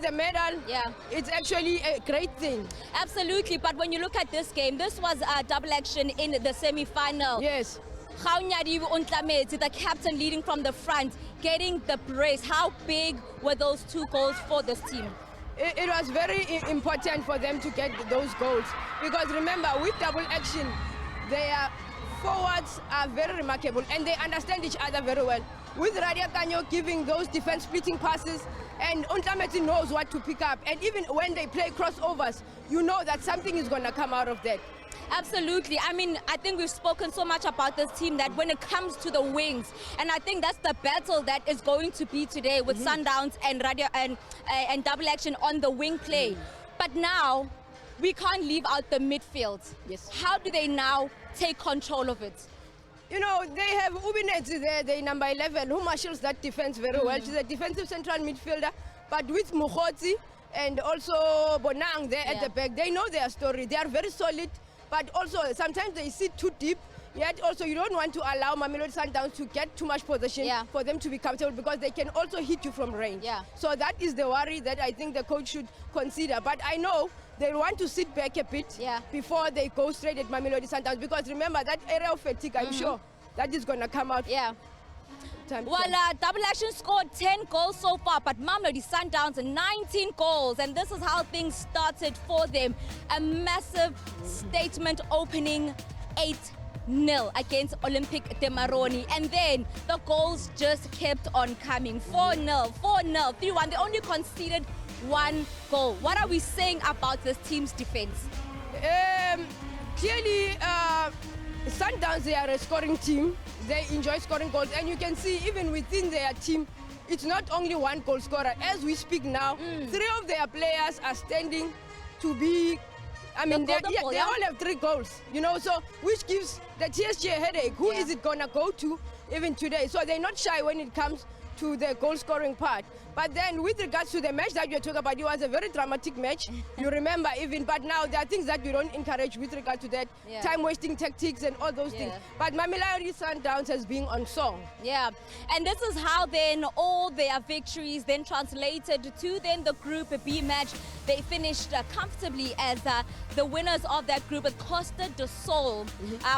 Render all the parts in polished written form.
the medal, it's actually a great thing. Absolutely, but when you look at this game, this was a double action in the semi-final. Yes. The captain leading from the front, getting the brace. How big were those 2 goals for this team? It was very important for them to get those goals, because remember, with double action, their forwards are very remarkable and they understand each other very well. With Radia Kanyo giving those defense splitting passes, and Untlameti knows what to pick up, and even when they play crossovers, you know that something is going to come out of that. Absolutely. I mean, I think we've spoken so much about this team that when it comes to the wings, and I think that's the battle that is going to be today with Sundowns and Radio and double action on the wing play. But now we can't leave out the midfield. Yes. How do they now take control of it? You know, they have Ubinetsi there, the number 11, who marshals that defense very well. She's a defensive central midfielder, but with Mukhodzi and also Bonang there at the back, they know their story. They are very solid. But also, sometimes they sit too deep, yet also you don't want to allow Mamelodi Sundowns to get too much possession for them to be comfortable, because they can also hit you from range. So that is the worry that I think the coach should consider. But I know they want to sit back a bit before they go straight at Mamelodi Sundowns, because remember, that area of fatigue, I'm sure, that is going to come out. Well, double action scored 10 goals so far, but Mamelodi Sundowns 19 goals, and this is how things started for them. A massive statement opening 8-0 against Olympic de Maroni, and then the goals just kept on coming. 4-0, 4-0, 3-1. They only conceded 1 goal. What are we saying about this team's defense? Clearly, Sundowns, they are a scoring team. They enjoy scoring goals, and you can see even within their team, it's not only 1 goal scorer. As we speak now, 3 of their players are standing to be, I mean, they all have 3 goals, you know, so which gives the TSG a headache. Who is it gonna go to even today? So they're not shy when it comes to the goal scoring part. But then with regards to the match that you're talking about, it was a very dramatic match. You remember even, but now there are things that we don't encourage with regard to that, time wasting tactics and all those things. But Mamelodi Sundowns has been on song. And this is how then all their victories then translated to then the Group B match. They finished comfortably as the winners of that group at Costa do Sol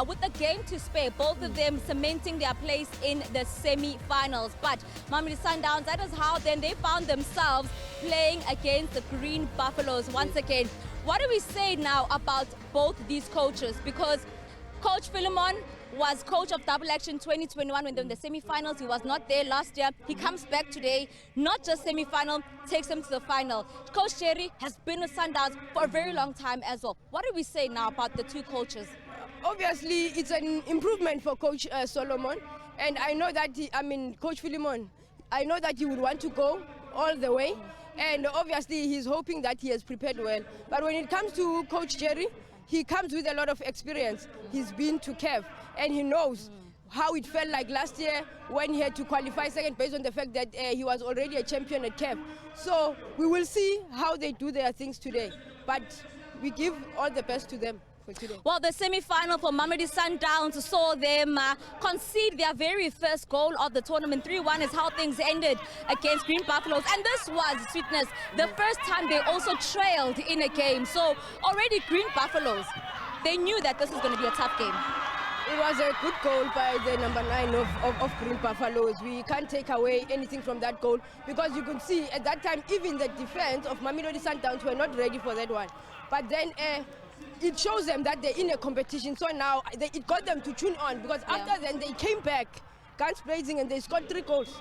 with a game to spare, both of them cementing their place in the semi-finals. But Mamelodi Sundowns, that is how then they found themselves playing against the Green Buffaloes once again. What do we say now about both these coaches? Because Coach Philemon was coach of Double Action 2021 when they were in the semi-finals. He was not there last year. He comes back today, not just semi-final, takes them to the final. Coach Jerry has been with Sundowns for a very long time as well. What do we say now about the 2 coaches? Obviously, it's an improvement for Coach Solomon. And I know that, Coach Philemon, I know that he would want to go all the way. And obviously, he's hoping that he has prepared well. But when it comes to Coach Jerry, he comes with a lot of experience. He's been to CAF, and he knows how it felt like last year when he had to qualify second based on the fact that he was already a champion at CAF. So we will see how they do their things today. But we give all the best to them. Well, the semi-final for Mamelodi Sundowns saw them concede their very first goal of the tournament. 3-1 is how things ended against Green Buffaloes. And this was, Sweetness, the first time they also trailed in a game. So already Green Buffaloes, they knew that this was going to be a tough game. It was a good goal by the number 9 of Green Buffaloes. We can't take away anything from that goal, because you could see at that time even the defense of Mamelodi Sundowns were not ready for that one. But then it shows them that they're in a competition. So now it got them to tune on, because after then they came back, guns blazing, and they scored 3 goals.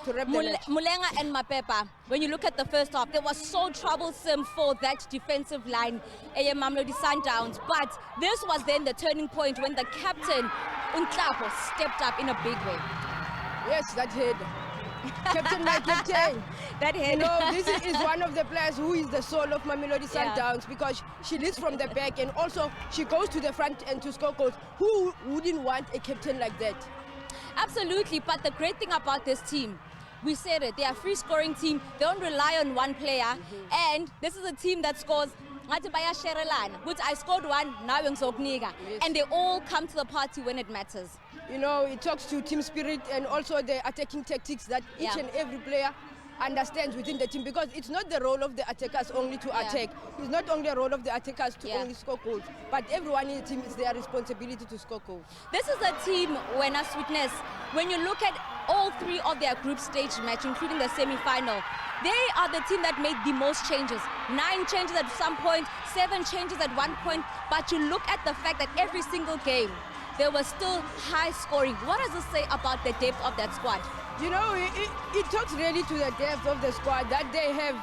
Mulenga and Mapepa, when you look at the first half, they were so troublesome for that defensive line, Mamelodi Sundowns. But this was then the turning point when the captain, Unklapo, stepped up in a big way. Yes, that head. Captain, my captain. That head. You know, this is one of the players who is the soul of Mamelodi Sundowns, because she leads from the back and also she goes to the front and to score goals. Who wouldn't want a captain like that? Absolutely, but the great thing about this team, we said it, they are a free scoring team. They don't rely on one player. And this is a team that scores, which I scored 1, now and they all come to the party when it matters. You know, it talks to team spirit and also the attacking tactics that each and every player understands within the team, because it's not the role of the attackers only to attack. It's not only a role of the attackers to only score goals, but everyone in the team is their responsibility to score goals. This is a team, Sweetness, when you look at all three of their group stage match, including the semi-final, they are the team that made the most changes. 9 changes at some point, 7 changes at one point, but you look at the fact that every single game, there was still high scoring. What does this say about the depth of that squad? You know, it talks really to the depth of the squad, that they have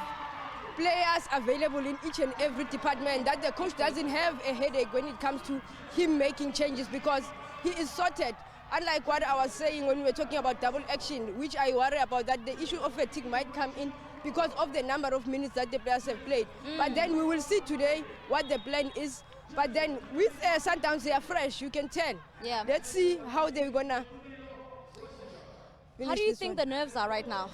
players available in each and every department, that the coach doesn't have a headache when it comes to him making changes, because he is sorted. Unlike what I was saying when we were talking about double action, which I worry about, that the issue of fatigue might come in because of the number of minutes that the players have played. But then we will see today what the plan is. But then with Sundowns, they are fresh, you can tell. Yeah. Let's see how they're gonna. How do you think the nerves are right now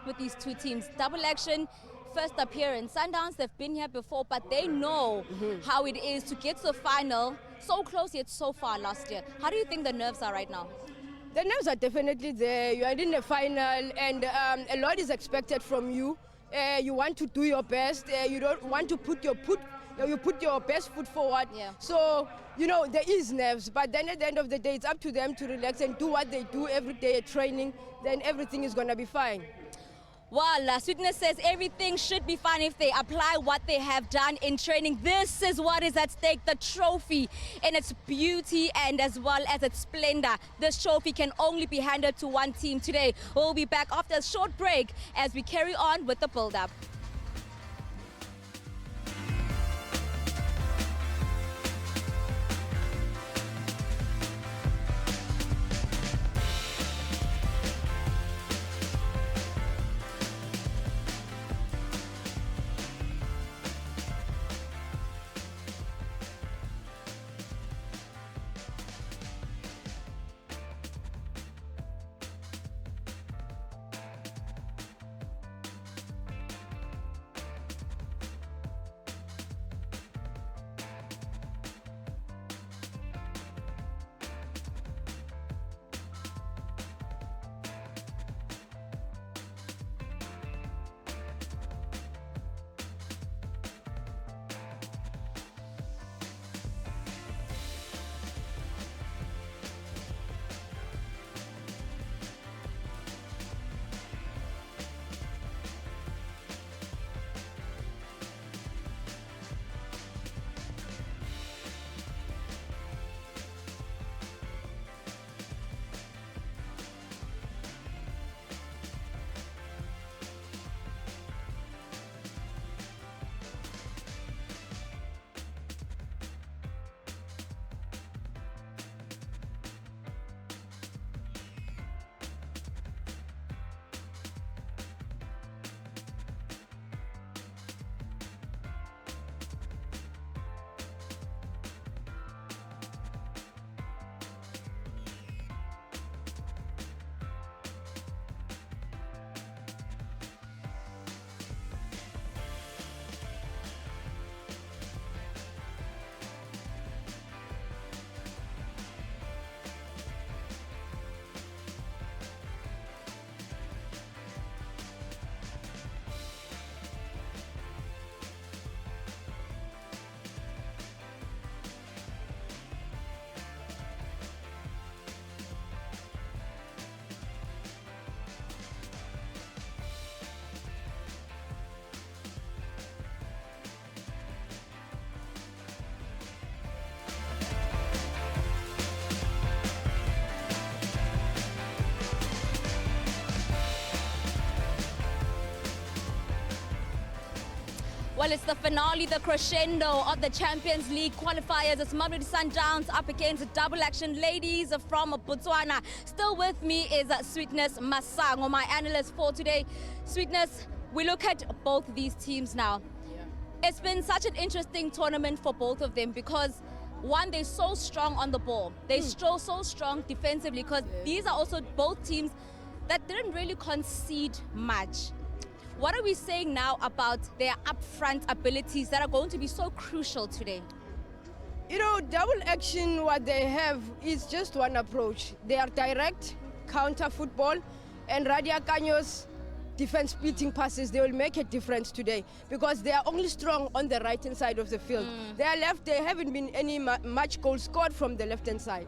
with these two teams? Double action, first appearance. Sundowns, they've been here before, but they know how it is to get to the final, so close yet so far last year. How do you think the nerves are right now? The nerves are definitely there. You are in the final, and a lot is expected from you. You want to do your best. You don't want to put your best foot forward. Yeah. So, you know, there is nerves, but then at the end of the day, it's up to them to relax and do what they do every day at training. Then everything is going to be fine. Well, Sweetness says everything should be fine if they apply what they have done in training. This is what is at stake, the trophy in its beauty and as well as its splendor. This trophy can only be handed to one team today. We'll be back after a short break as we carry on with the build-up. Well, it's the finale, the crescendo of the Champions League qualifiers. It's Mamelodi Sundowns up against Double Action Ladies from Botswana. Still with me is Sweetness Masango, my analyst for today. Sweetness, we look at both these teams now. Yeah. It's been such an interesting tournament for both of them because one, they're so strong on the ball. They're so strong defensively because these are also both teams that didn't really concede much. What are we saying now about their upfront abilities that are going to be so crucial today? You know, Double Action, what they have is just one approach. They are direct, counter football, and Radia Canyo's defense splitting passes, they will make a difference today because they are only strong on the right-hand side of the field. They are left, there haven't been any much goals scored from the left-hand side.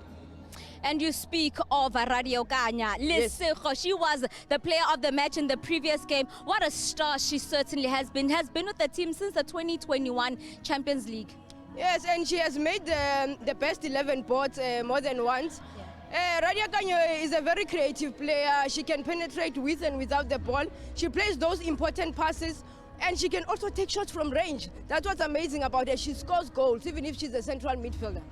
And you speak of Radio Kanya. Yes. She was the player of the match in the previous game. What a star she certainly has been with the team since the 2021 Champions League. Yes, and she has made the best 11 boards more than once. Radia Kanyo is a very creative player. She can penetrate with and without the ball. She plays those important passes, and she can also take shots from range. That's what's amazing about her. She scores goals, even if she's a central midfielder.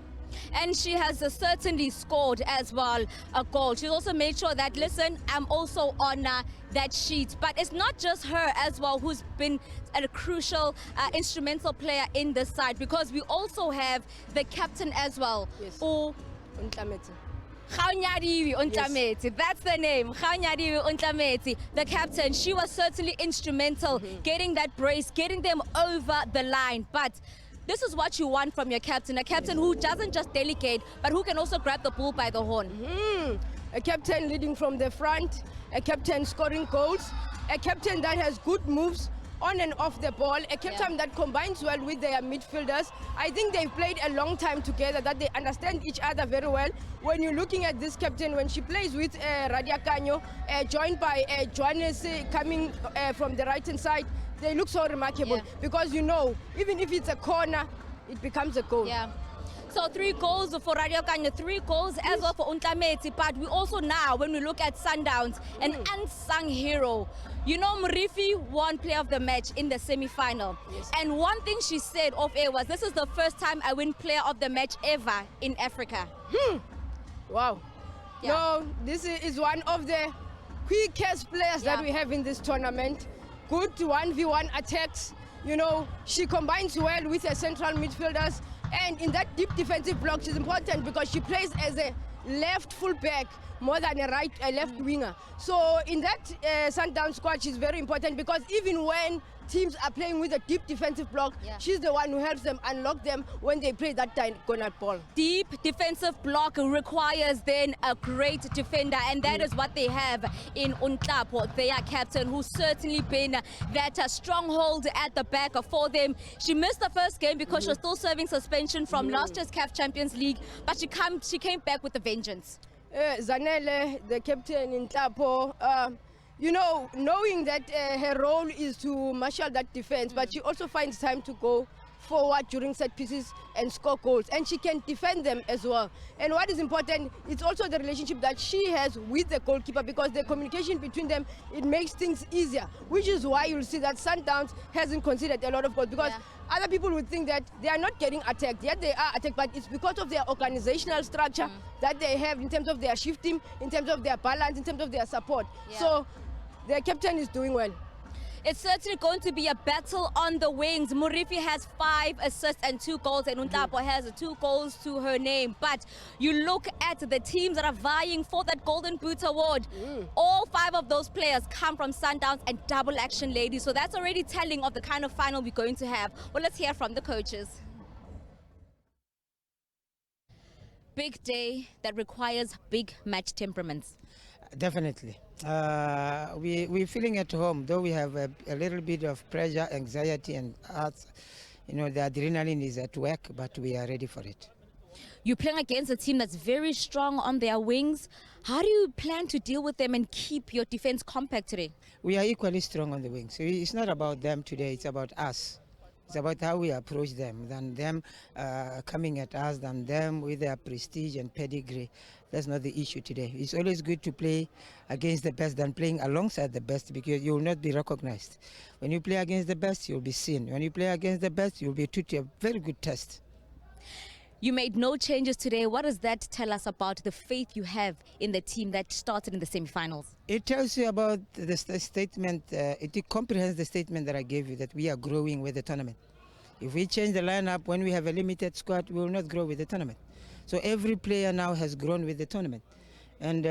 And she has certainly scored as well a goal. She's also made sure that, listen, I'm also on that sheet. But it's not just her as well who's been a crucial, instrumental player in this side, because we also have the captain as well. Yes. Kgaonyadiwe Ontlameti. That's the name, Kgaonyadiwe Ontlameti. The captain, she was certainly instrumental getting that brace, getting them over the line. But this is what you want from your captain, a captain who doesn't just delegate, but who can also grab the bull by the horn. A captain leading from the front, a captain scoring goals, a captain that has good moves on and off the ball, a captain that combines well with their midfielders. I think they've played a long time together, that they understand each other very well. When you're looking at this captain, when she plays with Radia Kanyo, joined by Johannes coming from the right-hand side, they look so remarkable because, you know, even if it's a corner, it becomes a goal. Yeah. So 3 goals for Radio Kanya, 3 goals as well for Ontlameti. But we also now, when we look at Sundowns, an unsung hero. You know, Murifi won player of the match in the semi-final. Yes. And one thing she said off air was, this is the first time I win player of the match ever in Africa. Wow. Yeah. No, this is one of the quickest players that we have in this tournament. Good 1v1 attacks. You know, she combines well with her central midfielders. And in that deep defensive block, she's important because she plays as a left fullback more than a left winger. So in that Sundown squad, she's very important because even when teams are playing with a deep defensive block, she's the one who helps them unlock them when they play that diagonal ball. Deep defensive block requires then a great defender, and that is what they have in Untlapo, their captain, who's certainly been that stronghold at the back for them. She missed the first game because she was still serving suspension from last year's CAF Champions League, but she came back with a vengeance. Zanele, the captain in Tlapo, you know, knowing that her role is to marshal that defense, but she also finds time to go forward during set pieces and score goals, and she can defend them as well. And what is important, it's also the relationship that she has with the goalkeeper, because the communication between them, it makes things easier, which is why you'll see that Sundowns hasn't conceded a lot of goals, because other people would think that they are not getting attacked. Yet they are attacked, but it's because of their organizational structure that they have in terms of their shifting, in terms of their balance, in terms of their support. So their captain is doing well. It's certainly going to be a battle on the wings. Murifi has 5 assists and 2 goals, and Untlapo has 2 goals to her name. But you look at the teams that are vying for that Golden Boot Award. All 5 of those players come from Sundowns and double action ladies. So that's already telling of the kind of final we're going to have. Well, let's hear from the coaches. Big day that requires big match temperaments. Definitely. We're feeling at home, though we have a little bit of pressure, anxiety, and you know, the adrenaline is at work, but we are ready for it. You're playing against a team that's very strong on their wings. How do you plan to deal with them and keep your defense compact today? We are equally strong on the wings. So it's not about them today, it's about us. It's about how we approach them, than them coming at us, than them with their prestige and pedigree. That's not the issue today. It's always good to play against the best than playing alongside the best, because you will not be recognized. When you play against the best, you'll be seen. When you play against the best, you'll be put to a very good test. You made no changes today. What does that tell us about the faith you have in the team that started in the semi-finals? It tells you about the statement, it comprehends the statement that I gave you, that we are growing with the tournament. If we change the lineup when we have a limited squad, we will not grow with the tournament. So every player now has grown with the tournament. And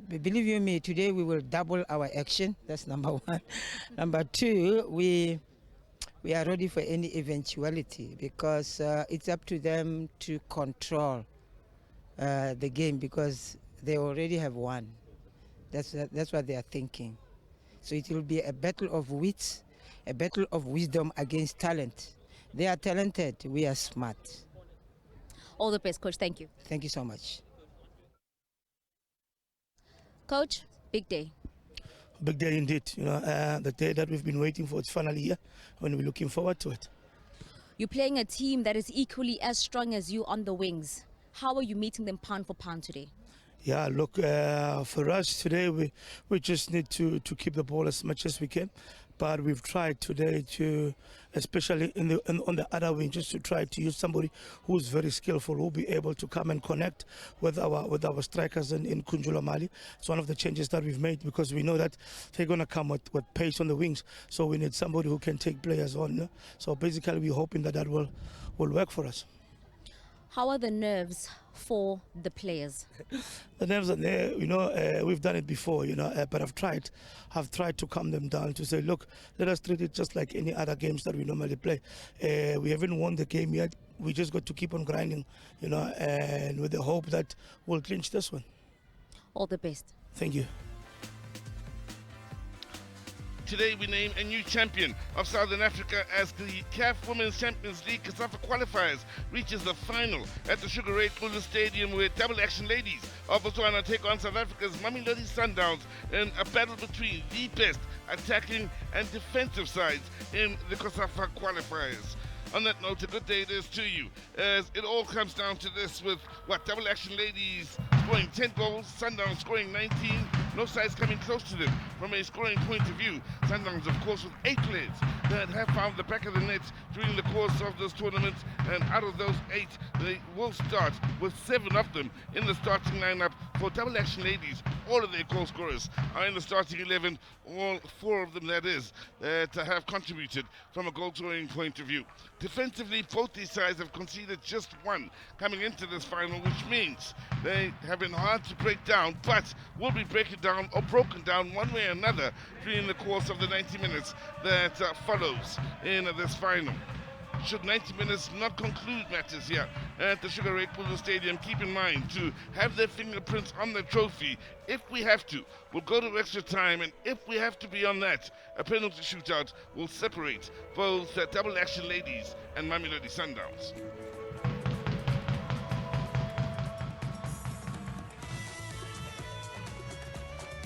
believe you me, today we will double our action. That's number 1. Number 2, we are ready for any eventuality, because it's up to them to control the game, because they already have won. That's what they are thinking. So it will be a battle of wits, a battle of wisdom against talent. They are talented, we are smart. All the best, Coach. Thank you. Thank you so much. Coach, big day. Big day indeed. The day that we've been waiting for, it's finally here, and we're looking forward to it. You're playing a team that is equally as strong as you on the wings. How are you meeting them pound for pound today? Yeah, look, for us today, we just need to keep the ball as much as we can. But we've tried today to, especially on the other wing, just to try to use somebody who's very skillful, who'll be able to come and connect with our strikers in Kunjula Mali. It's one of the changes that we've made because we know that they're going to come with pace on the wings. So we need somebody who can take players on. No? So basically, we're hoping that will work for us. How are the nerves for the players? The nerves are there, we've done it before, but I've tried to calm them down, to say, look, let us treat it just like any other games that we normally play. We haven't won the game yet. We just got to keep on grinding, and with the hope that we'll clinch this one. All the best. Thank you. Today we name a new champion of Southern Africa as the CAF Women's Champions League CASAFA qualifiers reaches the final at the Sugar Ray Kulu Stadium, where double action ladies of Botswana take on South Africa's Mamelodi Sundowns in a battle between the best attacking and defensive sides in the CASAFA qualifiers. On that note, a good day it is to you, as it all comes down to this, with double action ladies scoring 10 goals, Sundowns scoring 19, no sides coming close to them from a scoring point of view. Sundowns, of course, with 8 players that have found the back of the net during the course of this tournament, and out of those 8, they will start with 7 of them in the starting lineup for double action ladies. All of their goal scorers are in the starting 11, all 4 of them, that is, that have contributed from a goal-scoring point of view. Defensively, both these sides have conceded just 1 coming into this final, which means they have been hard to break down, but will be broken down one way or another during the course of the 90 minutes that follows in this final. Should 90 minutes not conclude matters here at the Sugar Ray Kulu Stadium, keep in mind to have their fingerprints on the trophy. If we have to, we'll go to extra time, and if we have to be on that, a penalty shootout will separate both double action ladies and Mamelodi Sundowns.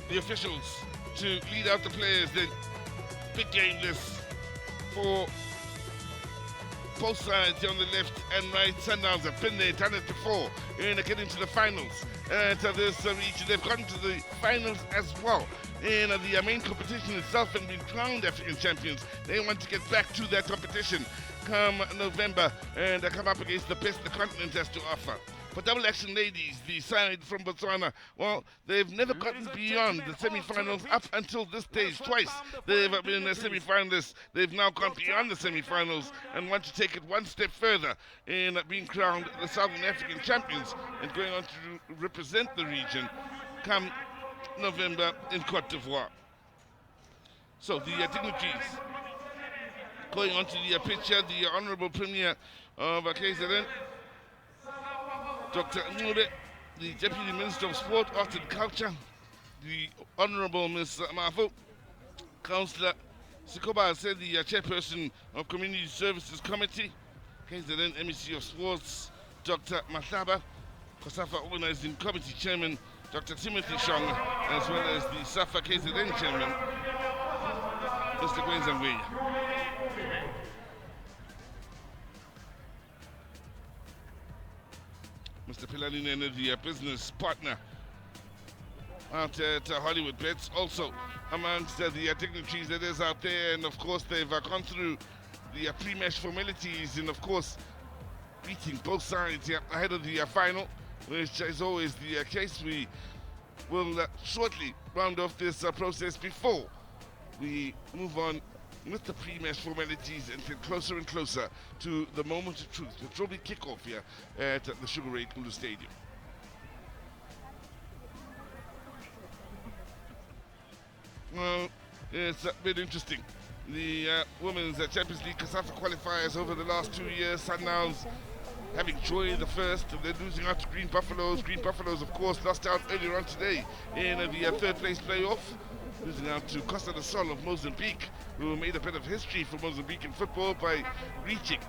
The officials to lead out the players, then. Big game this for both sides here on the left and right. Sundowns have been there, done it before, and getting to the finals to this region. They've gotten to the finals as well in the main competition itself and been crowned African champions. They want to get back to that competition come November and come up against the best the continent has to offer. For double action ladies, the side from Botswana, well, they've never gotten beyond the semi-finals up until this stage. Twice they've been semi-finalists. They've now gone beyond the semi-finals and want to take it one step further in being crowned the Southern African champions and going on to represent the region come November in Cote d'Ivoire. So the dignitaries going on to the picture, the Honourable Premier of KZN, Dr. Nure, the Deputy Minister of Sport, Art and Culture, the Honourable Ms. Mafo, Councillor Sikoba said, the Chairperson of Community Services Committee, KZN MEC of Sports, Dr. Mahlaba, CASAFA Organising Committee Chairman, Dr. Timothy Shong, as well as the SAFA KZN Chairman, Mr. Gwenzangwe. Mr. Pilalinene, the business partner out at Hollywood Bets, also amongst the dignitaries that is out there, and of course they've gone through the pre-match formalities and of course beating both sides ahead of the final, which is always the case. We will shortly round off this process before we move on with the pre-match formalities and get closer and closer to the moment of truth, which will be kickoff here at the Sugar Ray Kulu Stadium. Well, it's been interesting. The Women's Champions League CASAFA qualifiers over the last 2 years, Sundowns having joined the first, and then losing out to Green Buffaloes. Green Buffaloes, of course, lost out earlier on today in the third place playoff. losing out to Costa do Sol of Mozambique, who made a bit of history for Mozambique in football by reaching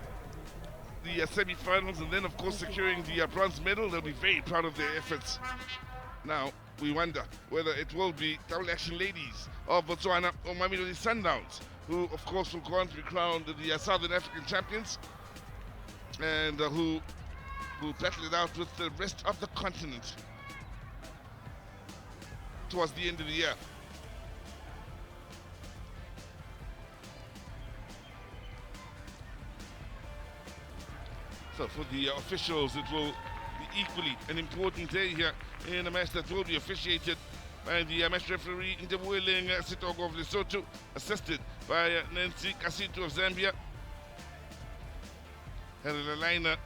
the semi-finals and then, of course, securing the bronze medal. They'll be very proud of their efforts. Now, we wonder whether it will be Double Action Ladies of Botswana or Mamelodi Sundowns, who, of course, will go on to be crowned the Southern African champions and who will battle it out with the rest of the continent towards the end of the year. So for the officials, it will be equally an important day here in a match that will be officiated by the match referee Ndebuleng Sitoko of Lesotho, assisted by Nancy Kasito of Zambia. Helena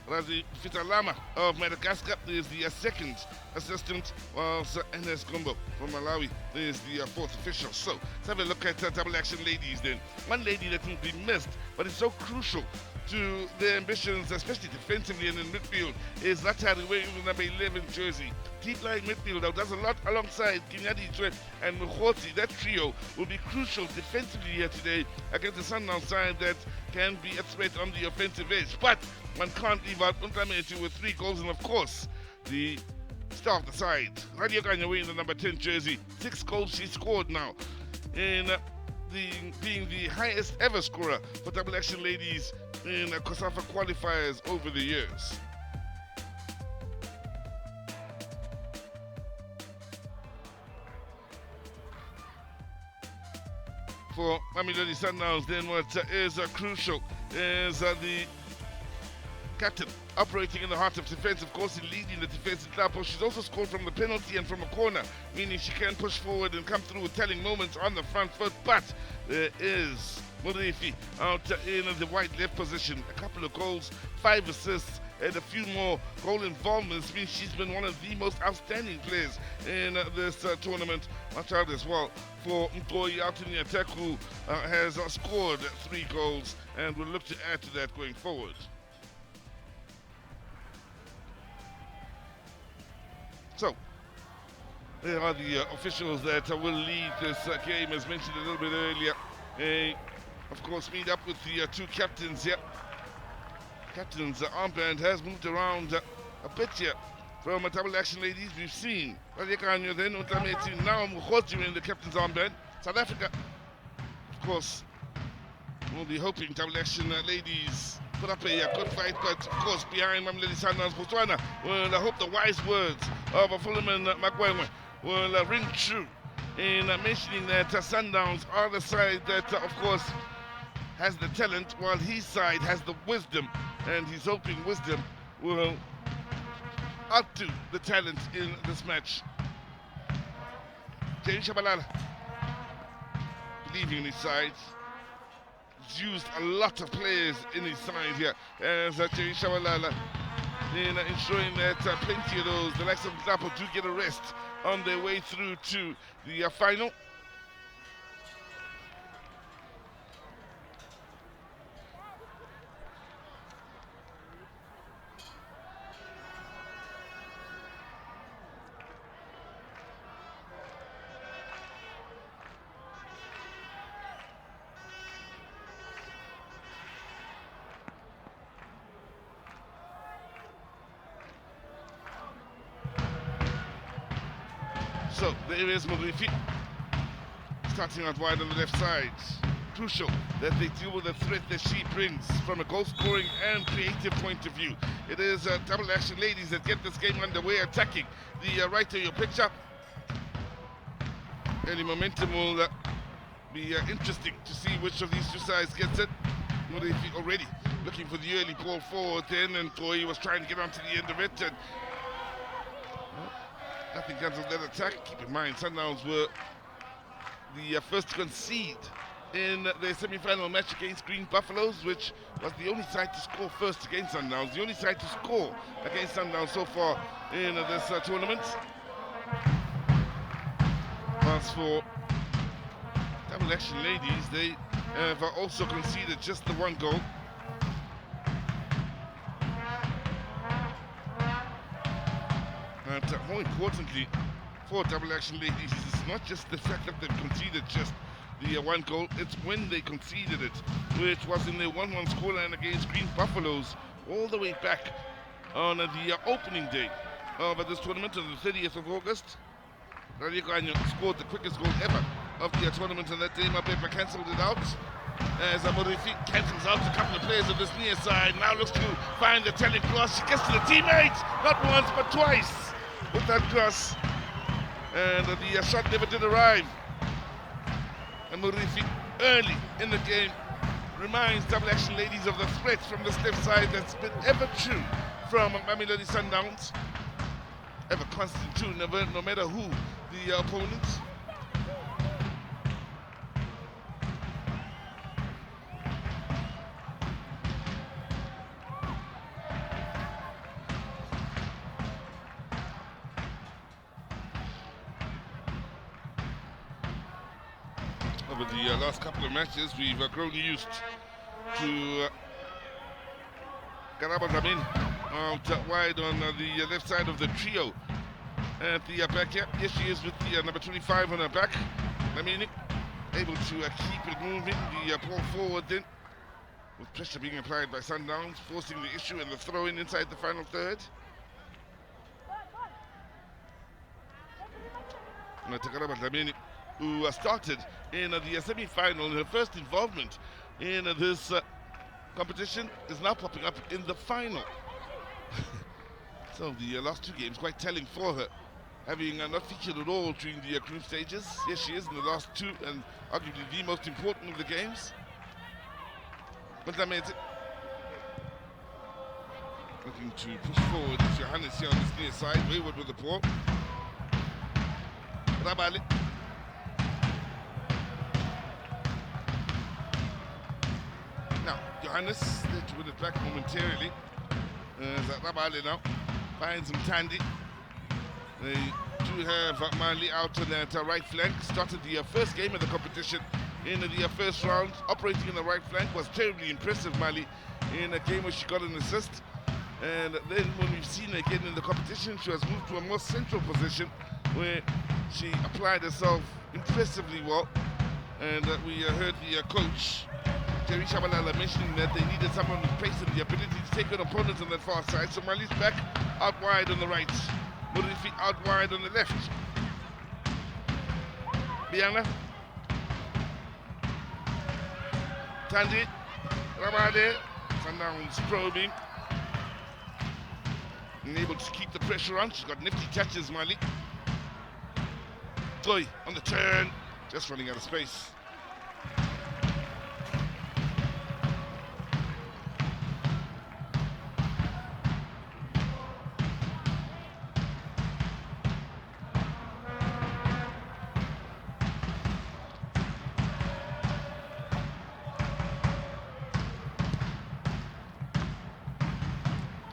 Razi Fitalama of Madagascar is the second assistant, whilst Enes Gombo from Malawi is the fourth official. So let's have a look at Double Action Ladies then. One lady that will be missed, but it's so crucial to their ambitions, especially defensively and in midfield, is Natari wearing the number 11 jersey. Deep-lying midfielder does a lot alongside Kinyadi Chwe and Mukhoti. That trio will be crucial defensively here today against the Sundowns side that can be a threat on the offensive edge. But one can't leave out Untameti with 3 goals, and of course, the star of the side, Radio Kanya wearing the number 10 jersey. 6 goals she scored now in being the highest ever scorer for Double Action Ladies in COSAFA qualifiers over the years. For Mamelodi Sundowns, then what is crucial is the captain operating in the heart of defense, of course, in leading the defensive club. She's also scored from the penalty and from a corner, meaning she can push forward and come through with telling moments on the front foot. But there is Murifi out in the wide left position. A couple of goals, 5 assists, and a few more goal involvements means she's been one of the most outstanding players in this tournament. Watch out as well for Mkoyi out in the attack, who has scored 3 goals and will look to add to that going forward. So, there are the officials that will lead this game, as mentioned a little bit earlier. Of course, meet up with the 2 captains here. Captain's armband has moved around a bit here from Double Action Ladies. We've seen Radikanyo, then Utameti, now Mukhoji in the captain's armband. South Africa, of course, will be hoping Double Action Ladies put up a good fight, but of course behind Mamelodi Sundowns. Botswana will hope the wise words of Fullerman Makwengwe will ring true in mentioning that Sundowns are the side that of course has the talent, while his side has the wisdom, and he's hoping wisdom will outdo the talent in this match. Jay Shabalala believing in his side. He's used a lot of players in his side here, as Jay Shabalala in ensuring that plenty of those, the likes of Zapo, do get a rest on their way through to the final. So there is Murifi starting out wide on the left side. Crucial that they deal with the threat that she brings from a goal scoring and creative point of view. It is Double Action Ladies that get this game underway, attacking the right of your picture. Early momentum will be interesting to see which of these 2 sides gets it. Murifi already looking for the early ball forward then, and Koi was trying to get onto the end of it, and nothing comes of that attack. Keep in mind, Sundowns were the first to concede in their semi-final match against Green Buffaloes, which was the only side to score first against Sundowns, the only side to score against Sundowns so far in this tournament. As for Double Action Ladies, they have also conceded just the 1 goal. But more importantly, for Double Action Ladies is not just the fact that they've conceded just the one goal, it's when they conceded it, which was in the 1-1 scoreline against Green Buffaloes all the way back on the opening day of this tournament on the 30th of August. Rarikanyo scored the quickest goal ever of the tournament on that day. Mapepa cancelled it out as Amorifi cancels out a couple of players of this near side. Now looks to find the telling cross. She gets to the teammates, not once but twice with that cross. And the shot never did arrive. Amorifi early in the game reminds Double Action Ladies of the threat from the left side that's been ever true from Mamelodi Sundowns. Ever constant too, no matter who the opponents. Over the last couple of matches, we've grown used to Garaba Zamin out wide on the left side of the trio. At the back here, yes she is with the number 25 on her back. Lamini able to keep it moving, the ball forward then, with pressure being applied by Sundowns, forcing the issue and the throw-in inside the final third. Takaraba Lamini, who started in the semi-final, her first involvement in this competition, is now popping up in the final. So the last two games quite telling for her, having not featured at all during the group stages. Yes, she is in the last two, and arguably the most important of the games. But that made it. Looking to push forward, Johannes here on this near side, wayward with the ball. Rabali. Now, Johannes, there to win it back momentarily. Rabali now finds him Tandy. They do have Mali out on that right flank. Started the first game of the competition in the first round. Operating in the right flank was terribly impressive, Mali, in a game where she got an assist. And then when we've seen her again in the competition, she has moved to a more central position where she applied herself impressively well. And we heard the coach, Jerry Shabalala, mentioning that they needed someone with pace and the ability to take on opponents on that far side. So Mali's back out wide on the right. Murifi out wide on the left. Biana. Tandy. Rabade. Sundowns probing. And able to keep the pressure on. She's got nifty catches, Mali. Toy on the turn. Just running out of space.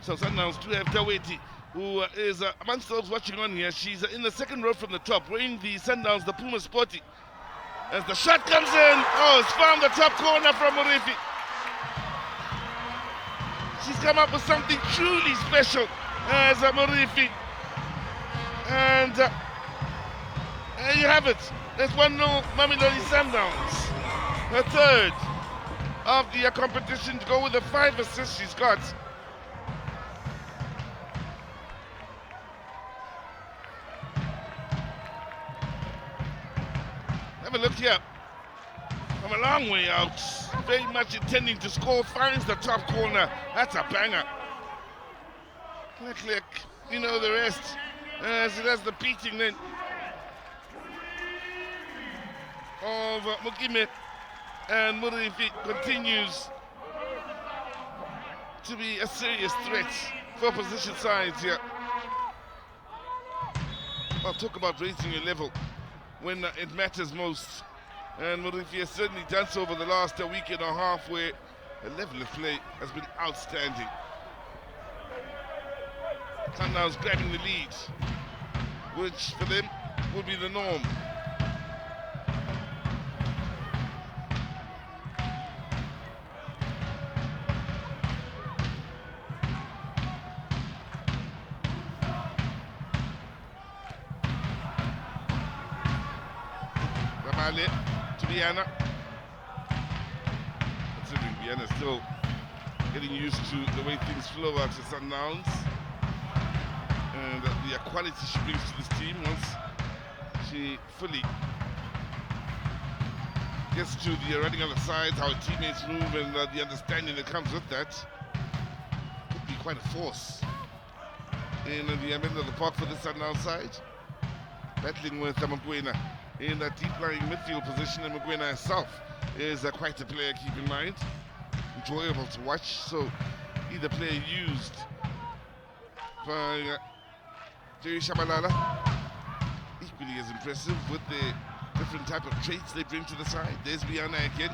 So Sundowns do have Daweti, who is amongst those watching on here. She's in the second row from the top, wearing the Sundowns, the Puma Sporty. As the shot comes in, oh, it's found the top corner from Murifi. She's come up with something truly special as Murifi. And there you have it. There's 1-0 Mamelodi Sundowns. Her third of the competition to go with the 5 assists she's got. Have a look here. From a long way out, very much intending to score, finds the top corner. That's a banger. Click, you know the rest. As it has the beating then of Mugime, and Murifi continues to be a serious threat for opposition sides here. I'll talk about raising your level when it matters most. And Murifi has certainly done so over the last week and a half, where the level of play has been outstanding. Sundowns grabbing the lead, which for them will be the norm. Babale to Biana. Considering Biana still getting used to the way things flow out at Sundowns and the quality she brings to this team once she fully gets to the running on the sides, how her teammates move, and the understanding that comes with that. Could be quite a force in the middle of the park for the Sundowns side. Battling with Mokoena in that deep-lying midfield position, and Mokoena herself is quite a player, keep in mind. Enjoyable to watch, so either player used by Jerry Shabalala, equally as impressive with the different type of traits they bring to the side. There's Biana again.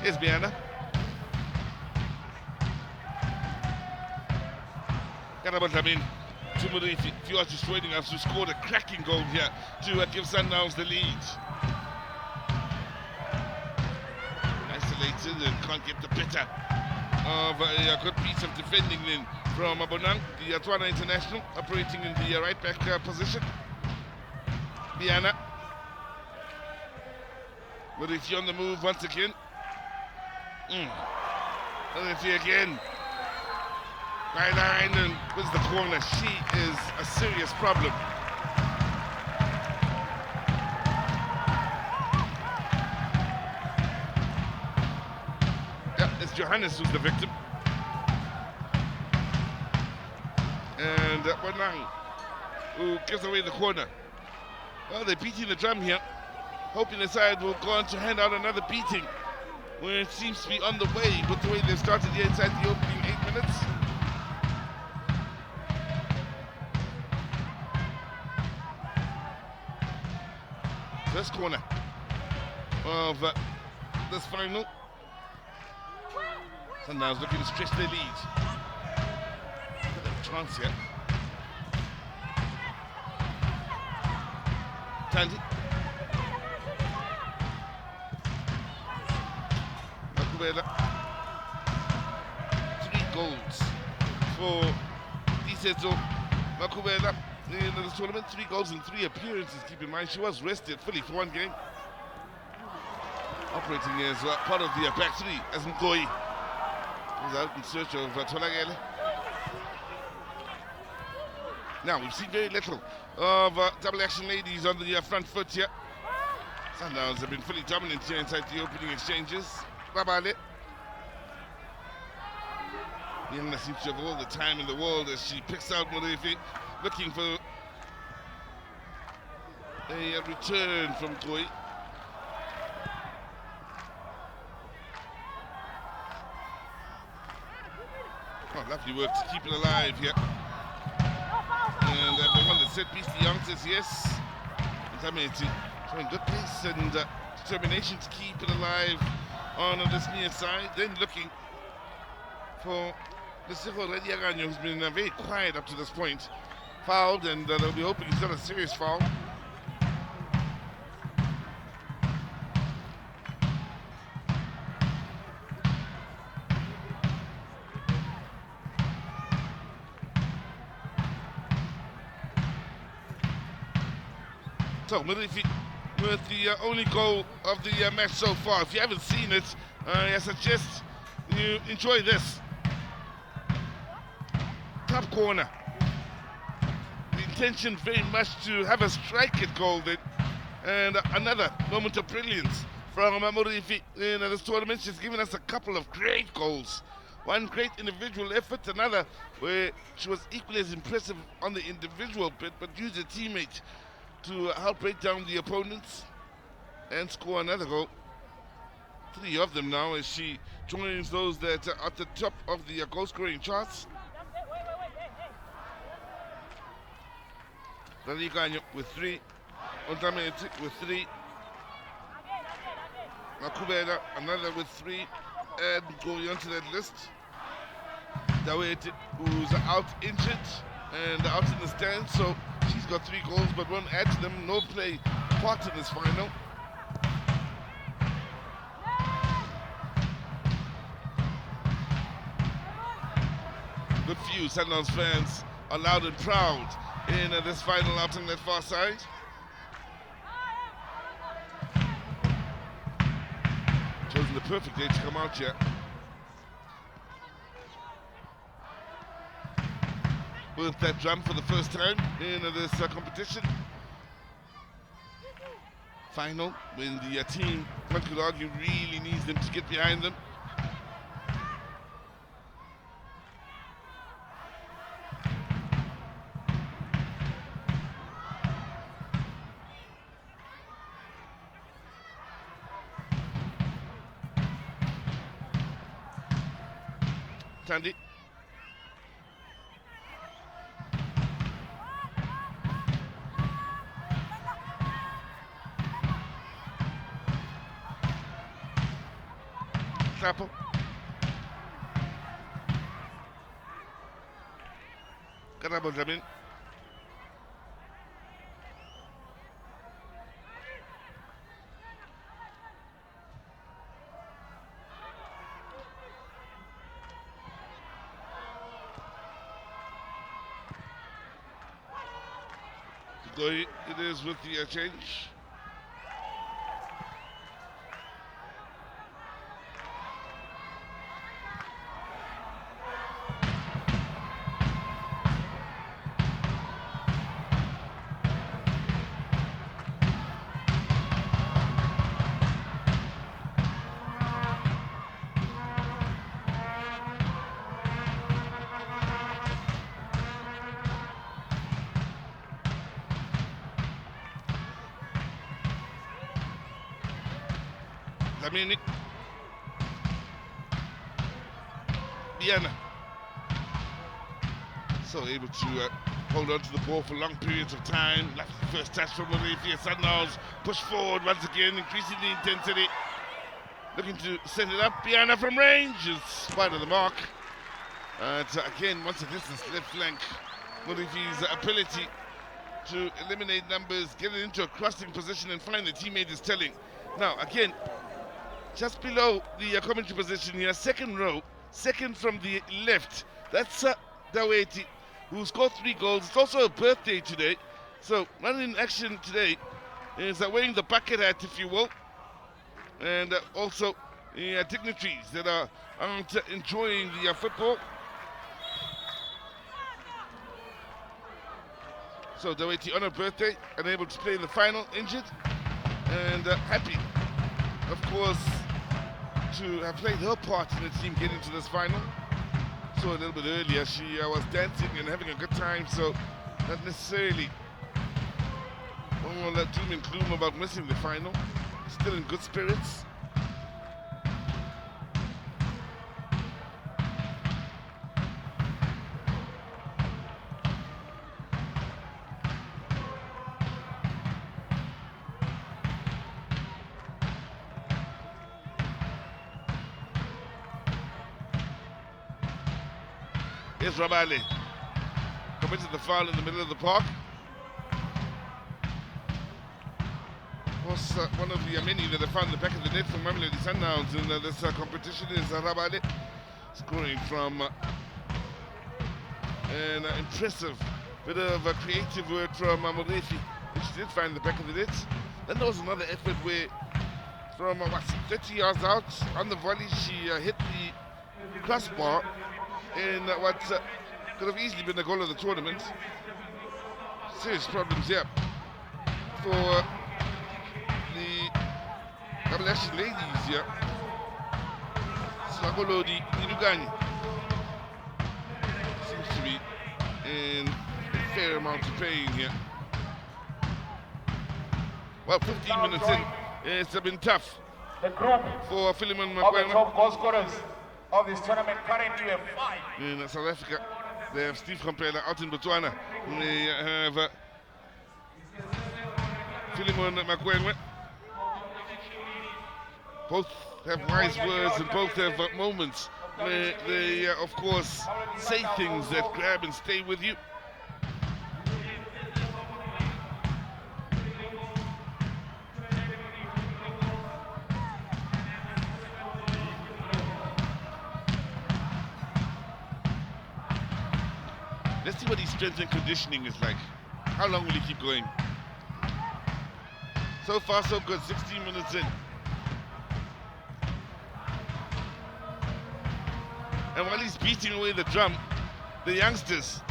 Here's Biana. Karabantamin, Tumuri Fiortis joining us, who scored a cracking goal here to give Sundowns the lead. Isolated and can't get the better of a good piece of defending then from Bonang, the Atwana international, operating in the right back position. Biana. Murifi on the move once again. Murifi again. By line and wins the corner. She is a serious problem. Yeah, it's Johannes who's the victim. And Bonang, who gives away the corner. Well, they're beating the drum here, hoping the side will go on to hand out another beating, where it seems to be on the way with the way they've started here inside the opening 8 minutes. First corner of this final. Sundowns looking to stretch their lead. Got a chance here. Tandy. Makubela. 3 goals for Diseto Makubela in this tournament. 3 goals in 3 appearances. Keep in mind, she was rested fully for 1 game. Operating as part of the back 3 as Mkoi was out in search of Tolagele. Now, we've seen very little of double action ladies on the front foot here. Sundowns have been fully dominant here inside the opening exchanges. Babale. Yana seems to have all the time in the world as she picks out Murifi, looking for a return from Koi. Oh, lovely work to keep it alive here. And everyone that said piece, the answer is yes. Ntameti showing good pace and determination to keep it alive on this near side. Then looking for Lesego Rediaganyo, who's been very quiet up to this point. Fouled, and they'll be hoping it's not a serious foul. So, Murifi with the only goal of the match so far. If you haven't seen it, I suggest you enjoy this. Top corner. The intention very much to have a strike at goal then. And another moment of brilliance from Murifi in this tournament. She's given us a couple of great goals. One great individual effort, another where she was equally as impressive on the individual bit, but used a teammate to help break down the opponents and score another goal. 3 of them now as she joins those that are at the top of the goal scoring charts. Raliganyo with 3. Ontameti with 3. Makubela, another with 3. And going on to that list, Daweti, who's out injured and out in the stands, so she's got 3 goals but won't add to them. No play part in this final. Good few Sundowns fans are loud and proud in this final out on that far side. Chosen the perfect day to come out here. With that drum for the first time in this competition. Final, when the team, one could argue, really needs them to get behind them. Tandy. Apple. Karabo Jamin. It is with the change. Dominic Vienna, so able to hold on to the ball for long periods of time. That's the first touch from Mamelodi. Sundowns push forward once again, increasing the intensity, looking to set it up. Vienna from range is wide of the mark. Again, once a distance left flank, Mamelodi's ability to eliminate numbers, get it into a crossing position and find the teammate is telling. Now again, just below the commentary position here, second row, second from the left. That's Daweti, who scored 3 goals. It's also a birthday today. So, running in action today is wearing the bucket hat, if you will. And also dignitaries that are out enjoying the football. So, Daweti on her birthday, unable to play in the final, injured. And happy, of course, to have played her part in the team getting to this final. So a little bit earlier she was dancing and having a good time, so not necessarily all that doom and gloom about missing the final. Still in good spirits. Here's Rabale, committed the foul in the middle of the park. Was one of the many that have found the back of the net for Mamelodi Sundowns in this competition is Rabale, scoring from an impressive bit of creative work from Mamelodi, which did find the back of the net. Then there was another effort where, from 30 yards out on the volley, she hit the crossbar in what could have easily been the goal of the tournament. Serious problems here for the double action ladies here. Mamelodi Nilugani seems to be in a fair amount of pain here. Well, 15 minutes in, it's been tough for Philemon Makwena. Top goal scorers of this tournament currently have 5. In South Africa, they have Steve Komphela. Out in Botswana, they have Philemon Makwengwe. Both have wise words and both have moments where they, of course, say things that grab and stay with you. Let's see what his strength and conditioning is like. How long will he keep going? So far, so good. 16 minutes in. And while he's beating away the drum, the youngsters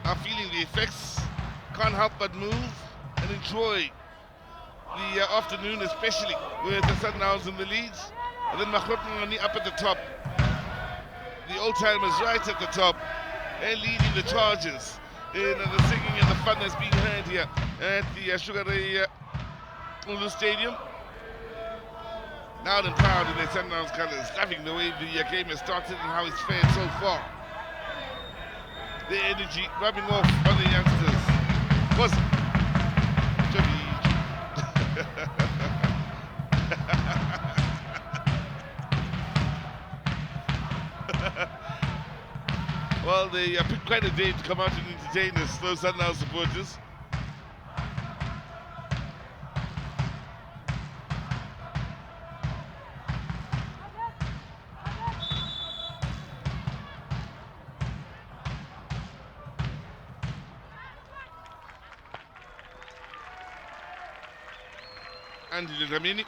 are feeling the effects, can't help but move and enjoy the afternoon, especially with the Sundowns in the leads. And then Makrotnani up at the top. The old-timers right at the top. And leading the charges in the singing and the fun that's being heard here at the Sugar Ray Stadium. Loud and proud in their Sundowns colours, loving the way the game has started and how it's fared so far. The energy rubbing off on the youngsters. Was well, they picked quite a day to come out and entertain us, those Sundowns supporters. Andy Dlamini.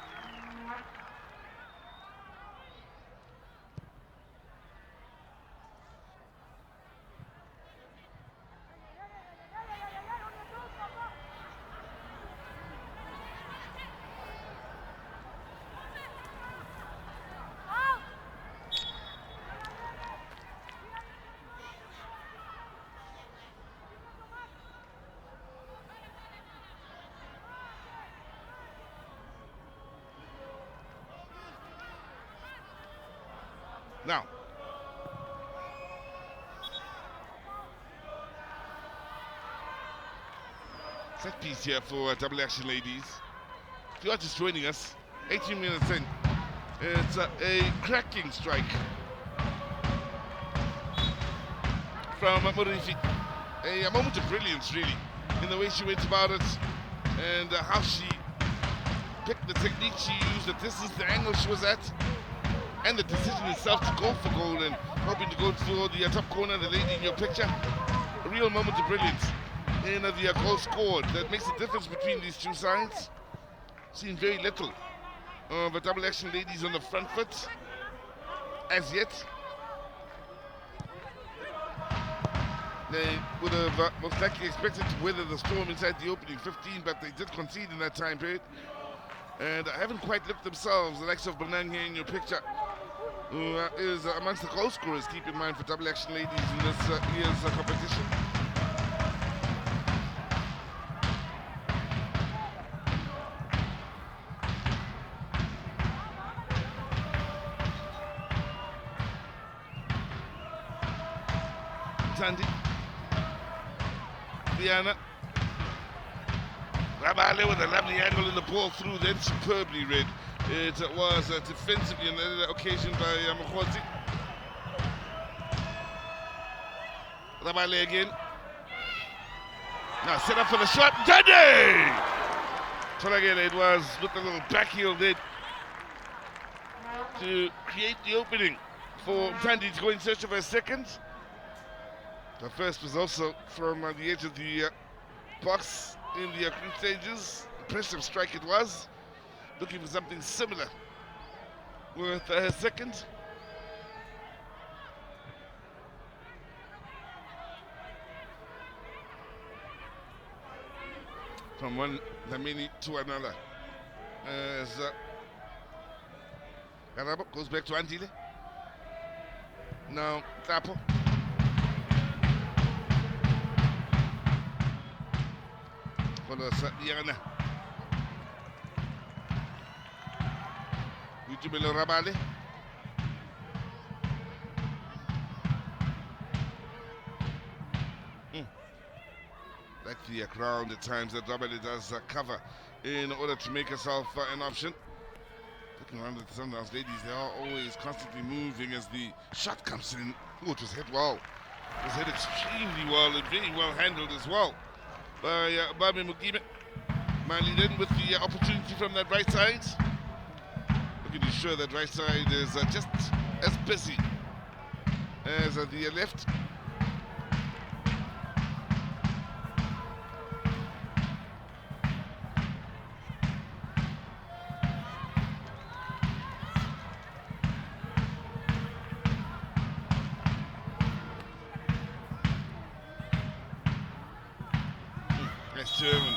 Now, set piece here for Double Action Ladies. If you are just joining us, 18 minutes in, it's a cracking strike from Murifi. A moment of brilliance, really, in the way she went about it and how she picked the technique she used, the distance, the angle she was at, and the decision itself to go for goal and hoping to go to the top corner, the lady in your picture. A real moment of brilliance in the goal scored. That makes the difference between these two sides. Seen very little of Double Action Ladies on the front foot as yet. They would have most likely expected to weather the storm inside the opening 15, but they did concede in that time period. And haven't quite looked themselves, the likes of Benang here in your picture, who is amongst the goal scorers, keep in mind, for Double Action Ladies in this year's competition. Sandy, Diana, Rabale with a lovely angle in the ball through, then superbly read. It was defensively on another occasion by Mokhozi. Rabale again. Now set up for the shot. Tande! So again, it was with a little back heel there to create the opening for Tande to go in search of a second. The first was also from the edge of the box in the group stages. Impressive strike it was. Looking for something similar with her second. From one Lamini to another. As Garabo goes back to Andile. Now Tapo. Diana Yujibelo Rabale. Like the ground at times that Rabale does cover in order to make herself an option. Looking around at the Sundowns ladies, they are always constantly moving as the shot comes in. Oh, it was hit well. It was hit extremely well and very well handled as well by Babe Mugime. Mali then with the opportunity from that right side. Looking to ensure that right side is just as busy as the left. Nice German.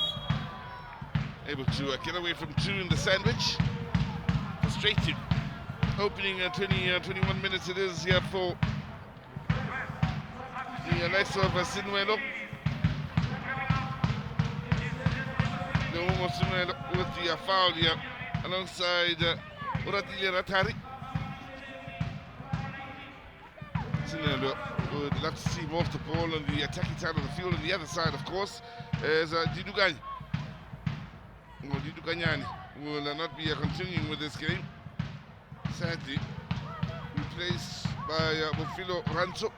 Able to get away from two in the sandwich. Frustrated. Opening 21 minutes it is here for the likes of Sinuelo. No Sinuelo with the foul here alongside Uradile Ratari. Sinuelo would love to see more of the ball on the attacking side of the field. On the other side, of course, is Didugany. Diduganyani will not be continuing with this game. Sadly, replaced by Bofilo Ranzo.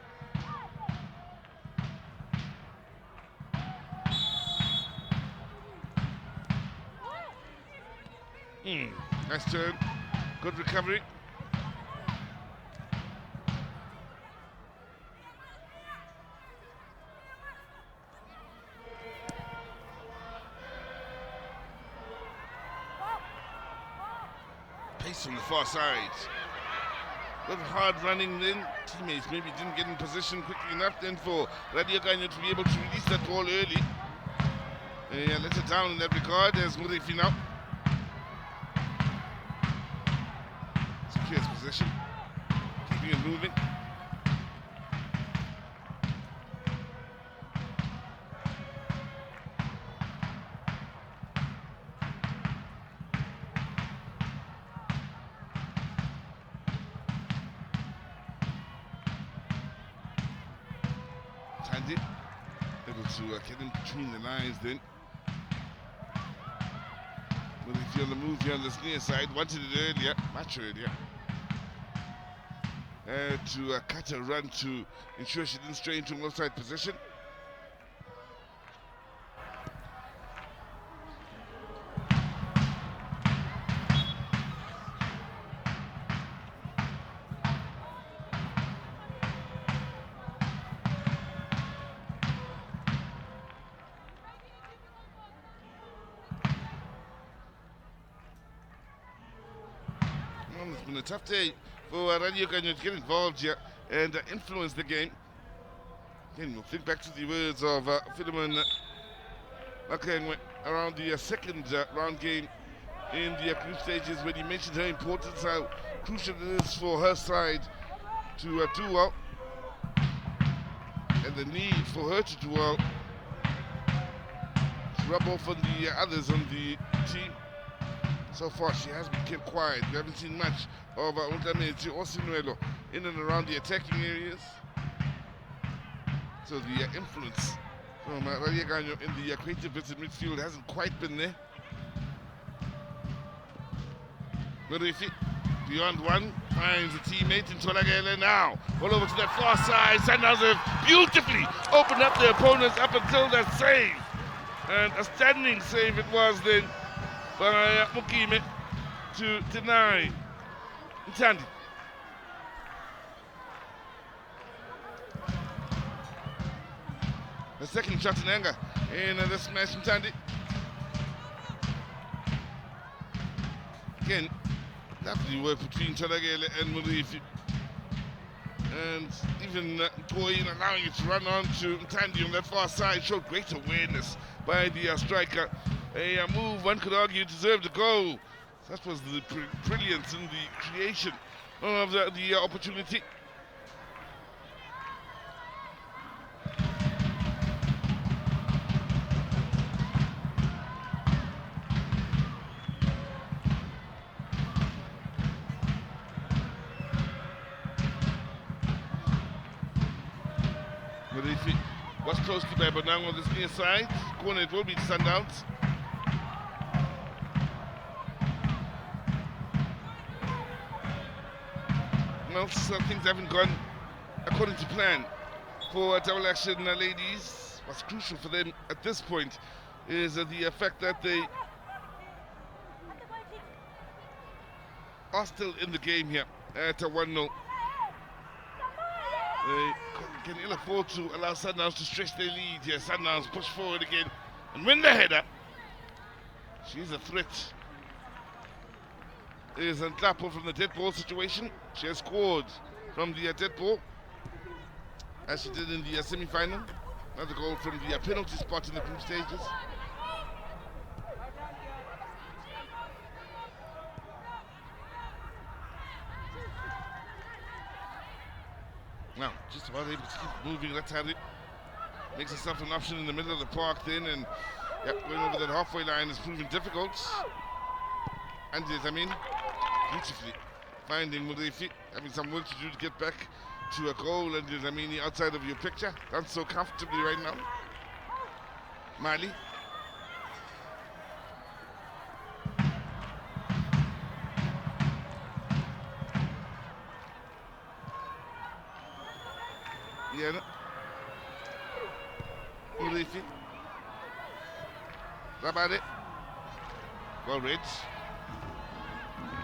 Nice turn, good recovery. Pace on the far side. A little hard running then. Teammates maybe didn't get in position quickly enough then for Radio Ganyo to be able to release that ball early. Let it down in that regard as Murefi now. Secures position. Keeping it moving. Able to get in between the lines then. Well, if you're on the move here on this near side, wanted it earlier, much earlier. To cut a run to ensure she didn't stray into an offside position. It's been a tough day for Radio Ganyo to get involved here and influence the game. Again, we'll think back to the words of Philemon Makengwe around the second round game in the group stages when he mentioned her importance, how crucial it is for her side to do well, and the need for her to do well to rub off on the others on the team. So far, she has been kept quiet. We haven't seen much of Untameti or Sinuelo in and around the attacking areas. So the influence from Radio Ganyo in the creative bits in midfield hasn't quite been there. Murefi, beyond one, finds a teammate in Tolagele now. All over to that far side. Sundowns have beautifully opened up their opponents up until that save. And a standing save it was then by Mugime to deny Ntandi. The second shot in anger in the smash Ntandi. Again, lovely work between Tolagele and Murefi. And even Toyin allowing it to run on to Ntandi on that far side showed great awareness by the striker. A move one could argue deserved a goal. That was the brilliance in the creation of the opportunity. Murefi was close to Babonang on this near side. Corner it will be Sundowns. Well, things haven't gone according to plan for double action ladies. What's crucial for them at this point is the fact that they are still in the game here at 1-0. They can ill afford to allow Sundowns to stretch their lead here. Sundowns push forward again and win the header. She's a threat. Is Nhlapo from the dead ball situation. She has scored from the dead ball, as she did in the semi-final. Another goal from the penalty spot in the group stages. Now, just about able to keep moving. Let's have it. Makes herself an option in the middle of the park then, and going over that halfway line is proving difficult. And beautifully finding Murefi, having some work to do to get back to a goal, and Zamini outside of your picture. Done so comfortably right now. Mali. Yana. Murefi. Rabade. Well read.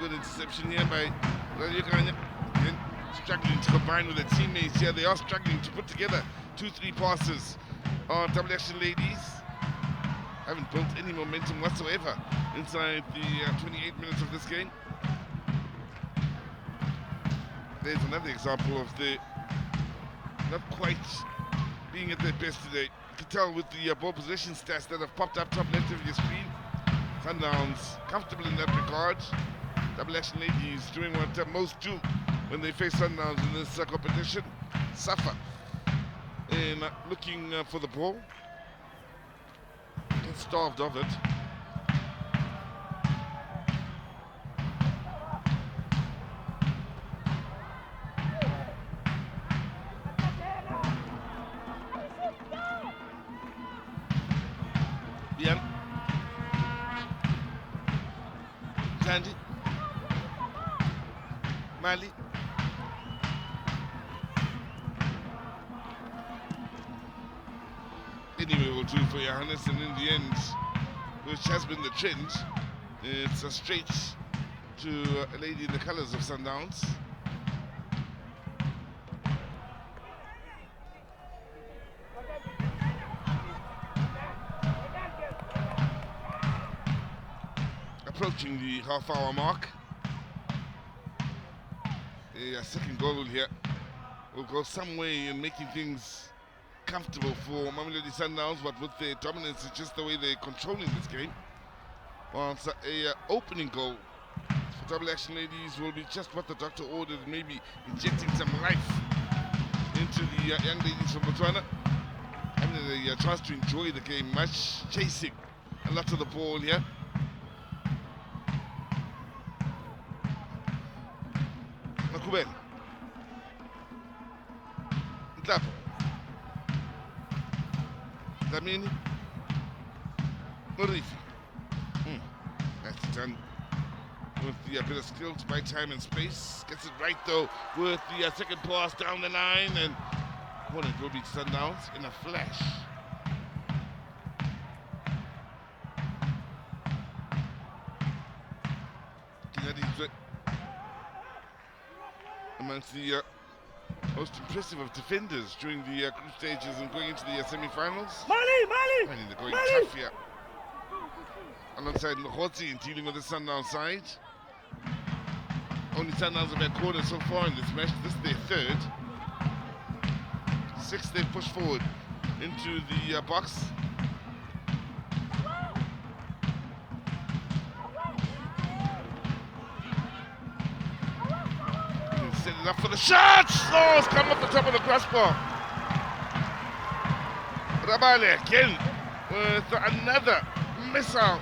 Good interception here by Rayukanya. Again, struggling to combine with their teammates here. They are struggling to put together 2-3 passes on double action ladies. Haven't built any momentum whatsoever inside the 28 minutes of this game. There's another example of the not quite being at their best today. You can tell with the ball possession stats that have popped up top left of your screen. Sundowns comfortable in that regard. Double action ladies doing what most do when they face Sundowns in this competition. Suffer in looking for the ball. Get starved of it. Bien. Sandy. Mali. Anyway, will do for Johannes, and in the end, which has been the trend, it's a straight to a lady in the colours of Sundowns. Approaching the half-hour mark. A second goal here will go some way in making things comfortable for Mamelodi Sundowns, but with their dominance, it's just the way they're controlling this game. Whilst a opening goal for double action ladies will be just what the doctor ordered, maybe injecting some life into the young ladies from Botswana, having a chance to enjoy the game, much chasing a lot of the ball here. Nakubel. Nhlapo. Damini. Murifi. That's done with the bit of skill to buy time and space. Gets it right though with the second pass down the line, and opponent will be Sundowns in a flash. Amongst the most impressive of defenders during the group stages and going into the semi-finals. Mali! Finding they're going tough here. Alongside Nhotsi in dealing with the Sundowns side. Only Sundowns have had corners so far in this match. This is their third. 6 they've pushed forward into the box. Set it up for the shots! Oh, it's come off the top of the crossbar. Rabale again with another missile.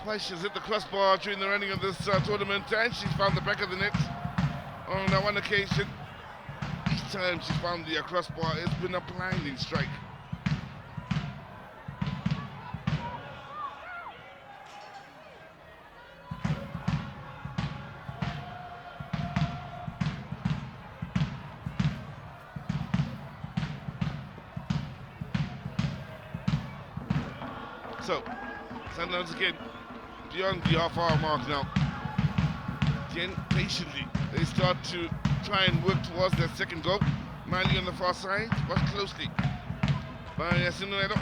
Twice she's hit the crossbar during the running of this tournament, and she's found the back of the net on one occasion. Each time she's found the crossbar, it's been a blinding strike. So, Sundowns again, beyond the half-hour mark now. Again, patiently, they start to try and work towards their second goal. Mali on the far side, watch closely by Sinuedo.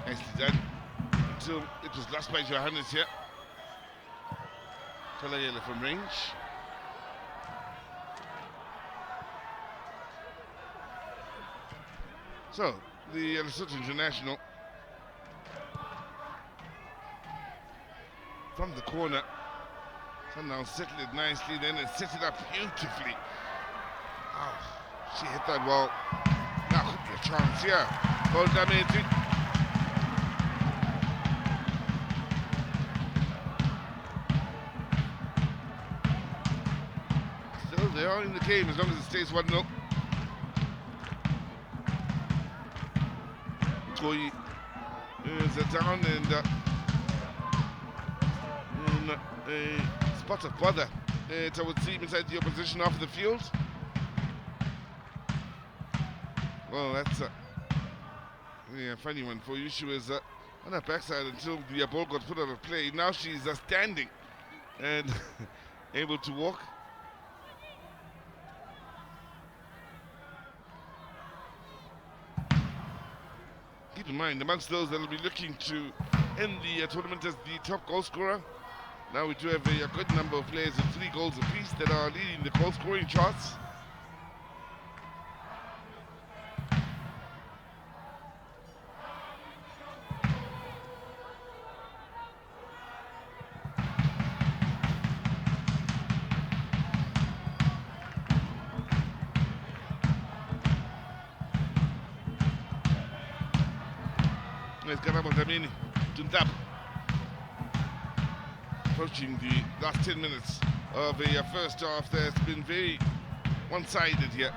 Nicely done. Until it was lost by Johannes here. Talayela from range. So, the Lesotho International from the corner. Sundowns settled it nicely, then it set it up beautifully. Oh, she hit that well. Now could be a chance here. Well done, Mamelodi. Still, they are in the game as long as it stays 1-0. Koyi is down and in a spot of bother. It would seem inside the opposition half of the field. Well, that's a funny one for you. She was on her backside until the ball got put out of play. Now she's standing and able to walk. Keep in mind, amongst those that will be looking to end the tournament as the top goal scorer, now we do have a good number of players with 3 goals apiece that are leading the goal scoring charts. Let's get up on Damini. Tuntap. Approaching the last 10 minutes of a first half that's been very one-sided here,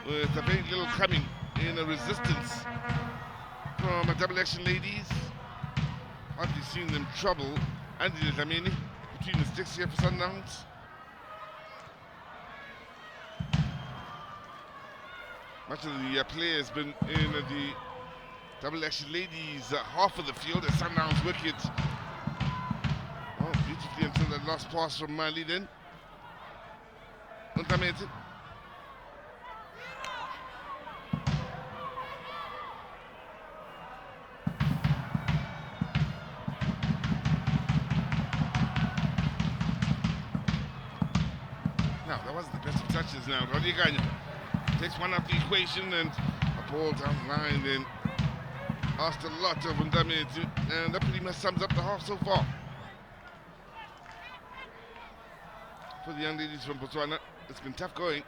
with a very little coming in a resistance from a double action ladies. Hardly seen them trouble Andy Damini between the sticks here for Sundowns. Much of the play has been in the double action ladies half of the field as Sundowns work it beautifully until the last pass from Mali then. Untamete. Now, that wasn't the best of touches now. Rodriguez takes one out the equation and a ball down the line then. Asked a lot of Ndamete, and that pretty much sums up the half so far. For the young ladies from Botswana, it's been tough going.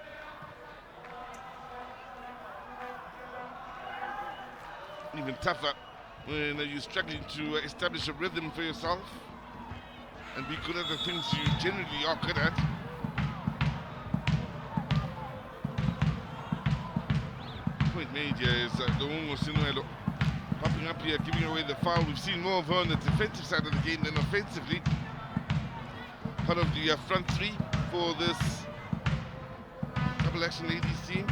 Even tougher when you're struggling to establish a rhythm for yourself and be good at the things you generally are good at. Point made here is Luongo Sinuelo. Popping up here, giving away the foul. We've seen more of her on the defensive side of the game than offensively. Part of the front 3 for this double action ladies team.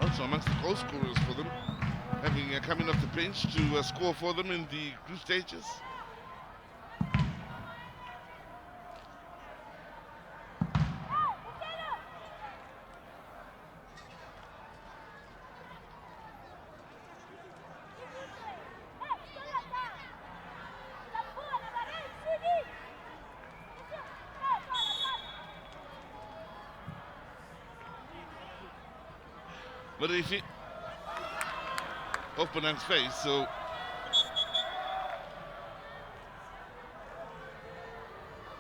Also amongst the goal scorers for them, having coming off the bench to score for them in the group stages. But if it off Bonang's face, so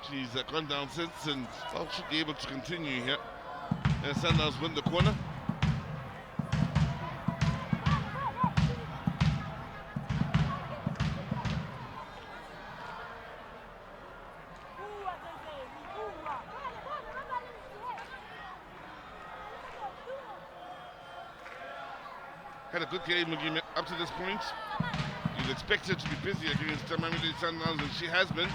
she's gone down since and should be able to continue here. Sundowns win the corner. Had a good game up to this point. You'd expect her to be busy against Mamelodi Sundowns, and she has been.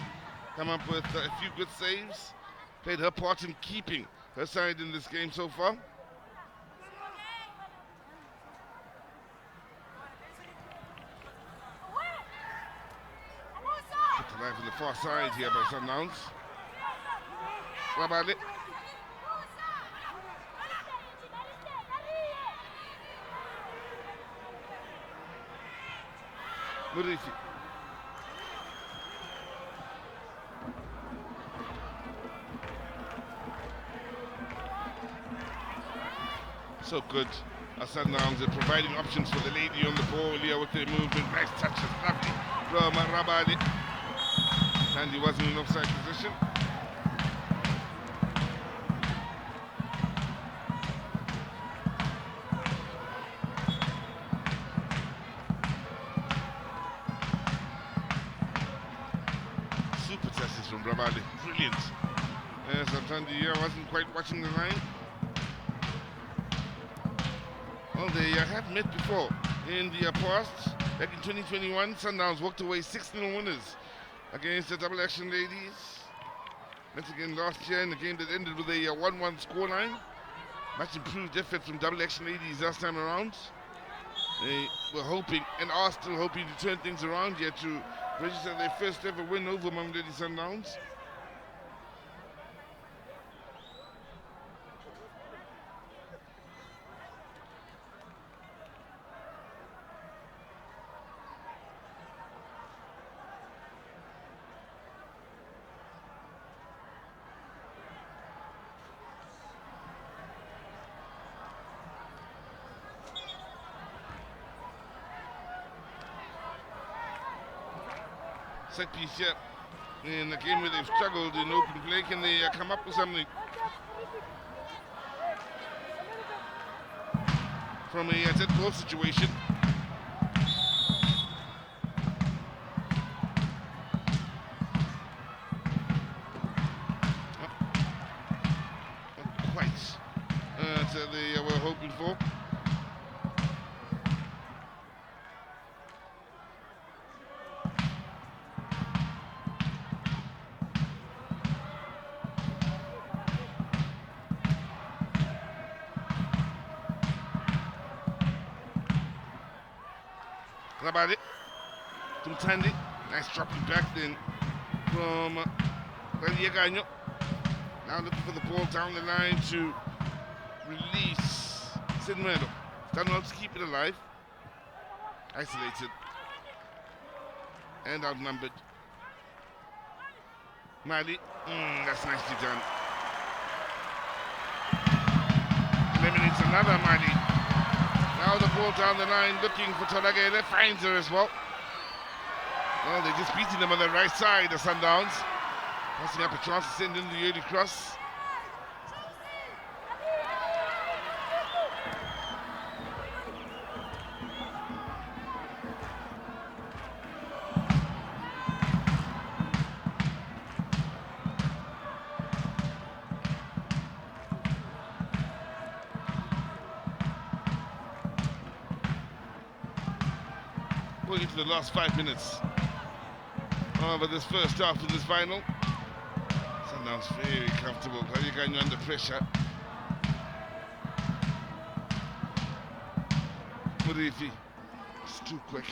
come up with a few good saves. Played her part in keeping her side in this game so far. Put the life on the far side here by Sundowns. Rabale. Murifi. So good. Sundowns are providing options for the lady on the ball here with the movement. Nice touches, lovely from Rabali. And he wasn't in offside position. Super touches from Rabali. Brilliant. Sometimes the wasn't quite watching the line. Well, they have met before in the past. Back in 2021, Sundowns walked away 6-0 winners against the Double Action Ladies. Once again last year in the game that ended with a 1-1 scoreline. Much improved effort from Double Action Ladies last time around. They were hoping and are still hoping to turn things around here to register their first ever win over Mamelodi Sundowns. Set piece here in a game where they've struggled in open play. Can they come up with something from a set ball situation? Not quite so they were hoping for. About it, Tumtandi, nice dropping back then from Radiagano. Now looking for the ball down the line to release Sinmelo. Done well to keep it alive. Isolated and outnumbered. Mali, that's nicely done. Eliminates another Mali. Now the ball down the line, looking for Tolagele, finds her as well. Well, they're just beating them on the right side, the Sundowns. Passing up a chance to send in the early cross. Going into the last 5 minutes of this first half of this final. Sundowns very comfortable. Radiagano under pressure. Murifi, it's too quick.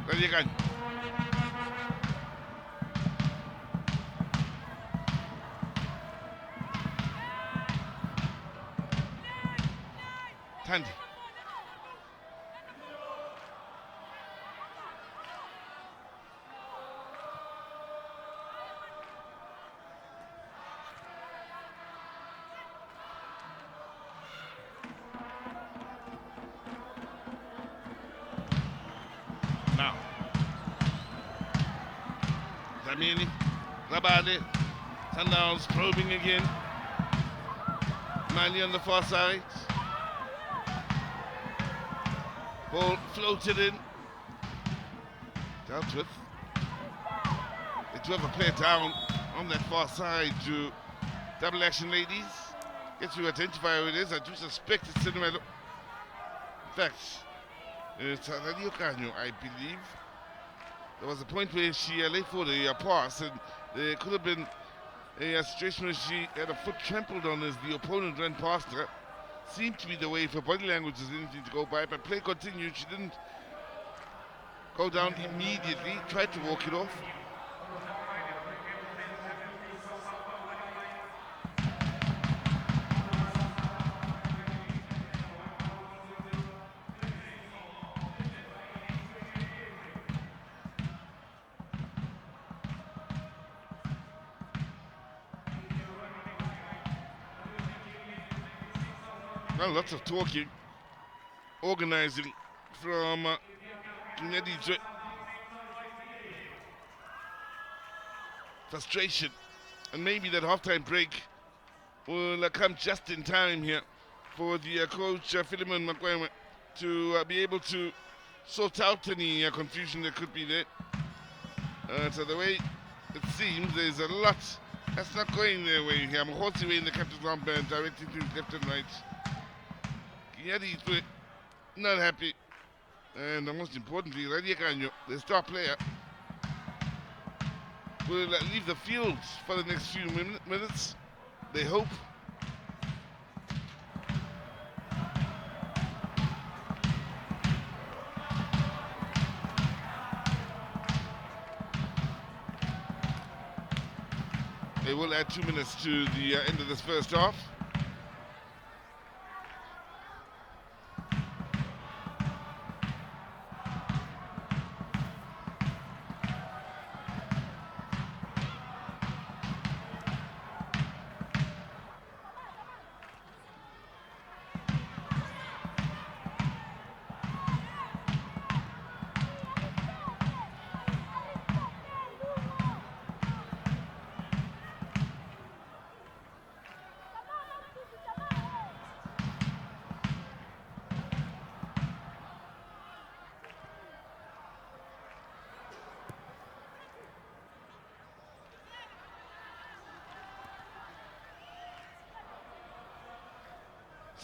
Radiagano. Tandy. Now, Zamini, Rabale, Sundowns probing again. Mali on the far side. Ball floated in. Dealt with. to have a player down on that far side to double action ladies. Gets you identify who it is. I do suspect it's Cinemelo. In fact, it's Radio Canyo, I believe. There was a point where she lay for the pass, and there could have been a situation where she had a foot trampled on as the opponent ran past her. Seemed to be the way, if her body language is anything to go by, but play continued. She didn't go down immediately, tried to walk it off. Well, lots of talking, organizing from Kinyadi. Frustration, and maybe that halftime break will come just in time here for the coach Philemon Makweme to be able to sort out any confusion that could be there. So the way it seems, there's a lot that's not going their way here. Mokhosi way in the captain's armband, directing to left and right. Kinyadi not happy, and most importantly, Radia Kanyo, the star player, will leave the field for the next few minutes, they hope. They will add 2 minutes to the end of this first half.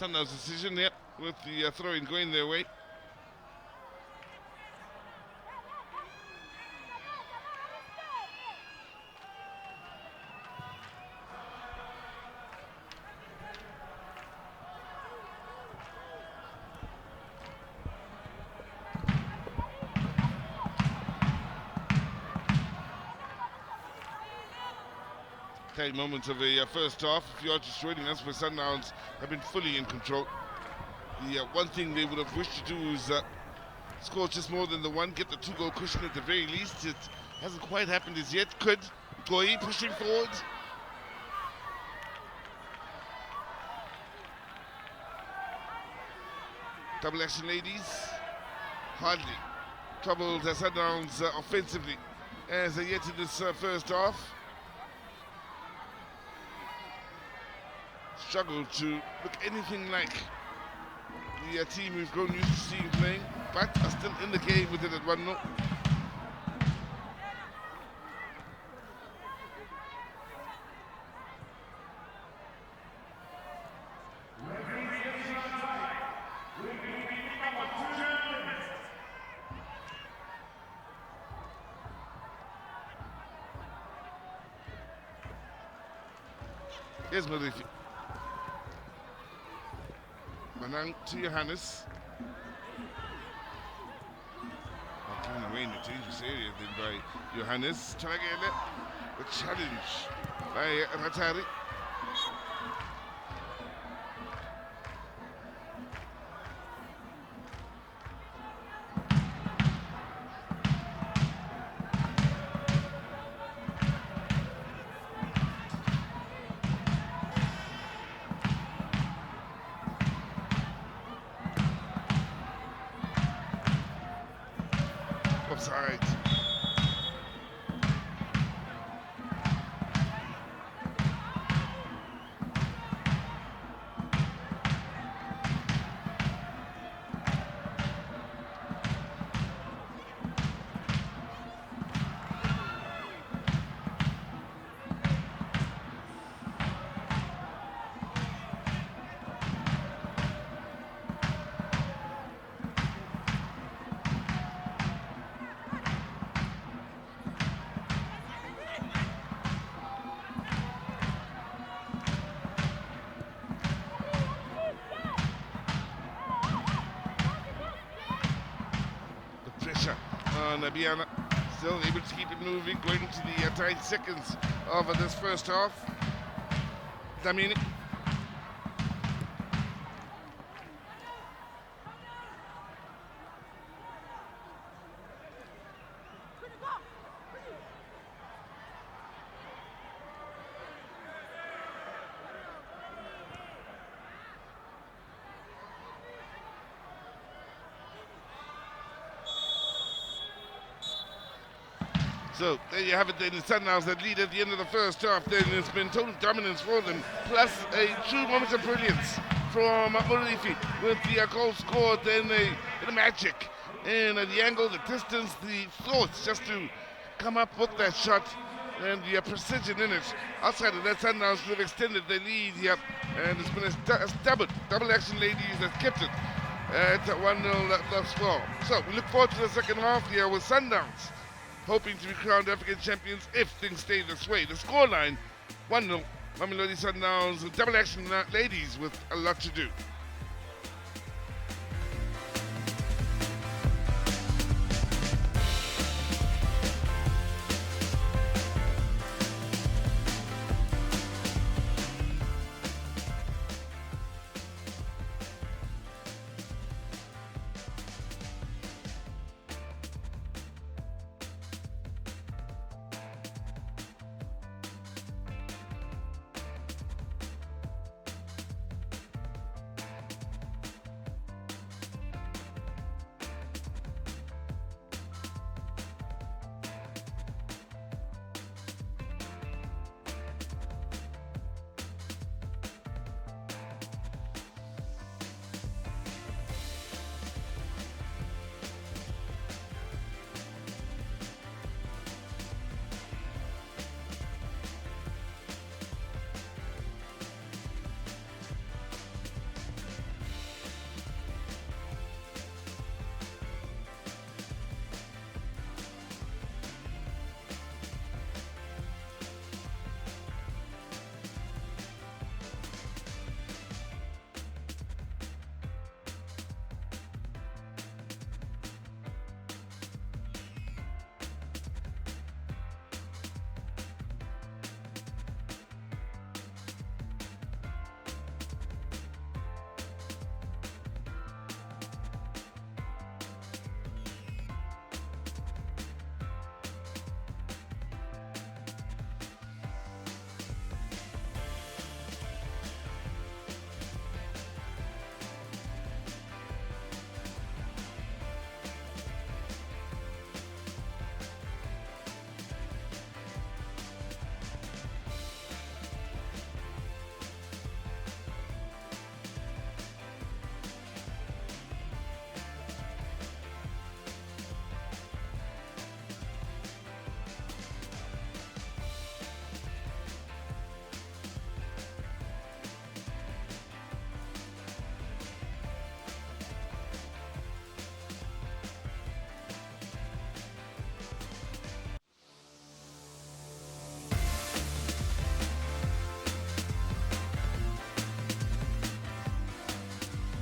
Sundowns decision there with the throw-in going their way. Moments of a first half. If you are just joining us, where Sundowns have been fully in control. The one thing they would have wished to do is score just more than the one, get the 2-goal cushion at the very least. It hasn't quite happened as yet. Could Goyi pushing forward? Double action ladies. Hardly troubled Sundowns offensively as yet in this first half. Struggle to look anything like the team we've grown used to seeing playing, but are still in the game with it at 1-0. Here's Marifi. Manang to Johannes. Given away in the dangerous area then by Johannes. Tagaele, the challenge by Ratari. Offside. Nabiana still able to keep it moving, going to the tight seconds of this first half. Damini. So there you have it then, the Sundowns that lead at the end of the first half. Then it's been total dominance for them, plus a true moment of brilliance from Murifi with the goal scored, then the magic and the angle, the distance, the thoughts just to come up with that shot and the precision in it. Outside of that, Sundowns have extended their lead here, and it's been a stubborn double action ladies that kept it at 1-0 thus far. So we look forward to the second half here with Sundowns hoping to be crowned African champions if things stay this way. The scoreline, 1-0, Mamelodi Sundowns, double action ladies with a lot to do.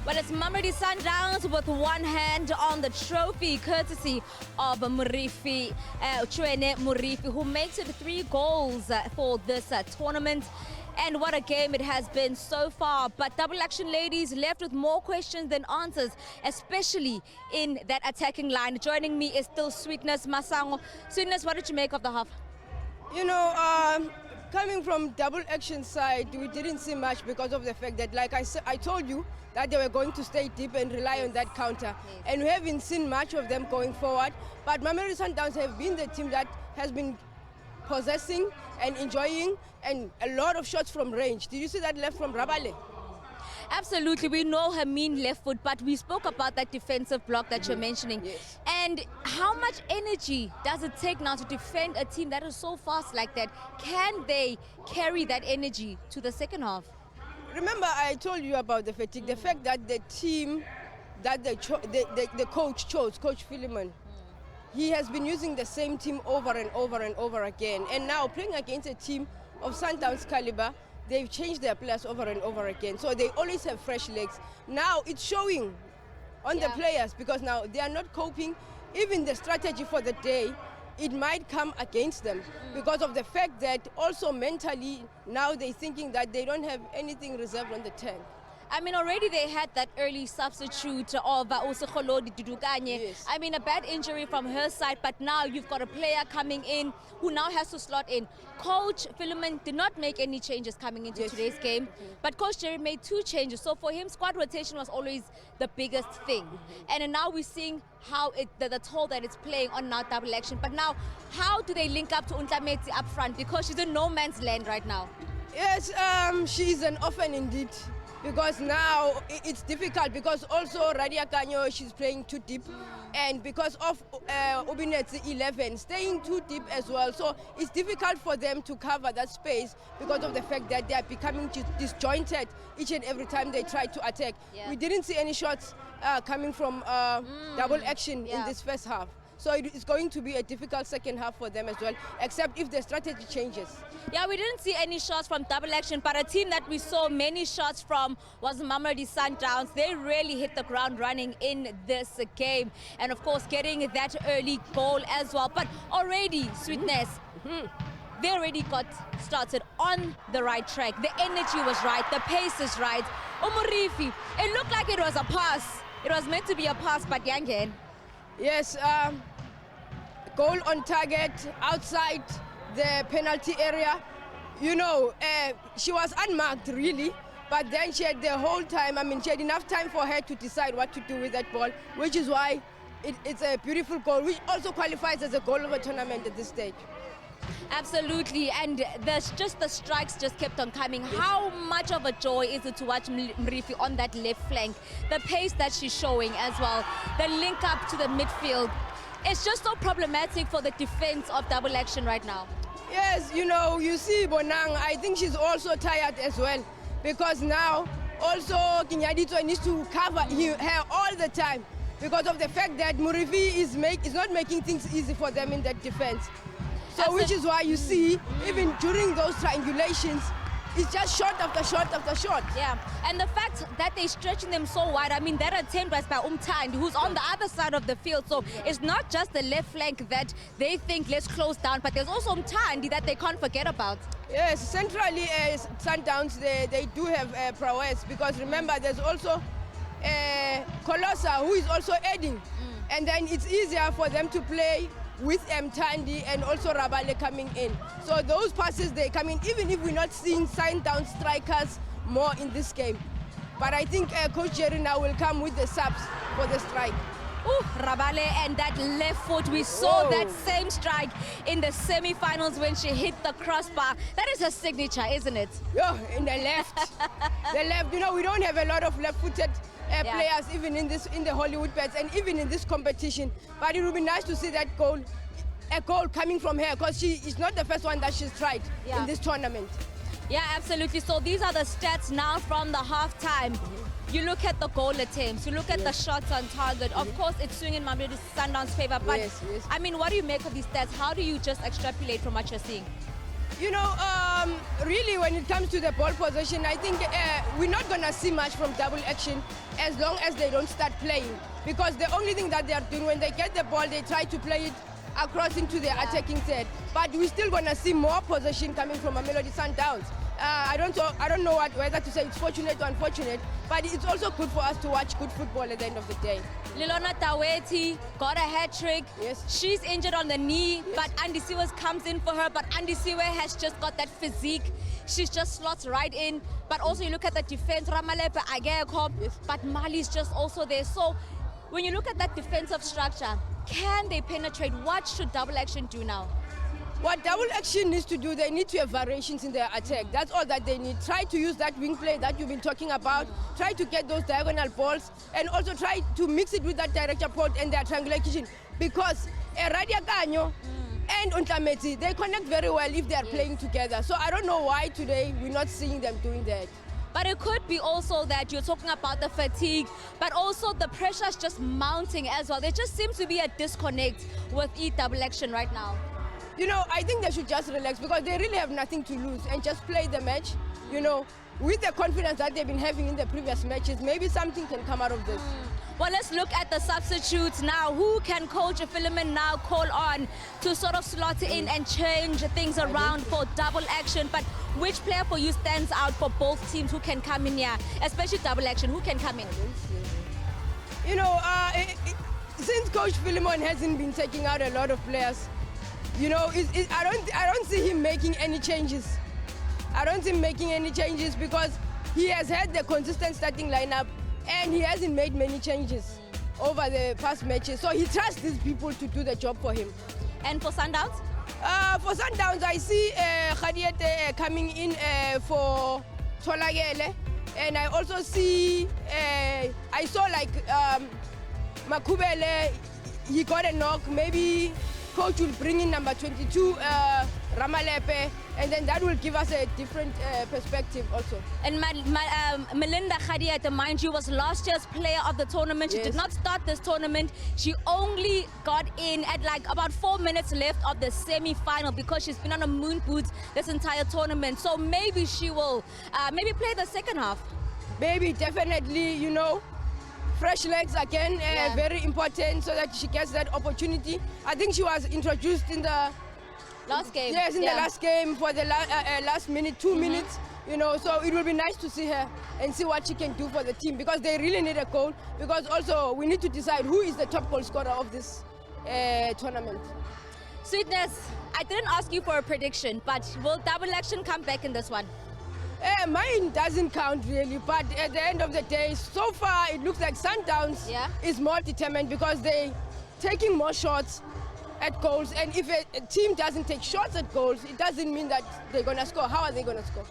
But it's Mamelodi Sundowns with one hand on the trophy, courtesy of Murifi, Chuene Murifi, who makes it 3 goals for this tournament. And what a game it has been so far. But double action ladies left with more questions than answers, especially in that attacking line. Joining me is still Sweetness Masango. Sweetness, what did you make of the half? You know, coming from double action side, we didn't see much because of the fact that, like I told you, that they were going to stay deep and rely on that counter. Yes. And we haven't seen much of them going forward. But Mamelodi Sundowns have been the team that has been possessing and enjoying, and a lot of shots from range. Did you see that left from Rabale? Absolutely, we know her mean left foot, but we spoke about that defensive block that you're mentioning. Yes. And how much energy does it take now to defend a team that is so fast like that? Can they carry that energy to the second half? Remember, I told you about the fatigue, the fact that the team that the coach chose, Coach Philemon, he has been using the same team over and over and over again. And now playing against a team of Sundowns caliber, they've changed their players over and over again. So they always have fresh legs. Now it's showing on the players, because now they are not coping even the strategy for the day, it might come against them because of the fact that also mentally now they're thinking that they don't have anything reserved on the tank. I mean, already they had that early substitute of Usekholodi Dudukanye. Yes. I mean, a bad injury from her side, but now you've got a player coming in who now has to slot in. Coach Philemon did not make any changes coming into today's game, but Coach Jerry made 2 changes. So for him, squad rotation was always the biggest thing. And now we're seeing how the toll that it's playing on now double action. But now, how do they link up to Untlameti up front? Because she's in no man's land right now. Yes, she's an orphan indeed. Because now it's difficult because also Radia Kanyo, she's playing too deep. And because of Ubinet's 11 staying too deep as well. So it's difficult for them to cover that space because of the fact that they are becoming disjointed each and every time they try to attack. Yeah. We didn't see any shots coming from double action in this first half. So it's going to be a difficult second half for them as well, except if the strategy changes. Yeah, we didn't see any shots from double action, but a team that we saw many shots from was Mamelodi Sundowns. They really hit the ground running in this game. And of course, getting that early goal as well. But already, Sweetness, they already got started on the right track. The energy was right, the pace is right. Umurifi, it looked like it was a pass. It was meant to be a pass, but Yangen. Yes, goal on target outside the penalty area. You know, she was unmarked really, but then she had the whole time, I mean, she had enough time for her to decide what to do with that ball, which is why it's a beautiful goal, which also qualifies as a goal of a tournament at this stage. Absolutely, and there's just the strikes just kept on coming. How much of a joy is it to watch Mrifi on that left flank? The pace that she's showing as well, the link up to the midfield. It's just so problematic for the defense of double action right now. Yes, you know, you see Bonang, I think she's also tired as well because now also Kinyadito needs to cover her all the time because of the fact that Murifi is not making things easy for them in that defense. So which is why you see, even during those triangulations, it's just shot after shot after shot. Yeah, and the fact that they're stretching them so wide, I mean, that attempt was by Umtandi, who's on the other side of the field. So it's not just the left flank that they think let's close down, but there's also Umtandi that they can't forget about. Yes, centrally, Sundowns, they do have prowess because remember, there's also Colossa who is also aiding. And then it's easier for them to play with Mtandi and also Rabale coming in. So those passes, they come in, even if we're not seeing Sundowns strikers more in this game. But I think Coach Jerry now will come with the subs for the strike. Ooh, Rabale and that left foot. We saw that same strike in the semi-finals when she hit the crossbar. That is her signature, isn't it? Yeah, in the left. The left, you know, we don't have a lot of left-footed players even in the Hollywood Bets and even in this competition. But it would be nice to see that goal, a goal coming from her because she is not the first one that she's tried in this tournament. Yeah, absolutely. So these are the stats now from the halftime. You look at the goal attempts, you look at the shots on target. Of course, it's swinging Mamelodi Sundowns' favor. But I mean, what do you make of these stats? How do you just extrapolate from what you're seeing? You know, really, when it comes to the ball possession, I think we're not going to see much from double action as long as they don't start playing. Because the only thing that they are doing, when they get the ball, they try to play it across into their attacking third. But we're still going to see more possession coming from Mamelodi Sundowns. I don't know whether to say it's fortunate or unfortunate, but it's also good for us to watch good football at the end of the day. Lilona Taweti got a hat-trick. Yes. She's injured on the knee, but Andy Siwes comes in for her. But Andy Siwe has just got that physique. She just slots right in. But also you look at the defense, Ramalepe, Ageko, but Mali's just also there. So when you look at that defensive structure, can they penetrate? What should double action do now? What double action needs to do, they need to have variations in their attack. That's all that they need. Try to use that wing play that you've been talking about. Try to get those diagonal balls and also try to mix it with that direct support and their triangulation. Because Radia Kanyo and Untlameti, they connect very well if they are playing together. So I don't know why today we're not seeing them doing that. But it could be also that you're talking about the fatigue, but also the pressure is just mounting as well. There just seems to be a disconnect with double action right now. You know, I think they should just relax because they really have nothing to lose and just play the match, you know, with the confidence that they've been having in the previous matches. Maybe something can come out of this. Well, let's look at the substitutes now. Who can Coach Philemon now call on to sort of slot in and change things around for double action? But which player for you stands out for both teams who can come in here, especially double action? Who can come in? You know, since Coach Philemon hasn't been taking out a lot of players, you know, I don't see him making any changes. I don't see him making any changes because he has had the consistent starting lineup and he hasn't made many changes over the past matches. So he trusts these people to do the job for him. And for Sundowns? For Sundowns, I see Khadiete coming in for Tolagele. And I also see, I saw like Makubele, he got a knock. Maybe coach will bring in number 22, Ramalepe, and then that will give us a different perspective also. And Melinda Khadiete, mind you, was last year's player of the tournament. She did not start this tournament. She only got in at like about 4 minutes left of the semi-final because she's been on a moon boot this entire tournament. So maybe she will maybe play the second half. Maybe, definitely, you know. Fresh legs again, very important so that she gets that opportunity. I think she was introduced in the last game. Yes, in the last game for the last minute, 2 minutes. You know, so it will be nice to see her and see what she can do for the team because they really need a goal. Because also we need to decide who is the top goal scorer of this tournament. Sweetness, I didn't ask you for a prediction, but will double action come back in this one? Mine doesn't count really, but at the end of the day, so far it looks like Sundowns is more determined because they're taking more shots at goals. And if a team doesn't take shots at goals, it doesn't mean that they're going to score. How are they going to score?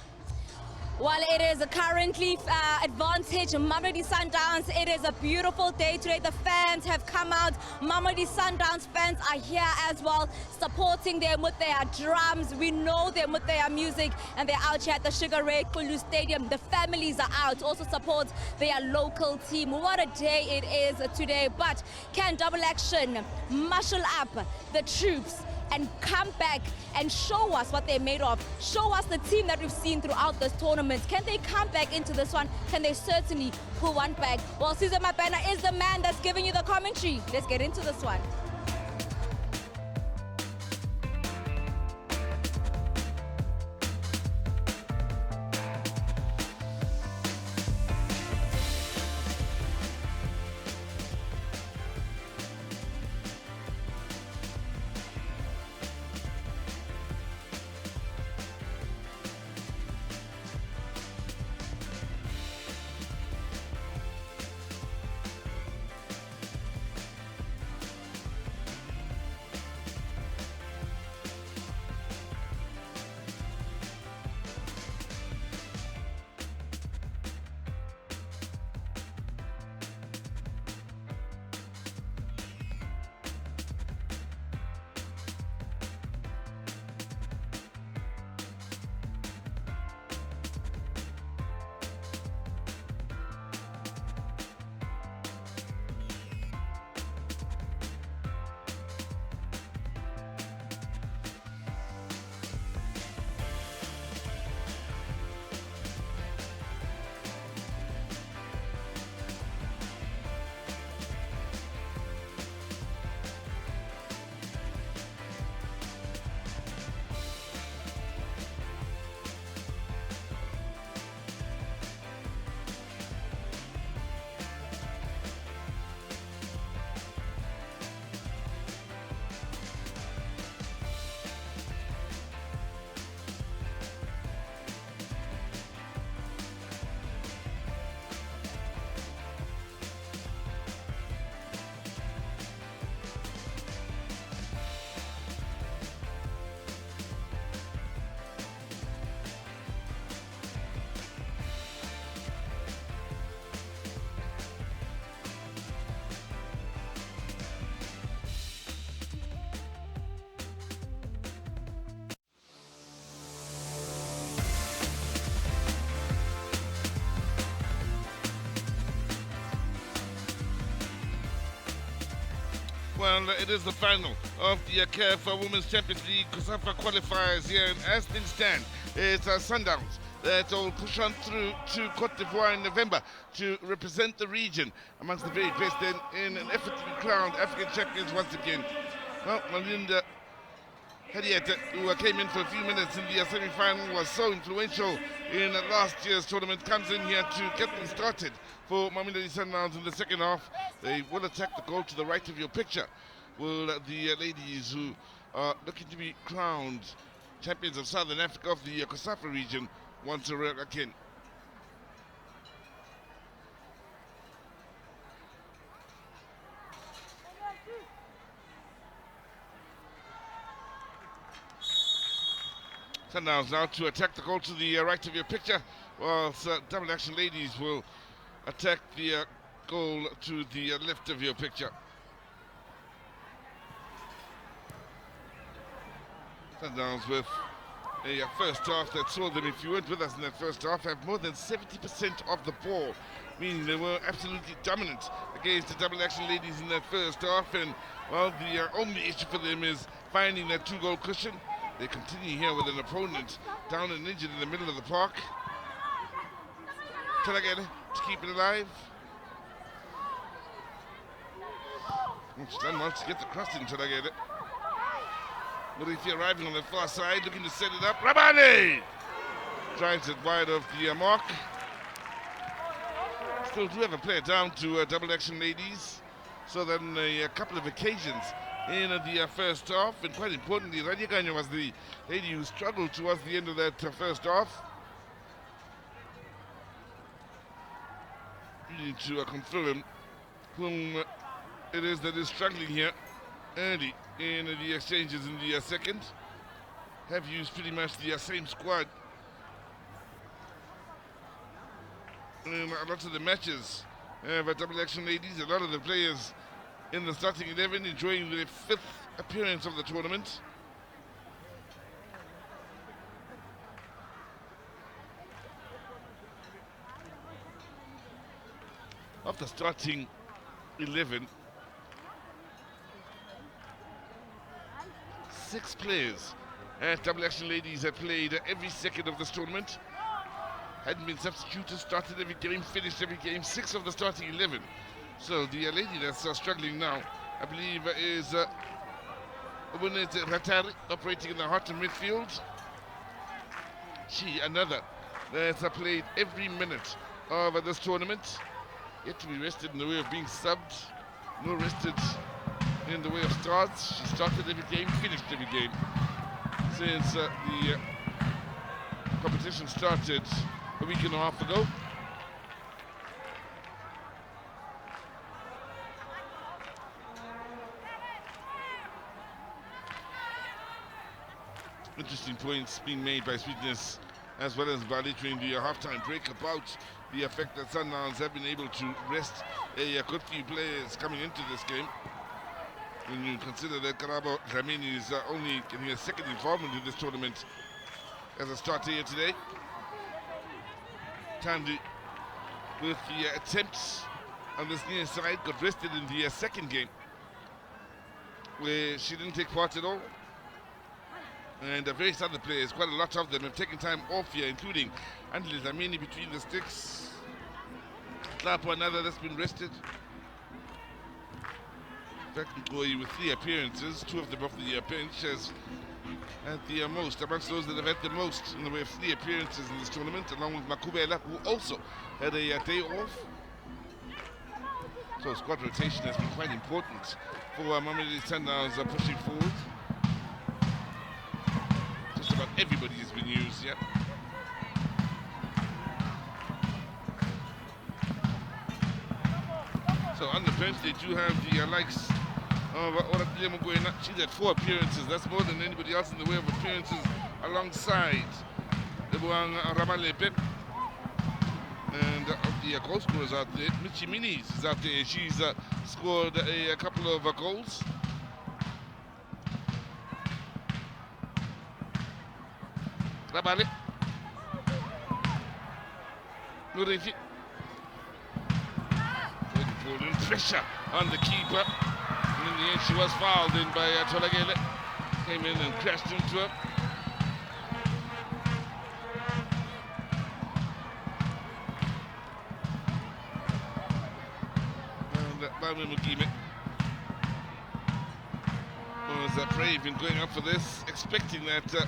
Well, it is currently advantage Mamelodi Sundowns. It is a beautiful day today. The fans have come out. Mamelodi Sundowns fans are here as well, supporting them with their drums. We know them with their music, and they're out here at the Sugar Ray Kulu Stadium. The families are out, also support their local team. What a day it is today. But can double action marshal up the troops and come back and show us what they're made of? Show us the team that we've seen throughout this tournament. Can they come back into this one? Can they certainly pull one back? Well, Caesar Mabena is the man that's giving you the commentary. Let's get into this one. Well, it is the final of the CAF Women's Champions League COSAFA qualifiers here, and as things stand, it's Sundowns that will push on through to Cote d'Ivoire in November to represent the region amongst the very best then in an effort to be crowned African champions once again. Well, Malinda Hadieta, who came in for a few minutes in the semi-final, was so influential in last year's tournament, comes in here to get them started for Mamelodi Sundowns in the second half. They will attack the goal to the right of your picture. Will the ladies who are looking to be crowned champions of Southern Africa of the COSAFA region once again. Sundowns now to attack the goal to the right of your picture, whilst double action ladies will attack the goal to the left of your picture. Sundowns with a first half that saw them, if you weren't with us in that first half, have more than 70% of the ball, meaning they were absolutely dominant against the double action ladies in that first half. And well, the only issue for them is finding that 2-goal cushion. They continue here with an opponent down and injured in the middle of the park. Talagele to keep it alive. She's done well to get the cross in, Talagele. Murifi arriving on the far side, looking to set it up. Rabane drives it wide of the mark. Still do have a player down to double action ladies. So then a couple of occasions in the first half, and quite importantly, Radiaganya was the lady who struggled towards the end of that first half. We need to confirm whom it is that is struggling here early in the exchanges in the second. Have used pretty much the same squad in a lot of the matches. But double action ladies, a lot of the players in the starting 11 enjoying their 5th appearance of the tournament. Of the starting 11, 6 players at double action ladies have played every second of this tournament. Hadn't been substituted, started every game, finished every game. 6 of the starting 11. So the lady that's struggling now, I believe, is Ratari, operating in the heart of midfield. She, another, that's played every minute of this tournament. Yet to be rested in the way of being subbed. No rested in the way of starts. She started every game, finished every game. Since the competition started a week and a half ago. Interesting points being made by Sweetness as well as Bali during the halftime break about the effect that Sundowns have been able to rest a good few players coming into this game. When you consider that Karabo Dlamini is only getting a second involvement in this tournament as a starter here today. Tandy with the attempts on this near side got rested in the second game where she didn't take part at all. And various other players, quite a lot of them, have taken time off here, including Andile Dlamini between the sticks. Lapo, another that's been rested. In fact, Ngoyi with 3 appearances, 2 of them off the bench, has had the most, amongst those that have had the most in the way of 3 appearances in this tournament, along with Makubela, who also had a day off. So squad rotation has been quite important for Mamelodi Sundowns pushing forward. Just about everybody has been used, yeah. So on the bench they do have the likes of Oratile Mogoena. She's had 4 appearances. That's more than anybody else in the way of appearances alongside Lebuang Ramalepe. And the goal scorers out there, Michi Minis is out there. She's scored a couple of goals. Rabale. Murifi. Pressure on the keeper. And in the end, she was fouled in by Tolagele. Came in and crashed into her. Mamelodi was brave in going up for this, expecting that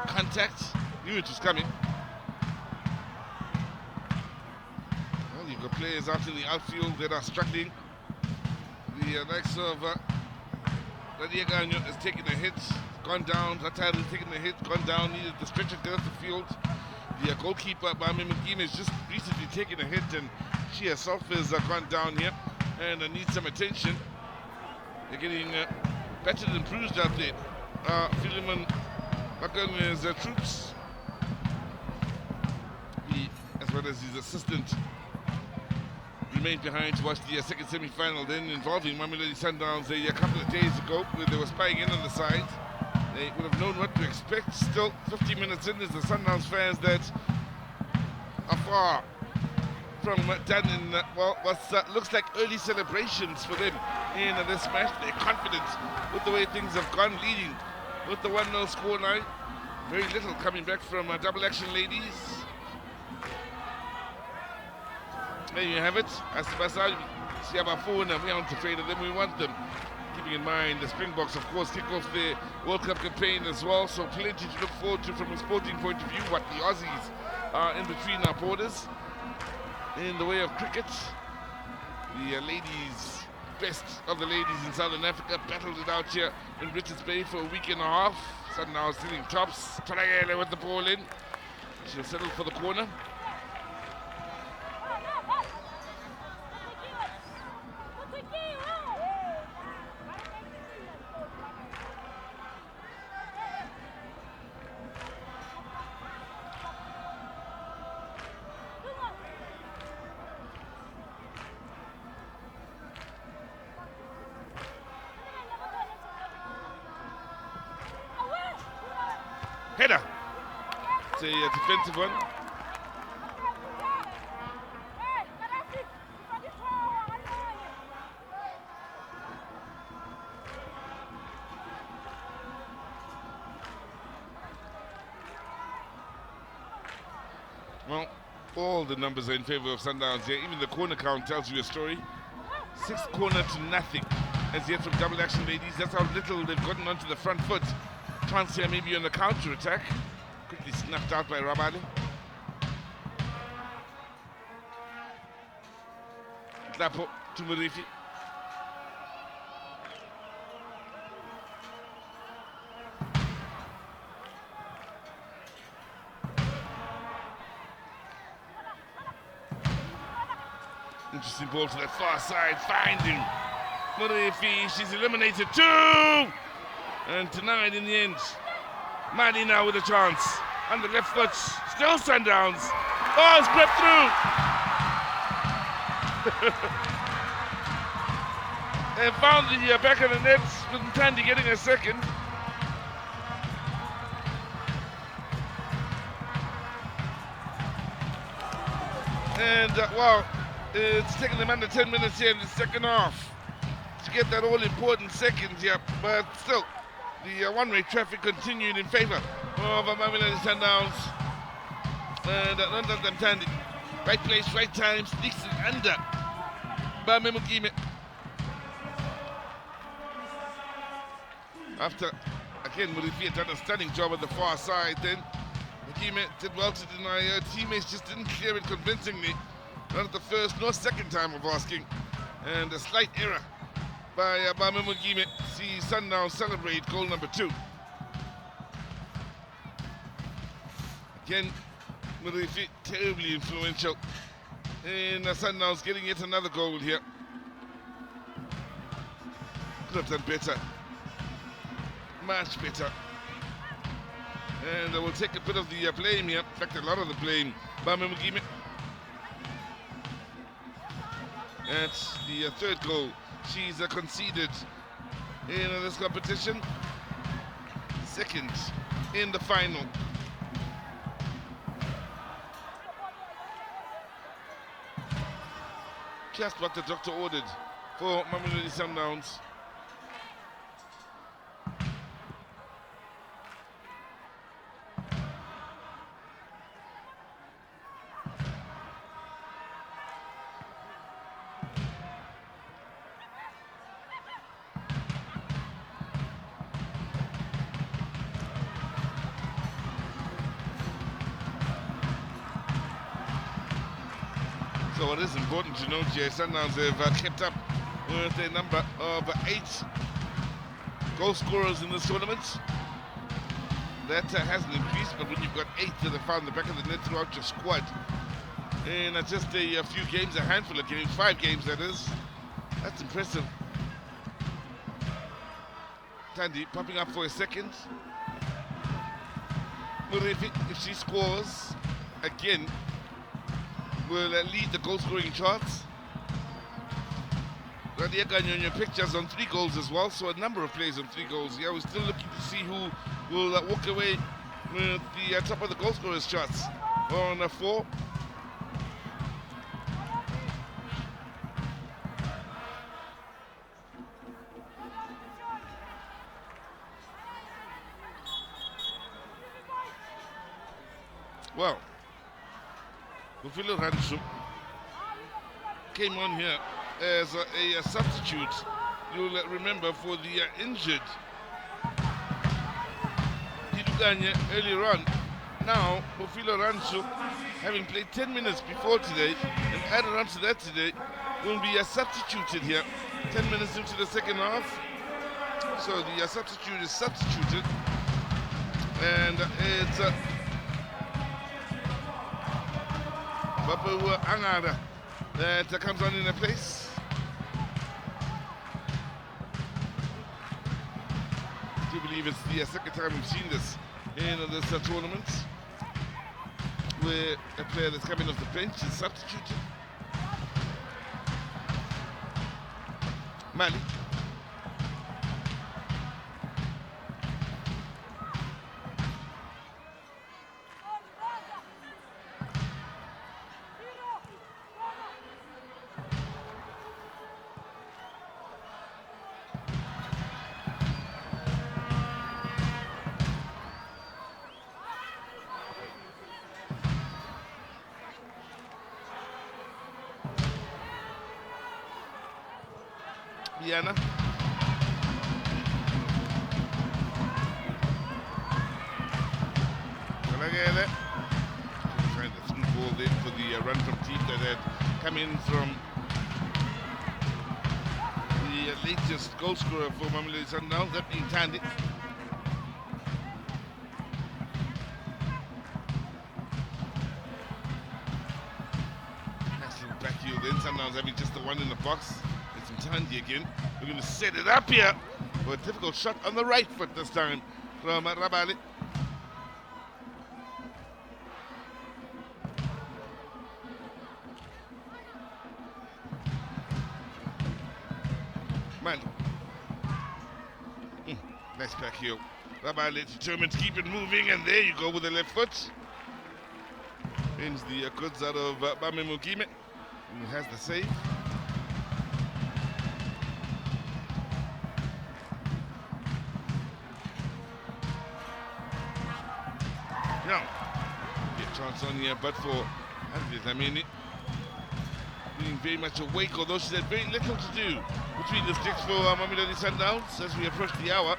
contact. Knew it was coming. Well, you've got players out in the outfield that are struggling. The likes of Radiaganyo has taken a hit, gone down. Ratari has taken a hit, gone down, needed the stretcher to get off the field. The goalkeeper, Mamelodi, has just recently taken a hit, and she herself has gone down here and needs some attention. They're getting battered and bruised out there. Philemon Makan's troops, as well as his assistant, remained behind to watch the second semi-final then involving Mamelodi Sundowns a couple of days ago, where they were spying in on the side. They would have known what to expect. Still, 15 minutes in, is the Sundowns fans that are far from done in what looks like early celebrations for them in this match. They're confident with the way things have gone, leading with the 1-0 scoreline. Very little coming back from double action ladies. There you have it. As Siabafuna, we aren't afraid of them, we want them. Keeping in mind the Springboks, of course, kick off the World Cup campaign as well, so plenty to look forward to from a sporting point of view. What the Aussies are in between our borders in the way of cricket. The ladies, best of the ladies in Southern Africa, battled it out here in Richards Bay for a week and a half. Sundowns sitting tops. Taragele with the ball in. She'll settle for the corner. Header. It's a defensive one. Well, all the numbers are in favor of Sundowns here. Even the corner count tells you a story. 6 corner to nothing as yet from double action ladies. That's how little they've gotten onto the front foot. Chance here maybe on the counter attack. Quickly snuffed out by Rabali. Lapo to Murifi. Interesting ball to that far side, finding Murifi. She's eliminated 2! And tonight in the end, Mali now with a chance. On the left foot, still Sundowns. Oh, it's crept through. And found the back of the net with Ntandi getting a second. And wow, it's taken them under 10 minutes here in the second half to get that all-important second here, but still, the one-way traffic continued in favor of Mamelodi Sundowns. And Ntandi, right place, right time, sneaks it under Mamelodi. After, again, Murifi had done a stunning job at the far side then. Mugime did well to deny her teammates, just didn't clear it convincingly. Not at the first nor second time of asking. And a slight error by Mugime. See Sundowns celebrate goal number 2. Again, Murifi terribly influential in Sundowns getting yet another goal here. Could have done better. Much better. And we'll take a bit of the blame here. In fact, a lot of the blame by Mugime. That's the third goal she's conceded in this competition. Second in the final. Just what the doctor ordered for Mamelodi Sundowns. So what is important to note here, Sundowns have kept up with a number of 8 goal scorers in this tournament. That hasn't increased, but when you've got 8 that are found in the back of the net throughout your squad, in just a few games, a handful of games, 5 games that is, that's impressive. Tandy popping up for a second. Murefi, if she scores again, will lead the goal scoring charts. Radiaga on your pictures on 3 goals as well, so a number of players on 3 goals. Yeah, we're still looking to see who will walk away with the top of the goal scorers charts on 4. Well, Bufilo Rancho came on here as a substitute, you'll remember, for the injured Hiduganya earlier on. Now, Bufilo Rancho, having played 10 minutes before today, and added on to that today, will be substituted here 10 minutes into the second half. So the substitute is substituted, and it's Babu Angada that comes on in a place. I do believe it's the second time we've seen this in this tournament, where a player that's coming off the bench is substituted. Mali. Diana. Trying to through ball there for the run from team that had come in from the latest goal scorer for Mamelodi Sundowns, that being Tandy. Nice little back heel then, Sundowns having just the one in the box. Tandy again. We're going to set it up here for a difficult shot on the right foot this time from Rabali. Man. Nice back heel. Rabali determined to keep it moving, and there you go with the left foot. Ends the goods out of Bame Mugime, who has the save. Now, get chance on here, but for Andres being very much awake, although she's had very little to do between the sticks for Mamelodi Sundowns as we approach the hour.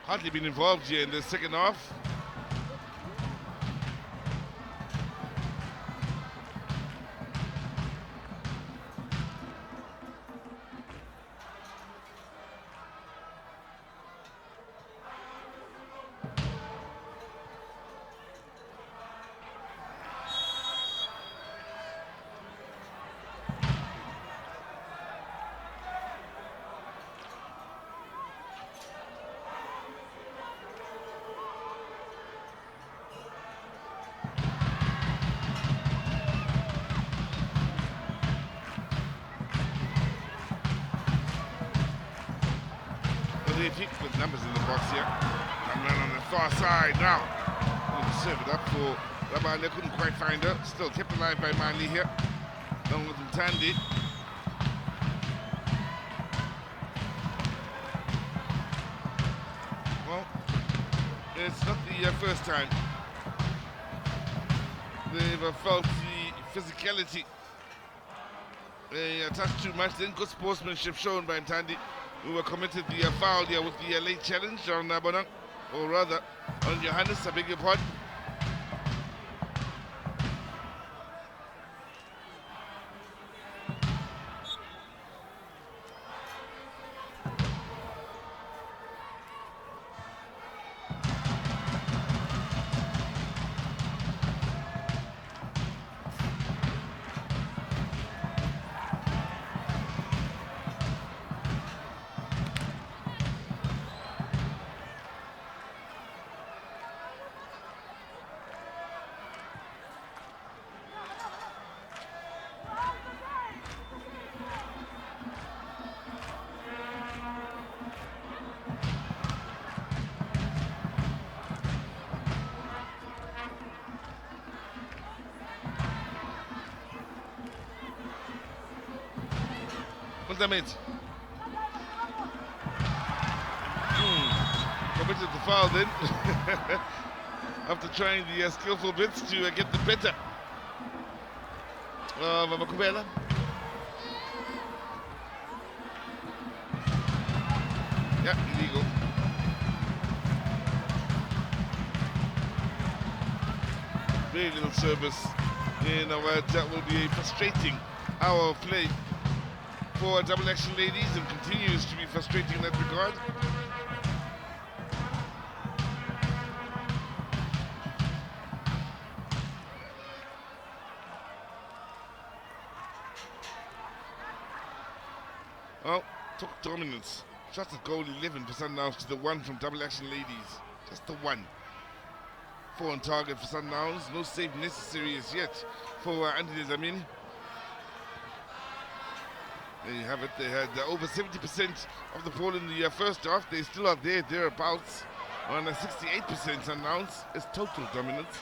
Hardly been involved here in the second half. With numbers in the box here. Coming on the far side now. We'll serve it up for Rabale, couldn't quite find her. Still kept alive by Mali here. Along with Tandy. Well, it's not the first time they've felt the physicality. A touch too much, then good sportsmanship shown by Tandy, who committed the foul here with the late challenge on Bonang, or rather on Johannes, I beg your pardon. Montament. Committed the foul then. After trying the skillful bits to get the better of Makubela. Yeah, illegal. Very little service in that will be a frustrating hour of play for double action ladies and continues to be frustrating in that regard. Well, took dominance. Just a goal 11 for Sundowns to the 1 from double action ladies. Just the 1. 4 on target for Sundowns. No save necessary as yet for Anthony Zamini. There you have it. They had over 70% of the ball in the first half. They still are thereabouts. On 68% Sundowns is total dominance.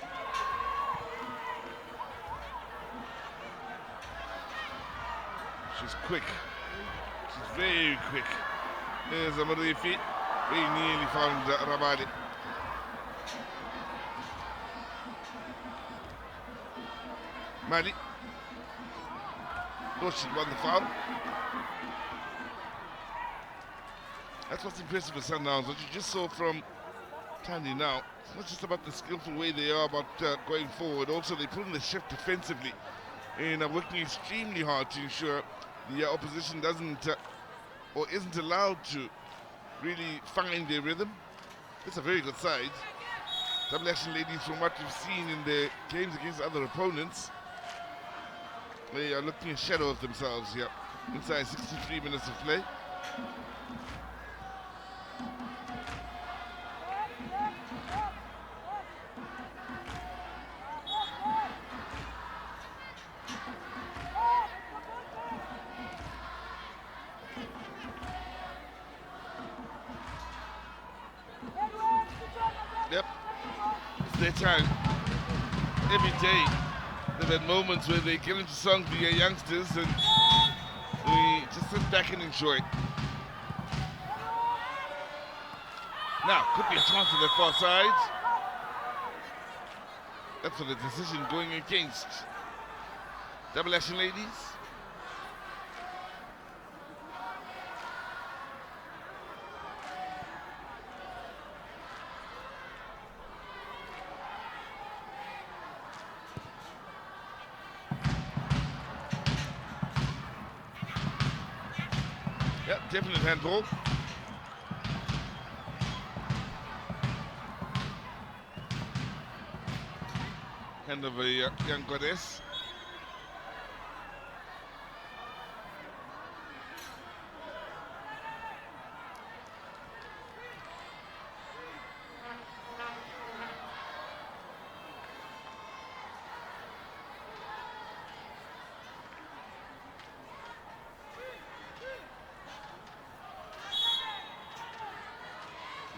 She's quick. She's very quick. There's a Mamelodi feet. We nearly found Rabadi. Mali. Oh, she won the foul. That's what's impressive with Sundowns. What you just saw from Tandy now, it's not just about the skillful way they are about going forward. Also, they put in the shift defensively and are working extremely hard to ensure the opposition doesn't or isn't allowed to really find their rhythm. It's a very good side. Double action ladies, from what you've seen in their games against other opponents, they are looking a shadow of themselves here inside 63 minutes of play. Yep, it's their time. Every day they've had moments where they get into songs with their youngsters and we just sit back and enjoy it. Now, could be a chance on that far side. That's for the decision going against double action ladies. Definite handball. Hand of a young goddess.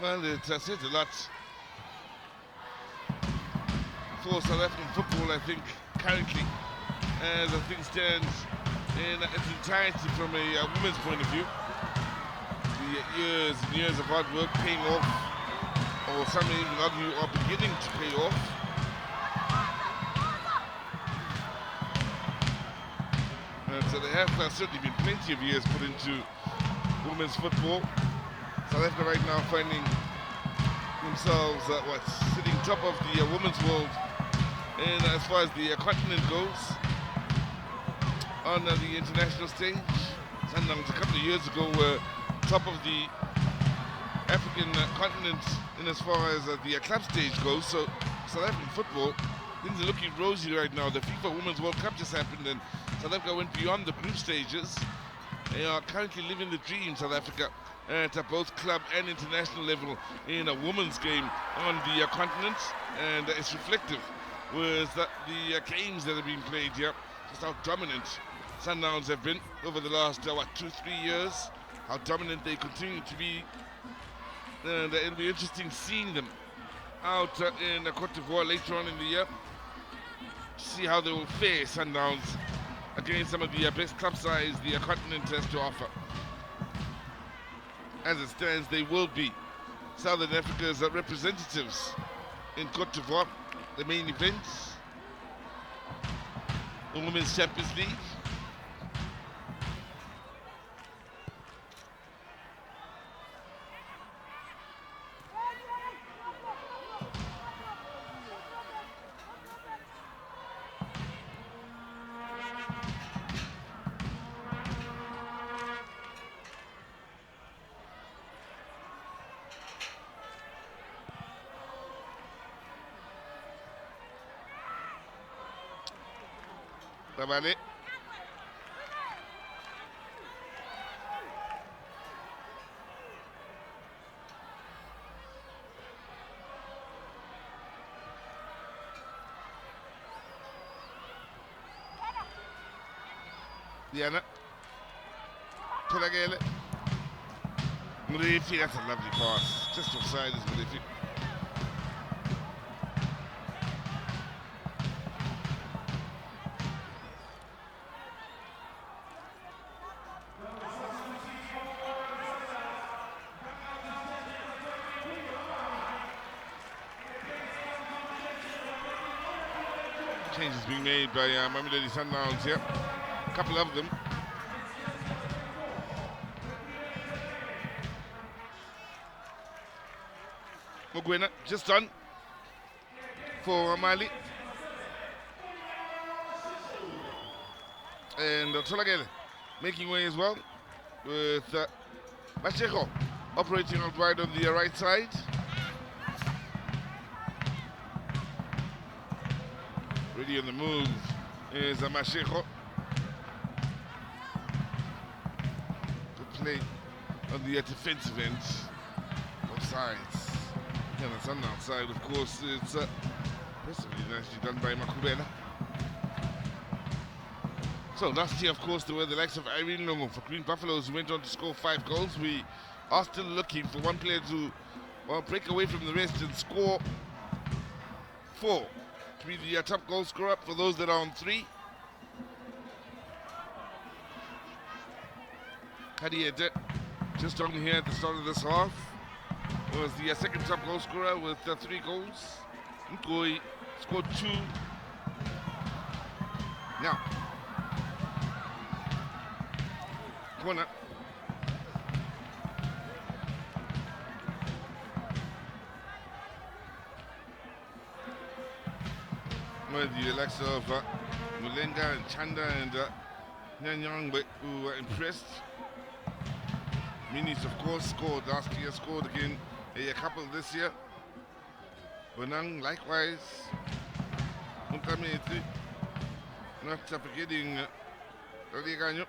Well, it says a lot for South African football, I think, currently, as things stand in its entirety from a women's point of view. The years and years of hard work paying off, or some may even argue are beginning to pay off. And so there have certainly been plenty of years put into women's football. South Africa right now finding themselves sitting top of the women's world, and as far as the continent goes on the international stage. Sundowns a couple of years ago were top of the African continent in as far as the club stage goes. So South African football, things are looking rosy right now. The FIFA Women's World Cup just happened and South Africa went beyond the group stages. They are currently living the dream, South Africa, at both club and international level in a women's game on the continent, and it's reflective with the games that have been played here, just how dominant Sundowns have been over the last 2-3 years, how dominant they continue to be, and it'll be interesting seeing them out in Cote d'Ivoire later on in the year to see how they will fare, Sundowns, against some of the best club sides the continent has to offer. As it stands, they will be Southern Africa's representatives in Cote d'Ivoire, the main event, the Women's Champions League. Vale. Diana. Kulagele. Murifi, that's a lovely pass. Just offside is Murifi. Changes being made by Mamelodi Sundowns here. A couple of them. Mugwena just done for Mali. And Tolagele making way as well with Macheco operating out wide on the right side. Ready on the move is Macheco. Good play on the defensive end. Both sides. And the Sundown side, of course, it's impressively nicely done by Makubela. So last year, of course, there were the likes of Irene Longo for Green Buffaloes who went on to score 5 goals. We are still looking for one player to break away from the rest and score 4. To be the top goal scorer for those that are on 3. Kadiete, just on here at the start of this half, was the second top goal scorer with 3 goals. Nkoi scored 2. Now, corner. With the likes of Mulenga and Chanda and Nyanyang who were impressed. Minis, of course, scored last year, scored again a couple this year. Bonang, likewise. Munkameti, not forgetting Rodiganyo.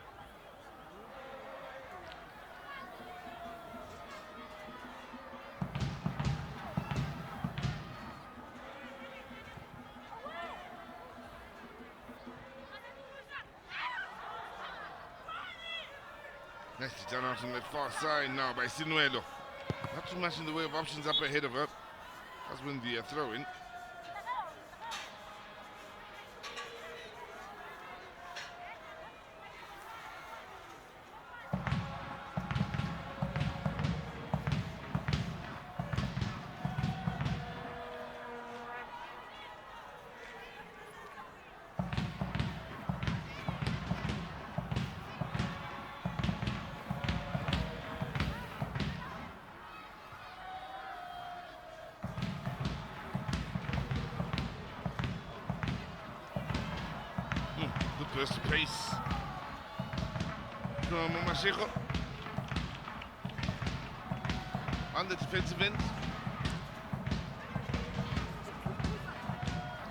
Nicely done out on the far side now by Sinuelo. Not too much in the way of options up ahead of her. That's when the throw in. First pace from Macheco on the defensive end.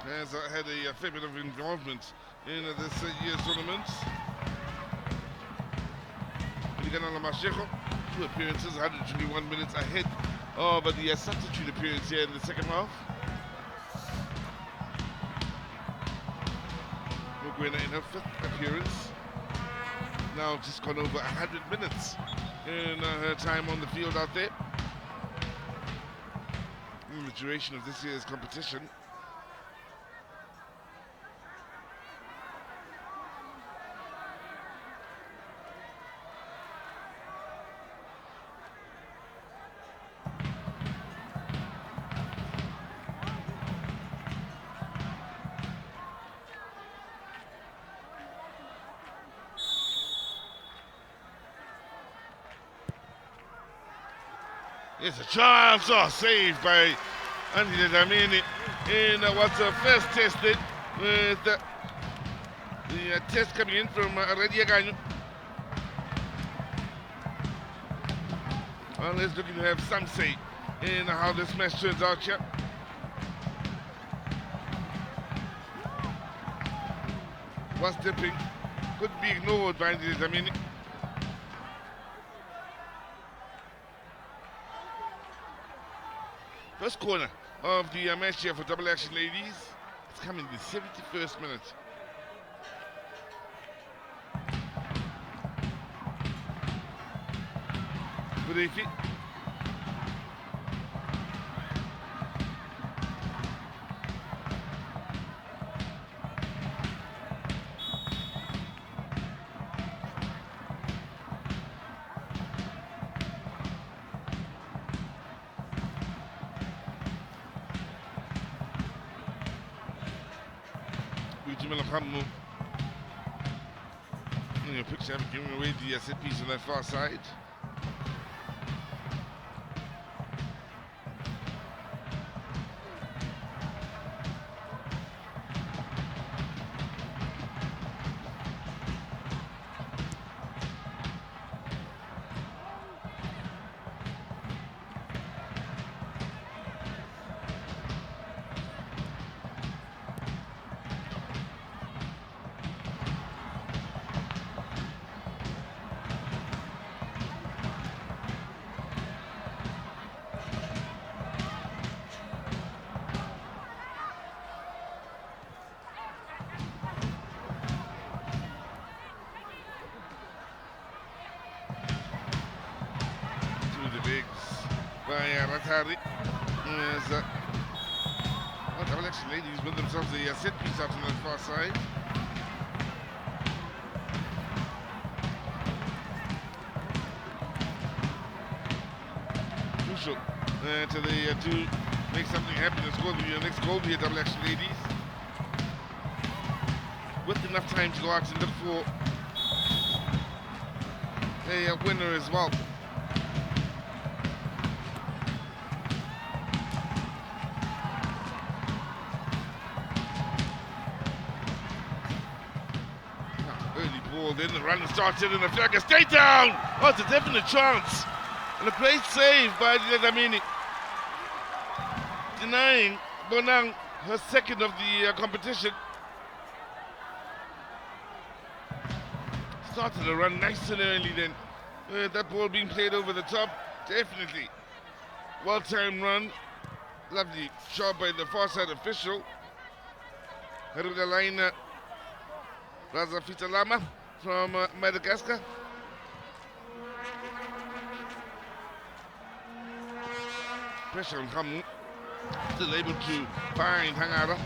Has had a fair bit of involvement in this year's tournament. Ligana Macheco, 2 appearances, 121 minutes ahead of the substitute appearance here in the second half. In her 5th appearance, now just gone over 100 minutes in her time on the field out there. In the duration of this year's competition. It's a chance. Oh, saved by Andy Damini in what's first tested with the test coming in from Redia Ganyo. Well, he's looking to have some say in how this match turns out here. Was dipping, couldn't be ignored by Andy Damini. First corner of the match here for Double Action Ladies. It's coming the 71st minute. Burefi. In your picture, giving away the set piece on that far side. Ratari. Double Action Ladies with themselves a set piece out on the far side. Crucial to the to make something happen and score the next goal here, Double Action Ladies. With enough time to go out and look for a winner as well. Then the run started and the flag is stay down. Oh, it's a definite chance. And a great save by Damini. Denying Bonang her second of the competition. Started the run nice and early then. That ball being played over the top. Definitely. Well-timed run. Lovely job by the far side official. Haruna Laina Raza Fitalama from Madagascar. Pressure on Hamu. Still able to find Hangara.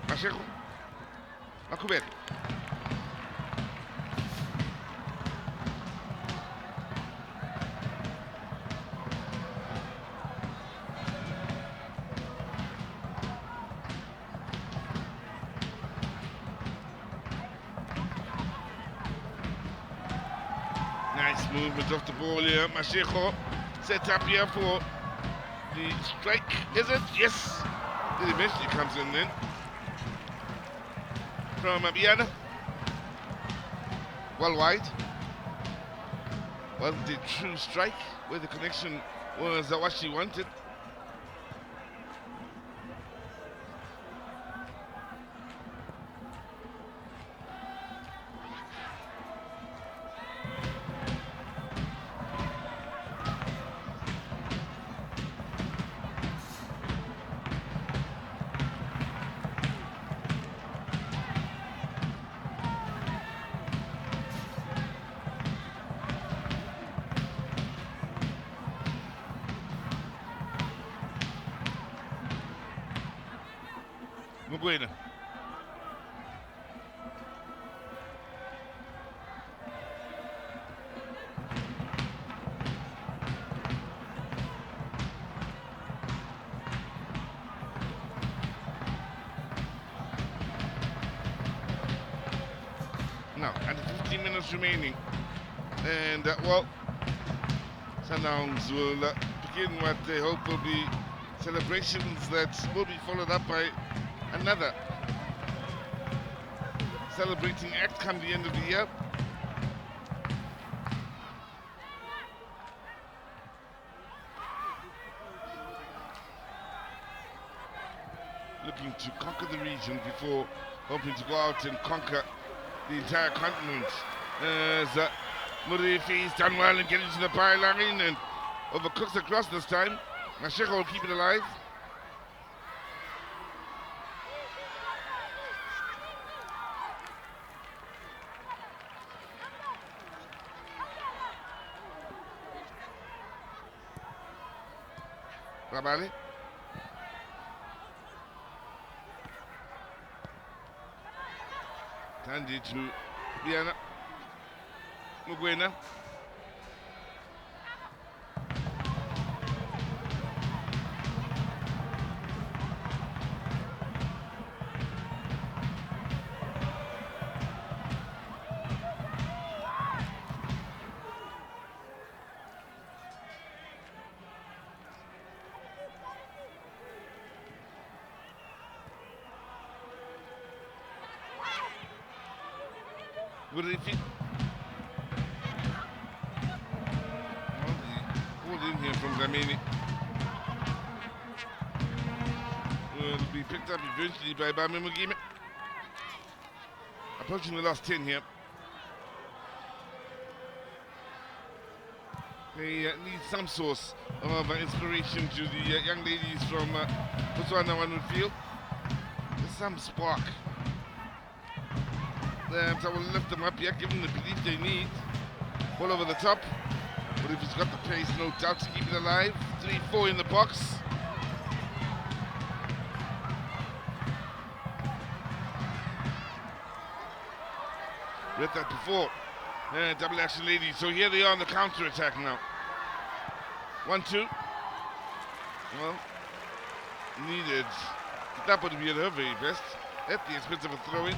Masheko. Makubet. Nice movement off the ball here. Masheko set up here for the strike. Is it? Yes. It eventually comes in then. From Abiana. Well wide. Wasn't a true strike where the connection was what she wanted. Mugwena. Now, and 15 minutes remaining. And, well, Sundowns will begin what they hope will be celebrations that will be followed up by another celebrating act come the end of the year. Looking to conquer the region before hoping to go out and conquer the entire continent. As Murifi's done well and getting to the byline and overcooks the cross this time. Masheko will keep it alive. Rabale. Tandy to Biana. Mugwena. Murifi. Pulled in here from Zamini. Will be picked up eventually by Bami Mugime. Approaching the last 10 here. They need some source of inspiration to the young ladies from Botswana, one would feel. There's some spark. That will lift them up here, give them the belief they need. Ball over the top. But if he's got the pace, no doubt to keep it alive. 3-4 in the box. Read that before. Double action ladies. So here they are on the counter attack now. 1-2. Well, needed. That would be at her very best. At the expense of a throw in.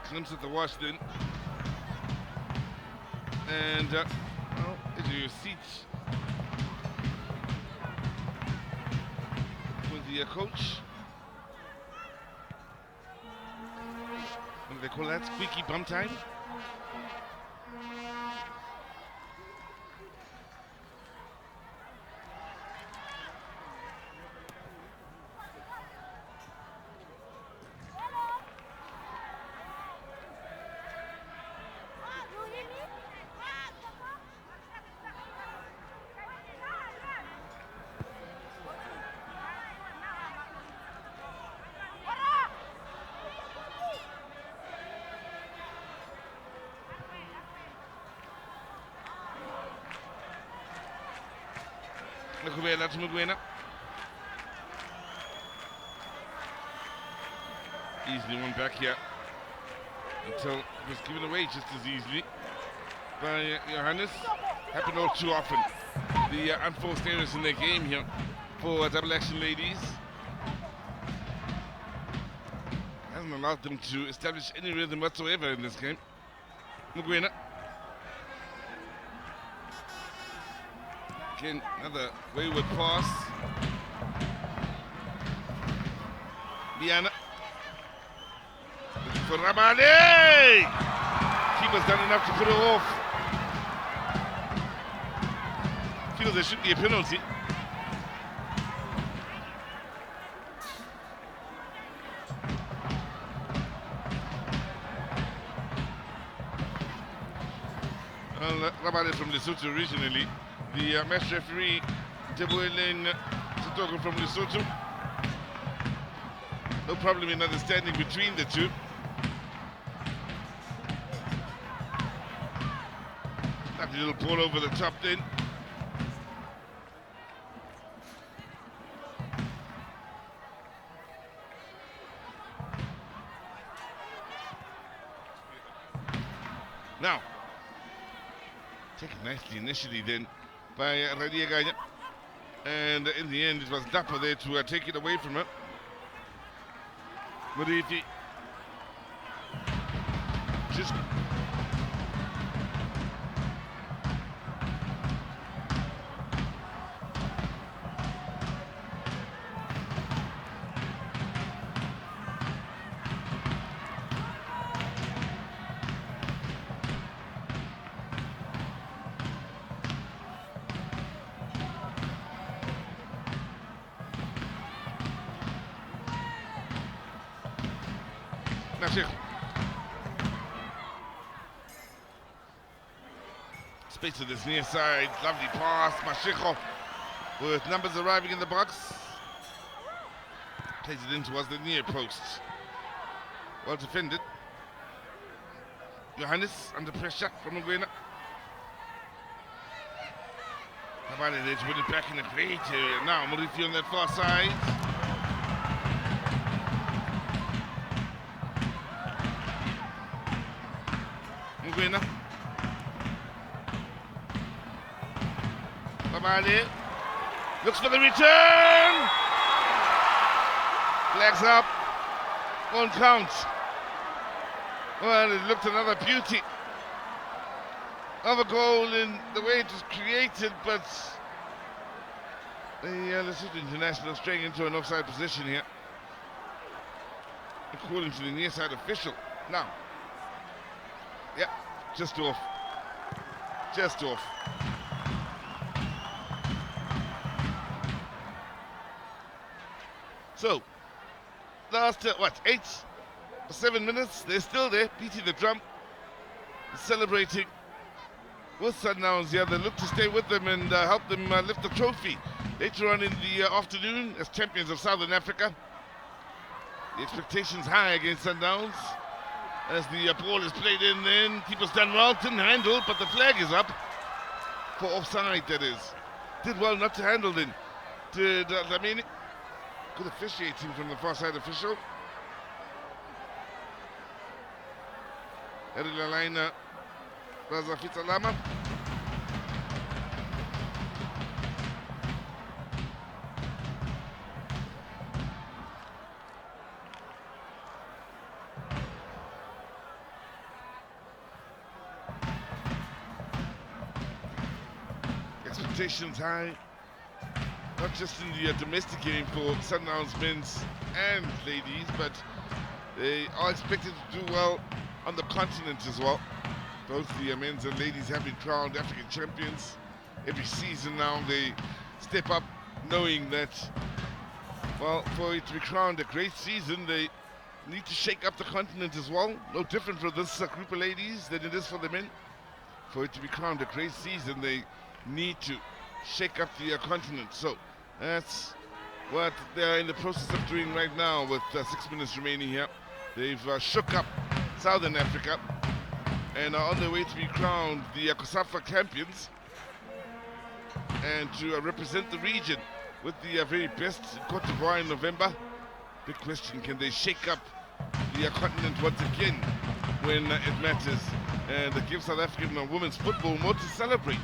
Glimpse at the wash then. And well, into your seats with the coach. What do they call that? Squeaky bum time? That's Mugwena. Easily one back here until it was given away just as easily by Johannes. Happened all too often. The unforced errors in their game here for double action ladies hasn't allowed them to establish any rhythm whatsoever in this game. Mugwena. Again, another wayward pass. Biana. Looking for Ramade! Keeper's done enough to put her off. Feels there should be a penalty. Well, Ramade from Lesotho originally. The match referee, Teboeleng Sitoko from Lesotho. No problem in understanding between the two. That little ball over the top then. Now, taken nicely initially then by Radia Ganya. And in the end, it was Dapper there to take it away from her. Murithi. Just Nasir. Space to this near side, lovely pass, Mashiko with numbers arriving in the box. Plays it in towards the near post. Well defended. Johannes under pressure from Nguena. Tabane there to win it back in a great area. Now Murithi on that far side. Nguena. Babale looks for the return. Flags up. Won't count. Well, it looked another beauty of a goal in the way it was created, but the Lesotho International straying into an offside position here, according to the near side official. Now, yeah, just off. Just off. So, last, 8 or 7 minutes, they're still there, beating the drum, celebrating with Sundowns here. They look to stay with them and help them lift the trophy later on in the afternoon as champions of Southern Africa. The expectations high against Sundowns as the ball is played in then. Keeper's done well, didn't handle, but the flag is up for offside, that is. Did well not to handle then. Did Lamini. Good officiating from the far side official. Erilalaina Razafita Lama. Expectations high, not just in the domestic game for Sundowns men's and ladies, but they are expected to do well on the continent as well. Both the men's and ladies have been crowned African champions. Every season now they step up knowing that, well, for it to be crowned a great season, they need to shake up the continent as well. No different for this group of ladies than it is for the men. For it to be crowned a great season, they need to shake up the continent. So that's what they're in the process of doing right now with 6 minutes remaining here. They've shook up Southern Africa and are on their way to be crowned the COSAFA champions and to represent the region with the very best in Cote d'Ivoire in November. Big question, can they shake up the continent once again when it matters, and give South African women's football more to celebrate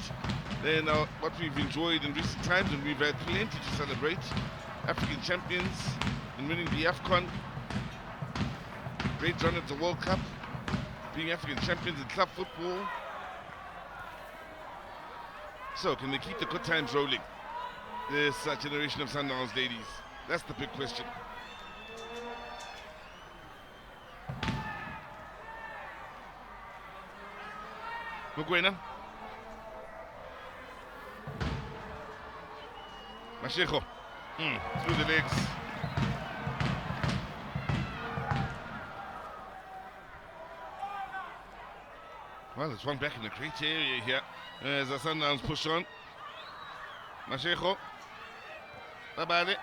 than what we've enjoyed in recent times, and we've had plenty to celebrate. African champions in winning the AFCON, great run at the World Cup, being African champions in club football. So can they keep the good times rolling, this generation of Sundowns ladies? That's the big question. Nguena. Mashiko. Through the legs. Well, there's one back in the great area here as the Sundowns push on. Mashiko. Babale.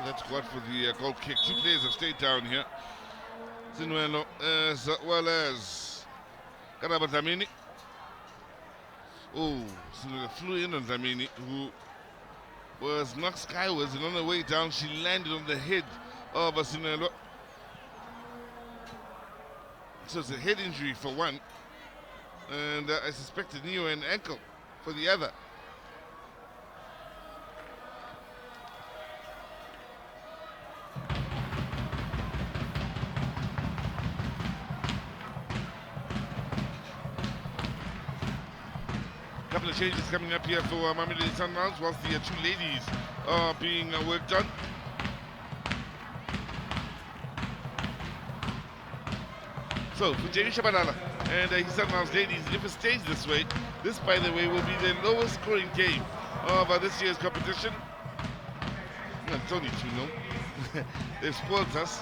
That's good for the goal kick. Two players have stayed down here. Zinwelo as well as Karaba Dlamini. Oh, so it flew in on Dlamini, who was knocked skywards, and on the way down, she landed on the head of Asinelo. So it's a head injury for one, and I suspect a knee or an ankle for the other. Couple of changes coming up here for Mamelodi Sundowns whilst the two ladies are being worked on. So for Jenny Shabalala and his Sundowns ladies, if it stays this way, this, by the way, will be the lowest scoring game of this year's competition. No, it's only 2-0. They've spoiled us.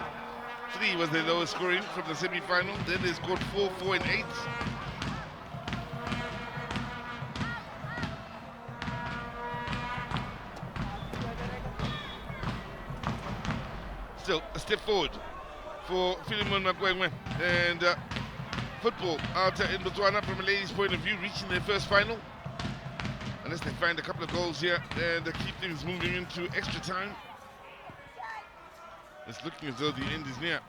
3 was the lowest scoring from the semi-final. Then they scored 4, 4 and 8. Still a step forward for Philemon Makwengwe and football out in Botswana from a ladies' point of view, reaching their first final. Unless they find a couple of goals here and keep things moving into extra time. It's looking as though the end is near.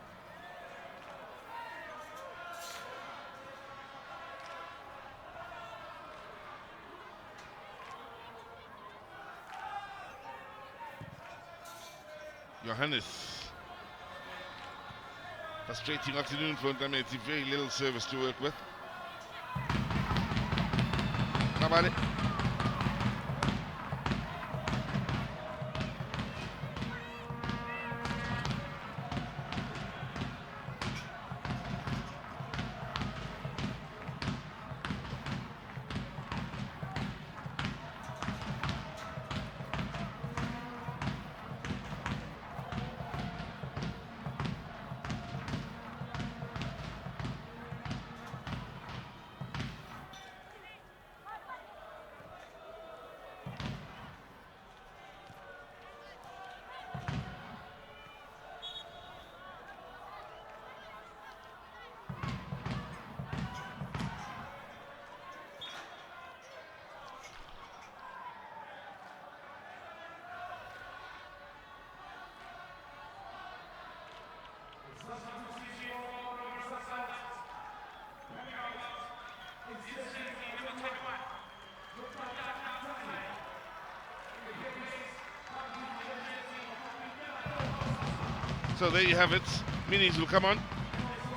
Johannes. Frustrating afternoon for Ndameti, very little service to work with. How about it? So there you have it. Minis will come on,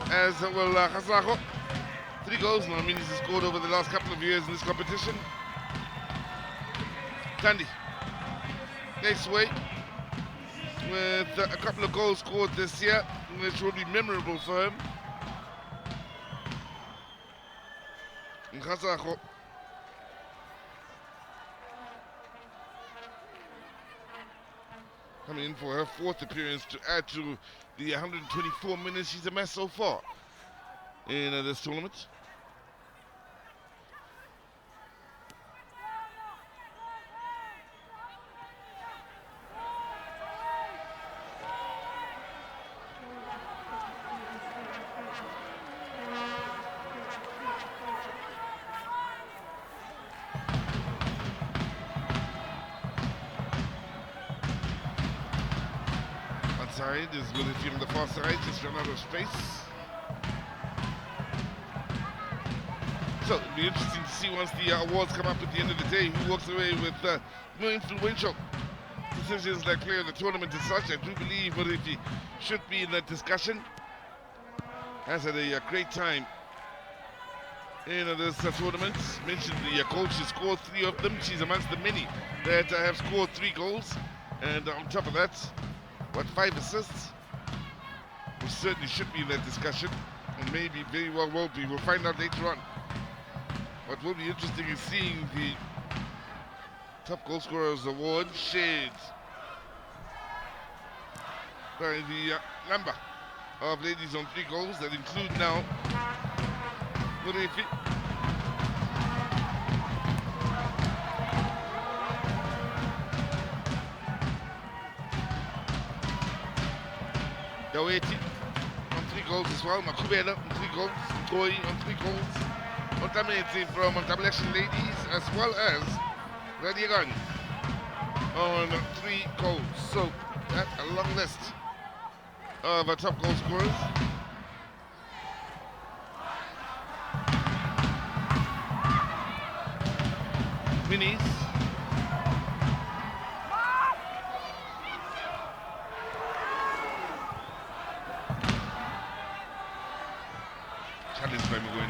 as will Khasako. 3 goals now Minis has scored over the last couple of years in this competition. Tandy, next way, with a couple of goals scored this year, which will be memorable for him. Khasako. Coming in for her 4th appearance to add to the 124 minutes she's amassed so far in this tournament. Is Military on the far side, just run out of space. So it'll be interesting to see once the awards come up at the end of the day who walks away with more influential decisions like player of the tournament as such. I do believe Military should be in that discussion. Has had a great time in this tournament. Mentioned the coach has scored 3 of them. She's amongst the many that have scored 3 goals. And on top of that, 5 assists? We certainly should be in that discussion, and maybe very well will be. We'll find out later on. What will be interesting is seeing the top goal scorers award shared by the number of ladies on 3 goals that include now Murefi, Daweti on 3 goals. goals as well. Makubela on 3 goals. Koi on 3 goals. Otamete from Double Action Ladies as well as Radiagan on 3 goals. So that's a long list of top goal scorers. Minis. Challenge by Mugwin.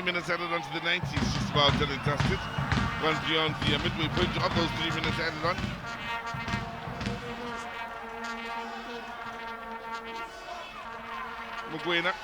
Minutes added on to the 90s, just about done and dusted. Runs beyond the midway point of those 3 minutes added on. Mugwena.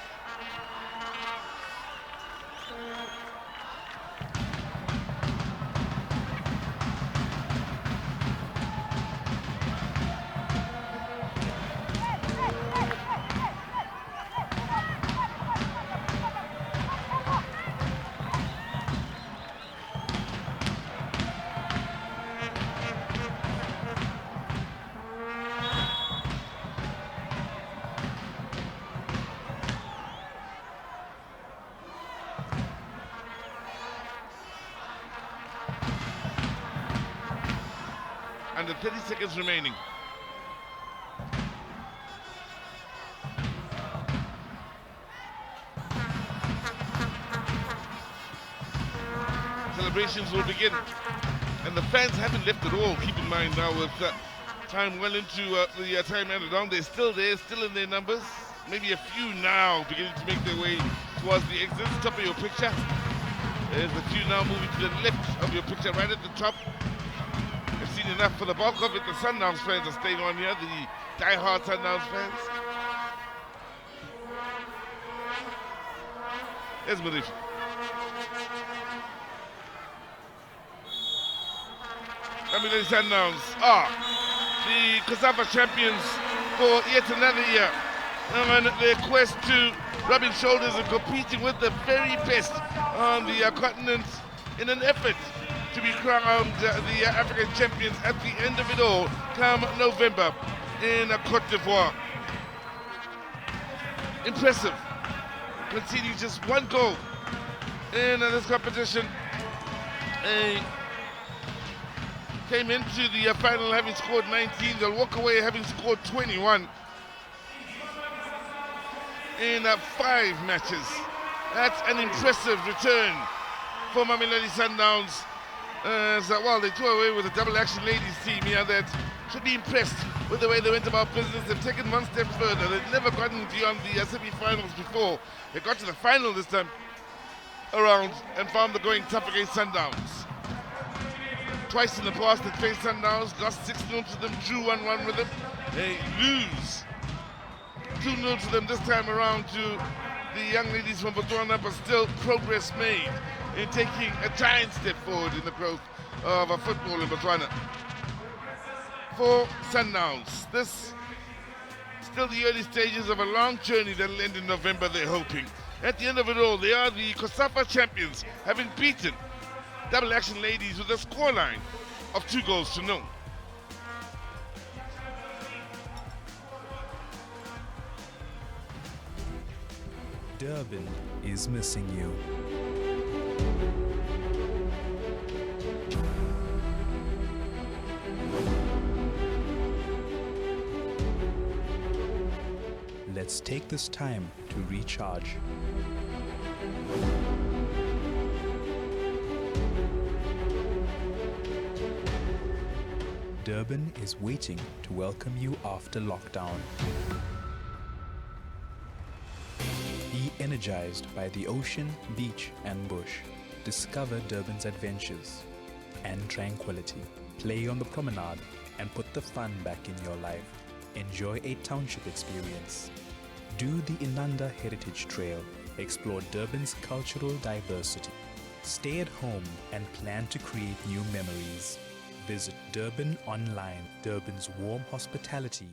Under 30 seconds remaining. Celebrations will begin. And the fans haven't left at all. Keep in mind now with time well into the time added on, they're still there, still in their numbers. Maybe a few now beginning to make their way towards the exit. Top of your picture. There's a few now moving to the left of your picture, right at the top. I've seen enough for the bulk of it. The Sundowns fans are staying on here, the die-hard Sundowns fans. There's Mamelodi. Mamelodi Sundowns are the COSAFA champions for yet another year. On their quest to rubbing shoulders and competing with the very best on the continent in an effort to be crowned the African champions at the end of it all come November in Cote d'Ivoire. Impressive, conceding just 1 goal in this competition. They came into the final having scored 19, they'll walk away having scored 21 in 5 matches. That's an impressive return for Mamelodi Sundowns. Well, they threw away with a double action ladies team here that should be impressed with the way they went about business. They've taken 1 step further. They've never gotten beyond the semi-finals before. They got to the final this time around and found the going tough against Sundowns. Twice in the past they faced Sundowns, lost 6-0 to them, drew 1-1 with them. They lose 2-0 to them this time around to the young ladies from Botswana, but still progress made in taking a giant step forward in the growth of football in Botswana. For Sundowns, this still the early stages of a long journey that will end in November, they're hoping. At the end of it all, they are the COSAFA champions, having beaten Double Action Ladies with a scoreline of 2-0. Durban is missing you. Let's take this time to recharge. Durban is waiting to welcome you after lockdown. Be energized by the ocean, beach and bush. Discover Durban's adventures and tranquility. Play on the promenade and put the fun back in your life. Enjoy a township experience. Do the Inanda Heritage Trail explore Durban's cultural diversity. Stay at home and plan to create new memories. Visit Durban Online, Durban's warm hospitality.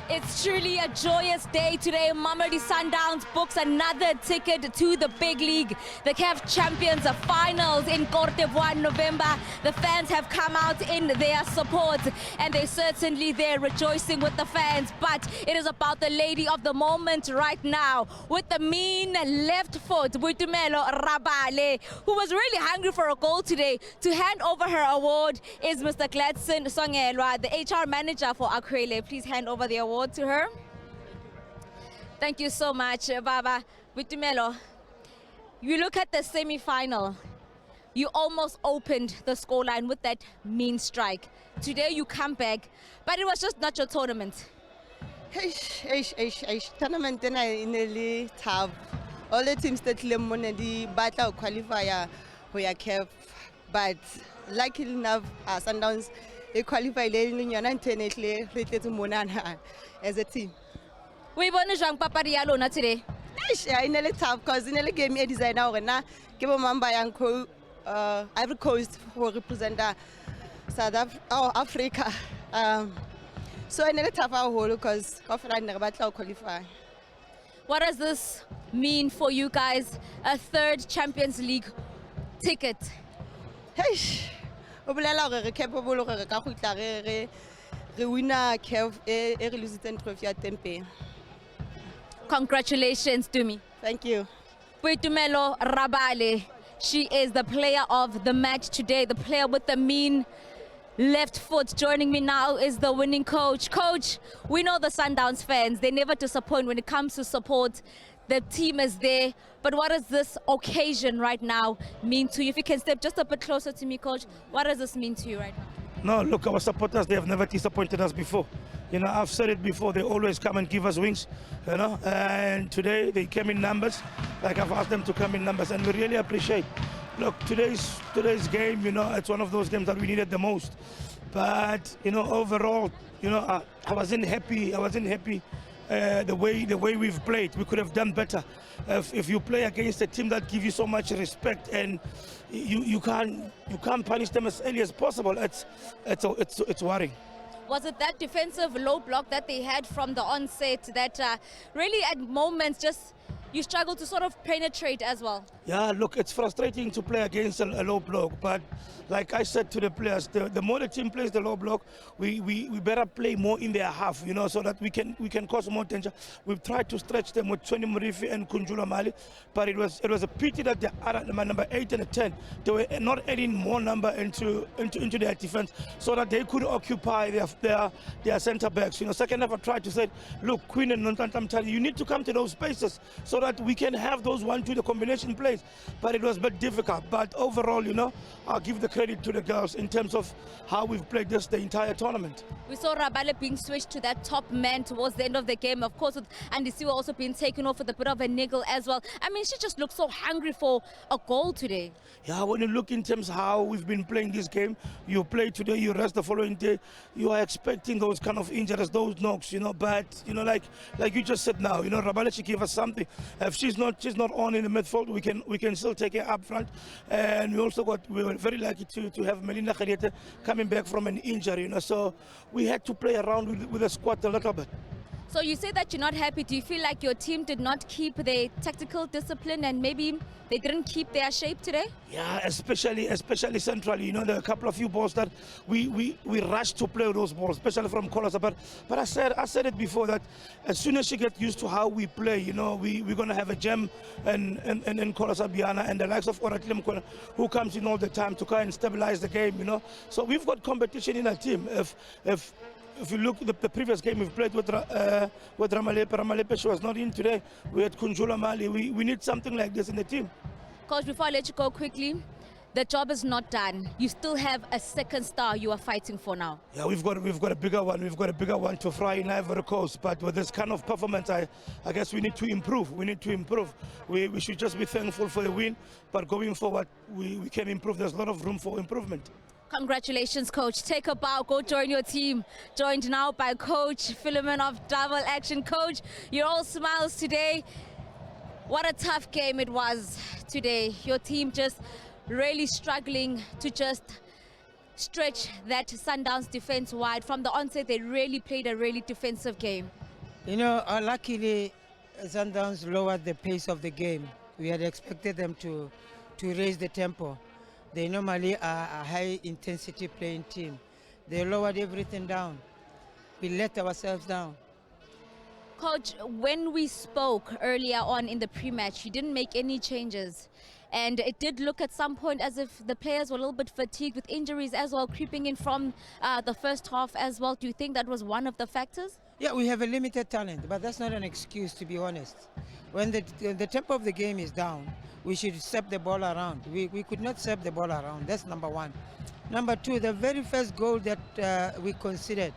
It's truly a joyous day today. Mamelodi Sundowns books another ticket to the big league. The CAF Champions Finals in Côte d'Ivoire, November. The fans have come out in their support, and they certainly there rejoicing with the fans. But it is about the lady of the moment right now, with the mean left foot, Boitumelo Rabale, who was really hungry for a goal today. To hand over her award is Mr. Gladson Songelwa, the HR manager for Akwele. Please hand over the award to her. Thank you so much, Baba. Boitumelo, you look at the semi-final. You almost opened the scoreline with that mean strike. Today you come back, but it was just not your tournament. Tournament in the tough. All the teams that the battle qualifier who are kept, but luckily enough, Sundowns they qualify as a team. We won a young Papa Diallo today. In the tough because in the game a designer now give a man by Uncle Ivory Coast who represent Africa. So in the tough whole because often I never qualify. What does this mean for you guys? A third Champions League ticket. O bolela gore re capable gore ka go tla re winner CAF e re lositseng trophy at Tempe. Congratulations to me. Thank you. Boitumelo Rabale, she is the player of the match today, the player with the mean left foot. Joining me now is the winning coach. Coach, we know the Sundowns fans, they never disappoint when it comes to support. The team is there, but what does this occasion right now mean to you? If you can step just a bit closer to me, Coach, what does this mean to you right now? No, look, our supporters, they have never disappointed us before. You know, I've said it before, they always come and give us wings, you know, and today they came in numbers, like I've asked them to come in numbers, and we really appreciate. Look, today's game, you know, it's one of those games that we needed the most. But, you know, overall, you know, I wasn't happy the way we've played. We could have done better. If you play against a team that gives you so much respect and you can't punish them as early as possible, it's worrying. Was it that defensive low block that they had from the onset that really at moments just you struggle to sort of penetrate as well? Yeah, look, it's frustrating to play against a low block, but like I said to the players, the more the team plays the low block, we better play more in their half, you know, so that we can cause more danger. We've tried to stretch them with Tony Murifi and Kunjula Mali, but it was a pity that the other number 8 and 10 they were not adding more number into their defense so that they could occupy their centre backs. You know, second half I tried to say, look, Queen and Nontantam, you need to come to those spaces so that we can have those 1-2 the combination plays. But it was a bit difficult. But overall, you know, I'll give the credit to the girls in terms of how we've played this the entire tournament. We saw Rabale being switched to that top man towards the end of the game. Of course, with Andisiwa also being taken off with a bit of a niggle as well. I mean, she just looks so hungry for a goal today. Yeah, when you look in terms of how we've been playing this game, you play today, you rest the following day, you are expecting those kind of injuries, those knocks, you know. But you know, like you just said now, you know, Rabale, she gave us something. If she's not on in the midfield, we can still take her up front. And we were very lucky to have Melinda Khariete coming back from an injury, you know. So we had to play around with the squad a little bit. So you say that you're not happy. Do you feel like your team did not keep their tactical discipline and maybe they didn't keep their shape today? Yeah, especially centrally. You know, there are a couple of few balls that we rushed to play those balls, especially from Kolosa. But I said it before that as soon as she gets used to how we play, you know, we're gonna have a gem and Kolosa Biana and the likes of Oratlim who comes in all the time to try and stabilize the game. You know, so we've got competition in our team. If you look at the previous game we've played with Ramalepe, she was not in today. We had Kunjula Mali. We need something like this in the team. Coach, before I let you go quickly, the job is not done. You still have a second star you are fighting for now. Yeah, we've got a bigger one. We've got a bigger one to fry in Ivory Coast. But with this kind of performance, I guess we need to improve. We should just be thankful for the win. But going forward, we can improve. There's a lot of room for improvement. Congratulations, Coach. Take a bow. Go join your team. Joined now by Coach Philemon of Double Action. Coach, you're all smiles today. What a tough game it was today. Your team just really struggling to just stretch that Sundowns defense wide. From the onset, they really played a really defensive game. You know, luckily, Sundowns lowered the pace of the game. We had expected them to raise the tempo. They normally are a high-intensity playing team. They lowered everything down. We let ourselves down. Coach, when we spoke earlier on in the pre-match, you didn't make any changes. And it did look at some point as if the players were a little bit fatigued with injuries as well, creeping in from the first half as well. Do you think that was one of the factors? Yeah, we have a limited talent, but that's not an excuse, to be honest. When the tempo of the game is down, we should step the ball around. We could not step the ball around. That's number one. Number two, the very first goal that we considered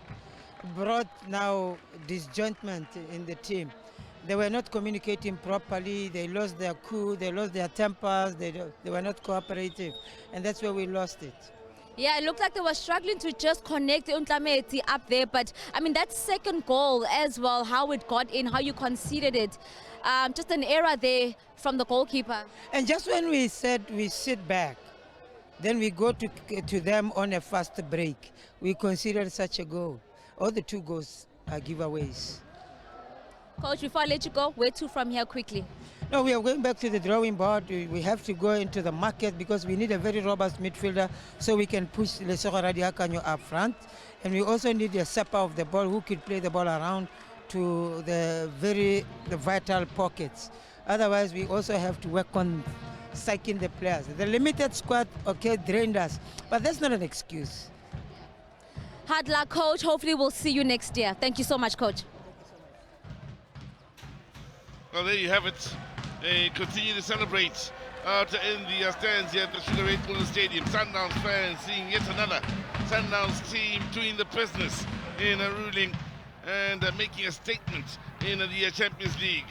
brought now disjointment in the team. They were not communicating properly. They lost their cool. They lost their tempers. They were not cooperative, and that's where we lost it. Yeah, it looked like they were struggling to just connect Untlameti up there. But, I mean, that second goal as well, how it got in, how you conceded it, just an error there from the goalkeeper. And just when we said we sit back, then we go to them on a fast break. We considered such a goal. All the two goals are giveaways. Coach, before I let you go, where to from here quickly? No, we are going back to the drawing board. We have to go into the market because we need a very robust midfielder so we can push Lesego Radiakanyo up front. And we also need a stepper of the ball who could play the ball around to the vital pockets. Otherwise, we also have to work on psyching the players. The limited squad, okay, drained us, but that's not an excuse. Hard luck, Coach. Hopefully we'll see you next year. Thank you so much, Coach. Well, there you have it. They continue to celebrate out in the stands here at the Sugar Ray Polo Stadium. Sundowns fans seeing yet another Sundowns team doing the business in a ruling and making a statement in the Champions League.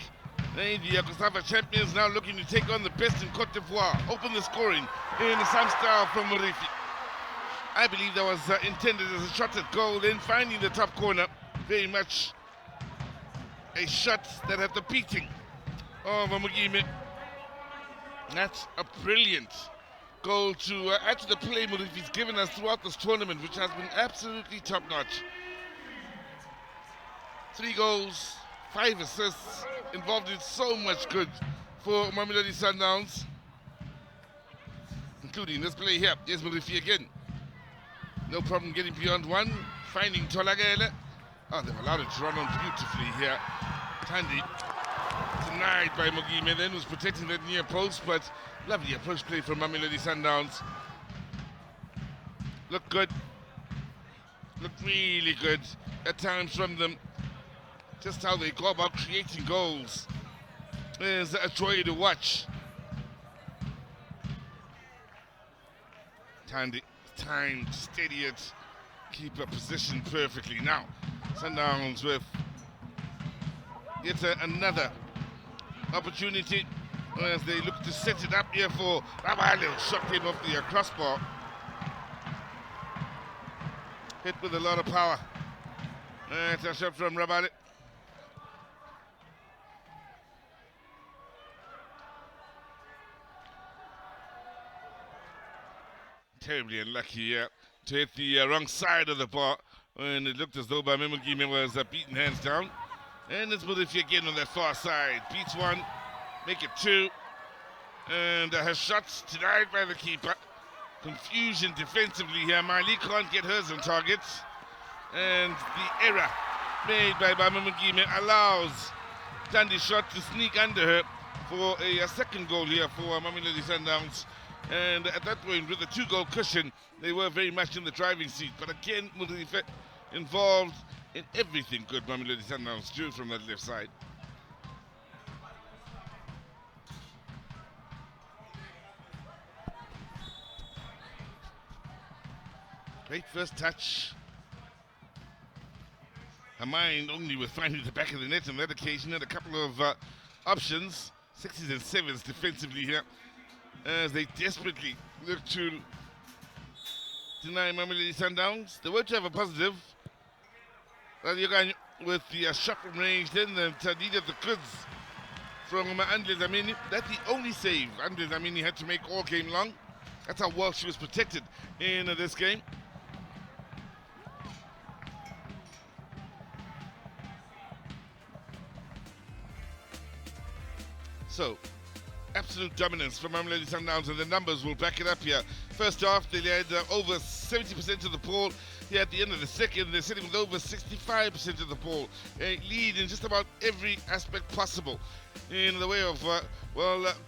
The COSAFA champions now looking to take on the best in Cote d'Ivoire. Open the scoring in some style from Murifi. I believe that was intended as a shot at goal, then finding the top corner. Very much a shot that had the beating of Mugime. That's a brilliant goal to add to the play Murifi's given us throughout this tournament, which has been absolutely top-notch. 3 goals, 5 assists, involved in so much good for Mamelodi Sundowns, including this play here. Here's Murifi again. No problem getting beyond one, finding Tolagele. Oh, they've allowed it to run on beautifully here. Tandy denied by Mugime, then was protecting that near post, but lovely approach play from Mamelodi Sundowns. Look good. Look really good at times from them. Just how they go about creating goals is a joy to watch. Tandy, time to steady it, keep a position perfectly. Now, Sundowns with yet another opportunity as they look to set it up here for Rabale. Shot came off the crossbar. Hit with a lot of power. It's a shot from Rabale. Terribly unlucky to hit the wrong side of the bar, and it looked as though Bamemugime was beaten hands down. And it's Modifi again on that far side. Beats one, make it two. And her shots denied by the keeper. Confusion defensively here. Miley can't get hers on target. And the error made by Mamelodi allows Tandy's shot to sneak under her for a second goal here for Mamelodi Sundowns. And at that point, with the 2-goal cushion, they were very much in the driving seat. But again, Modifi involved in everything good Mamelodi Sundowns do from that left side. Great first touch. Her mind only with finding the back of the net on that occasion. Had a couple of options, 6s and 7s defensively here, as they desperately look to deny Mamelodi Sundowns. They were to have a positive. With the shot from range, then the Tadida the goods from Andre Zamini. That's the only save Andre Zamini had to make all game long. That's how well she was protected in this game. So, absolute dominance from Mamelodi Sundowns, and the numbers will back it up here. First half, they had over 70% of the ball. Here at the end of the second, they're sitting with over 65% of the ball. A lead in just about every aspect possible. In the way of,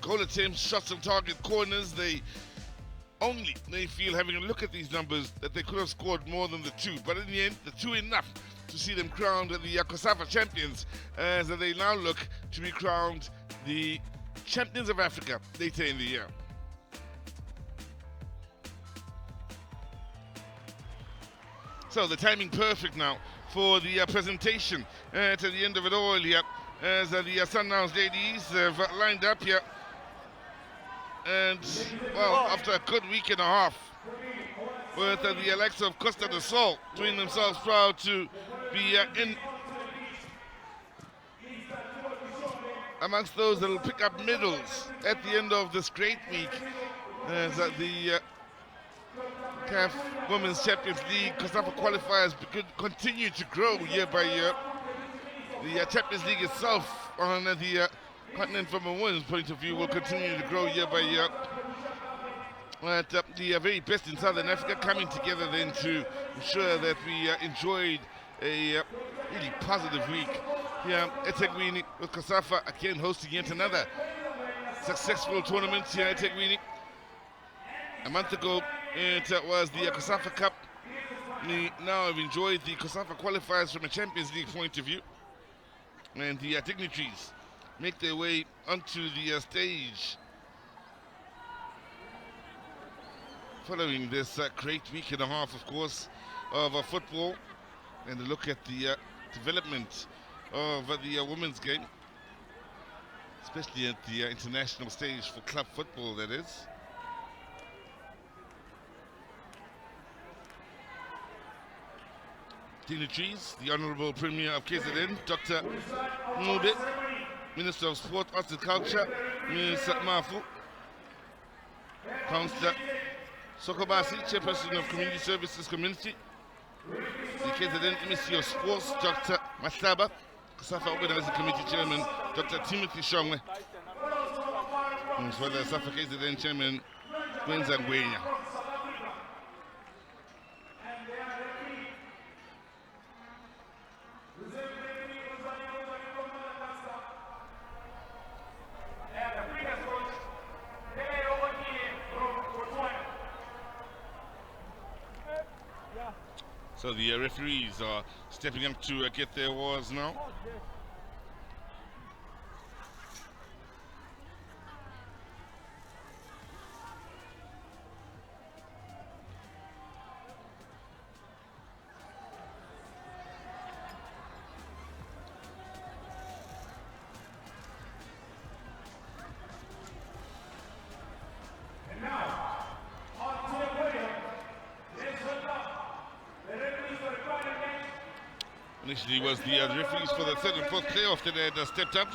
goal attempts, shots on target, corners, they feel, having a look at these numbers, that they could have scored more than the 2. But in the end, the 2 enough to see them crowned the COSAFA champions, as they now look to be crowned the champions of Africa later in the year. So the timing perfect now for the presentation to the end of it all here, as the Sundowns ladies have lined up here. And, well, after a good week and a half, with the likes of Costa del Sol doing themselves proud to be in amongst those that will pick up medals at the end of this great week, as the CAF Women's Champions League COSAFA qualifiers continue to grow year by year. The Champions League itself on the continent from a women's point of view will continue to grow year by year. But the very best in Southern Africa coming together then to ensure that we enjoyed a really positive week here at eThekwini, with COSAFA again hosting yet another successful tournament here at eThekwini. A month ago, it was the COSAFA Cup. We now have enjoyed the COSAFA qualifiers from a Champions League point of view. And the dignitaries make their way onto the stage following this great week and a half, of course, of football, and a look at the development of the women's game, especially at the international stage for club football, that is. Dignitaries, the Honourable Premier of KZN, Dr. Mube, Minister of Sport, Arts and Culture, Minister Mafu, Councillor Sokobasi, Chairperson of Community Services Community, the KZN Ministry of Sports, Dr. Maslaba, COSAFA Organizing Committee Chairman, Dr. Timothy Shongwe, as well as SAFA KZN Chairman, Gwenza Ngwenya. So the referees are stepping up to get their awards now. Initially was the referees for the third and fourth playoff that had stepped up.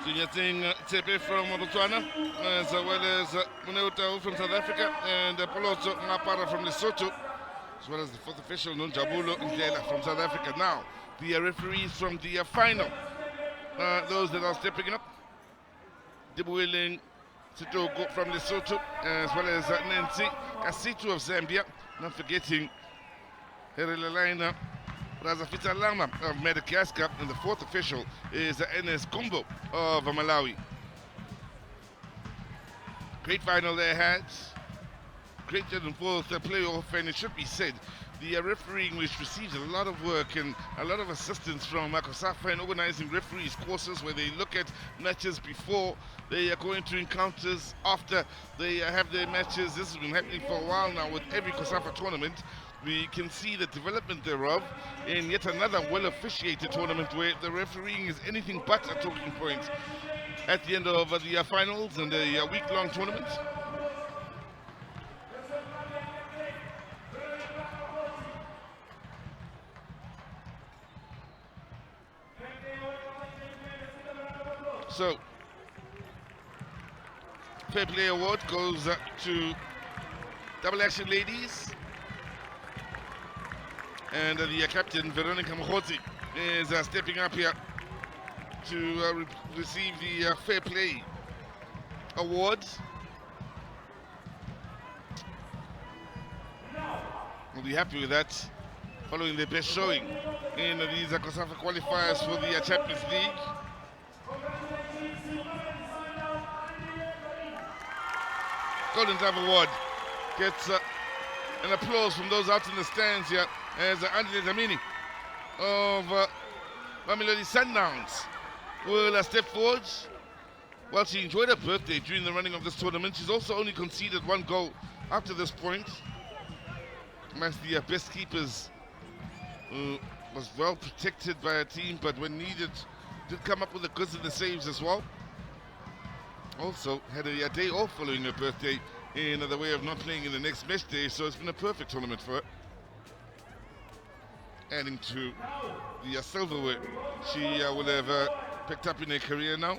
Sunyatsing Tsepe from Botswana, as well as Muneutau from South Africa, and Polotso Ngapara from Lesotho, as well as the fourth official Nonjabulo Ndlela from South Africa. Now, the referees from the final. Those that are stepping up. Dibuweleng Sitogo from Lesotho, as well as Nancy Kasitu of Zambia. Not forgetting Herelelaina Razafita Lama of Madagascar. And the fourth official is Enes Kumbo of Malawi. Great final they had. Great third and fourth playoff, and it should be said, the refereeing, which receives a lot of work and a lot of assistance from COSAFA in organizing referees courses where they look at matches before they are going to encounters, after they have their matches. This has been happening for a while now with every COSAFA tournament. We can see the development thereof in yet another well-officiated tournament where the refereeing is anything but a talking point at the end of the finals and the week-long tournament. So, Fair Play Award goes to Double Action Ladies. And the captain, Veronica Mokgotsi, is stepping up here to receive the Fair Play Award. We'll be happy with that, following their best showing in these COSAFA qualifiers for the Champions League. Golden Glove Award gets an applause from those out in the stands here as Andile Dlamini of Mamelodi Sundowns will step forward. Well, she enjoyed her birthday during the running of this tournament. She's also only conceded one goal up to this point. Amongst the best keepers, was well protected by her team, but when needed, did come up with the goods and the saves as well. Also had a day off following her birthday in the way of not playing in the next match day, so it's been a perfect tournament for her. Adding to the silverware she will have picked up in her career now.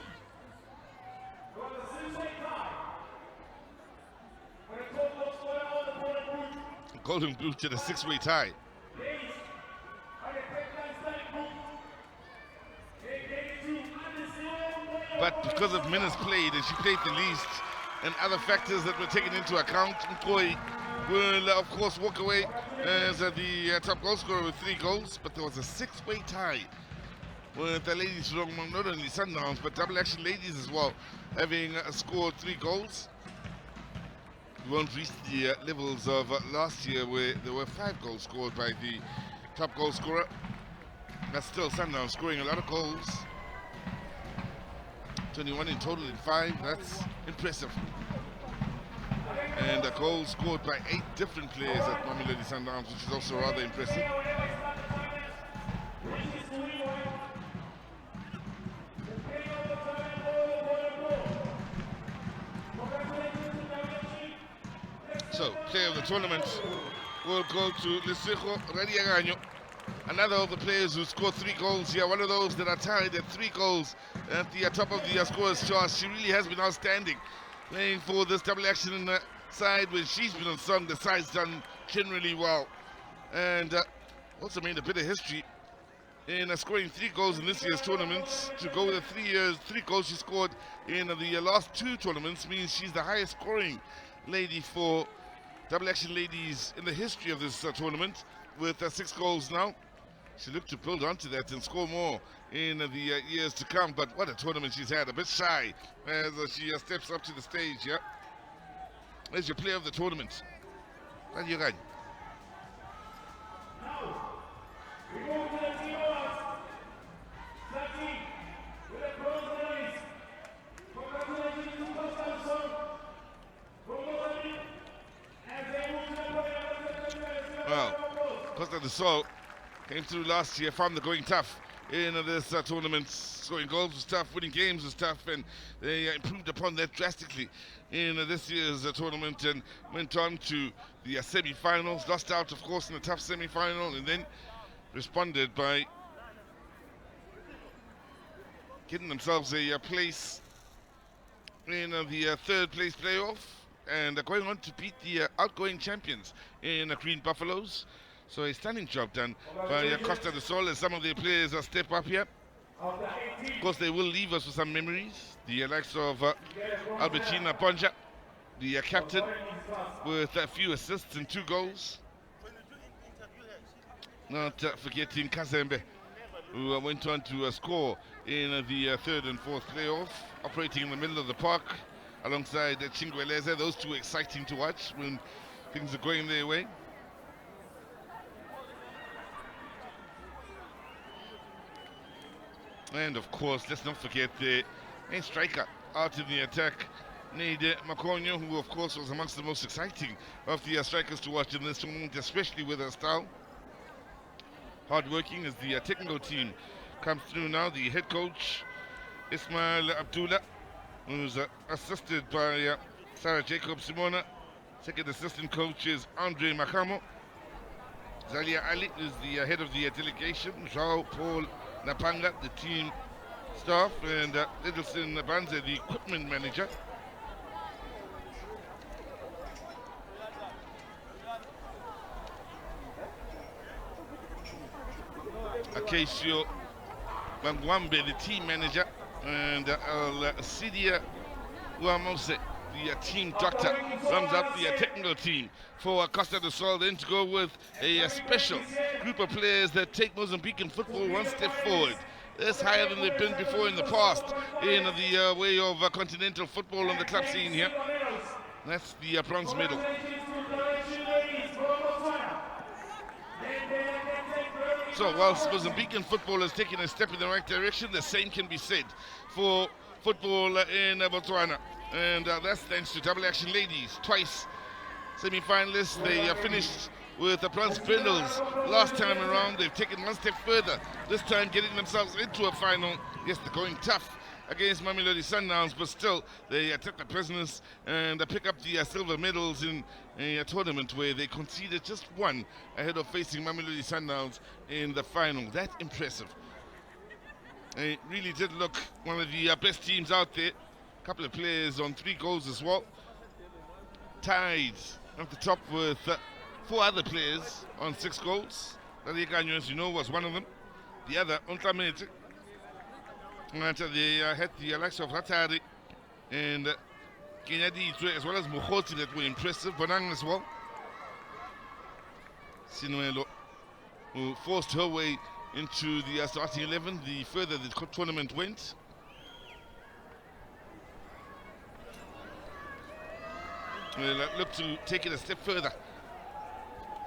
Golden Boot to the six-way tie. But because of minutes played, and she played the least, and other factors that were taken into account, Nkoi will, of course, walk away as the top goal scorer with 3 goals. But there was a six-way tie with the ladies from not only Sundowns, but Double Action Ladies as well, having scored 3 goals. We won't reach the levels of last year where there were 5 goals scored by the top goal scorer. That's still Sundowns scoring a lot of goals. 21 in total in 5, that's impressive. And a goal scored by 8 different players at Mamelodi Sundowns, which is also rather impressive. So, player of the tournament will go to Lesego Radiaganyo. Another of the players who scored 3 goals here, one of those that are tied at 3 goals at the top of the scorers chart. She really has been outstanding playing for this Double Action side. When she's been on song, the side's done generally well. And also made a bit of history in scoring 3 goals in this year's tournament. To go with the 3 goals she scored in the last 2 tournaments means she's the highest scoring lady for Double Action Ladies in the history of this tournament, with 6 goals now. She looked to build onto that and score more in the years to come, but what a tournament she's had. A bit shy as she steps up to the stage here. There's your player of the tournament. Radiaganyo. Well, Costa del Sol came through last year, found the going tough in this tournament. Scoring goals was tough, winning games was tough, and they improved upon that drastically in this year's tournament and went on to the semi-finals. Lost out, of course, in the tough semi-final, and then responded by getting themselves a place in the 3rd place playoff, and going on to beat the outgoing champions in Green Buffaloes. So a stunning job done by Costa del Sol as some of their players step up here. Of course, they will leave us with some memories. The likes of Albertina Ponja, the captain, with a few assists and 2 goals. Not forgetting Kazembe, who went on to score in the 3rd and 4th playoff, operating in the middle of the park alongside Chingweleze. Those two exciting to watch when things are going their way. And of course, let's not forget the main striker out in the attack, Nede Makonyo, who of course was amongst the most exciting of the strikers to watch in this tournament, especially with her style. Hard-working as the technical team comes through now. The head coach, Ismail Abdullah, who's assisted by Sarah Jacob Simona. Second assistant coach is Andre Makamo. Zalia Ali is the head of the delegation. João Paul Napanga, the team staff, and Edelson Banze, the equipment manager. Acacio Bangwambe, the team manager, and Sidia Uamose, the team doctor, sums up the technical team for Costa del Sol. Then to go with a special group of players that take Mozambican football one step forward. That's higher than they've been before in the past in the way of continental football on the club scene here. That's the bronze medal. So whilst Mozambican football has taken a step in the right direction, the same can be said for football in Botswana. And that's thanks to Double Action Ladies, twice semi-finalists. They finished with the bronze medals last time around. They've taken one step further, this time getting themselves into a final. Yes, they're going tough against Mamelodi Sundowns, but still they take the prisoners and pick up the silver medals in a tournament where they conceded just one ahead of facing Mamelodi Sundowns in the final. That impressive. They really did look one of the best teams out there. A couple of players on 3 goals as well. Tied at the top with 4 other players on 6 goals. Lalikanyo, as you know, was one of them. The other, Ontlamete. And they had the likes of Ratari and Kenyadi as well as Mukhoti that were impressive. Bonang as well. Sinuelo, who forced her way into the starting 11 the further the tournament went. We'll look to take it a step further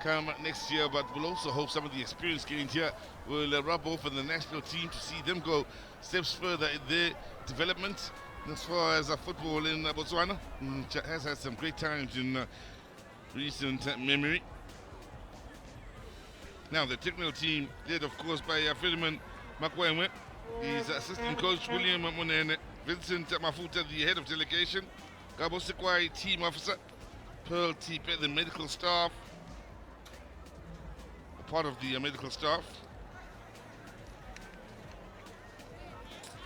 come next year, but we'll also hope some of the experience gained here will rub off on the national team to see them go steps further in their development. As far as football in Botswana, has had some great times in recent memory. Now the technical team led of course by Philemon Makwemwe, his assistant coach William Monene, Vincent Mafuta, the head of delegation, Gabo Sekwai, team officer, Pearl Tipe, the medical staff, part of the medical staff.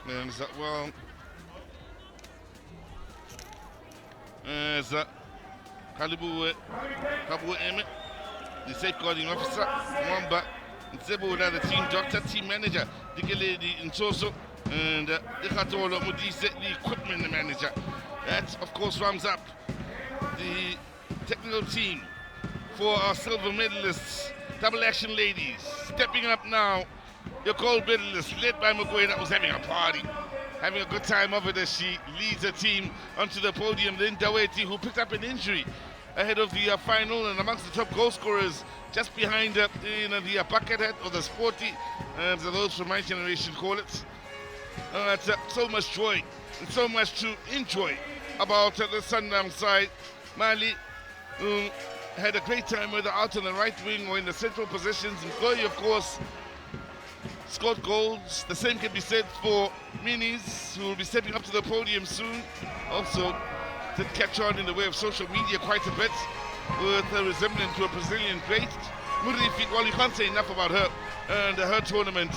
And as well as Kabu Emmett, the safeguarding officer, Mwamba Nsebo, the team doctor, team manager, Dikeledi Nsoso, and Ikatolo Mudise, the equipment manager. That, of course, rounds up the technical team for our silver medalists, Double Action Ladies. Stepping up now, your gold medalist, led by Mugwena, who's having a party, having a good time of it as she leads the team onto the podium. Then Daweti, who picked up an injury ahead of the final, and amongst the top goal scorers, just behind the bucket hat or the sporty, as those from my generation call it. It's so much joy and so much to enjoy about the Sundowns side. Mali had a great time whether out on the right wing or in the central positions. And Goy, of course, scored goals. The same can be said for Minis, who will be stepping up to the podium soon. Also did catch on in the way of social media quite a bit, with a resemblance to a Brazilian great. Murifi, well, you can't say enough about her and her tournament.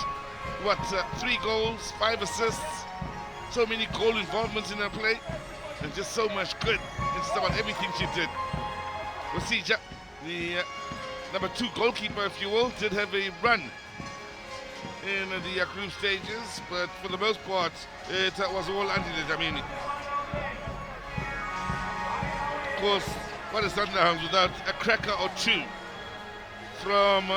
3 goals, 5 assists, so many goal involvements in her play, and just so much good in just about everything she did. Wasija, the number 2 goalkeeper, if you will, did have a run in the group stages, but for the most part, it was all under the Damini. Of course, what is Sundowns without a cracker or two from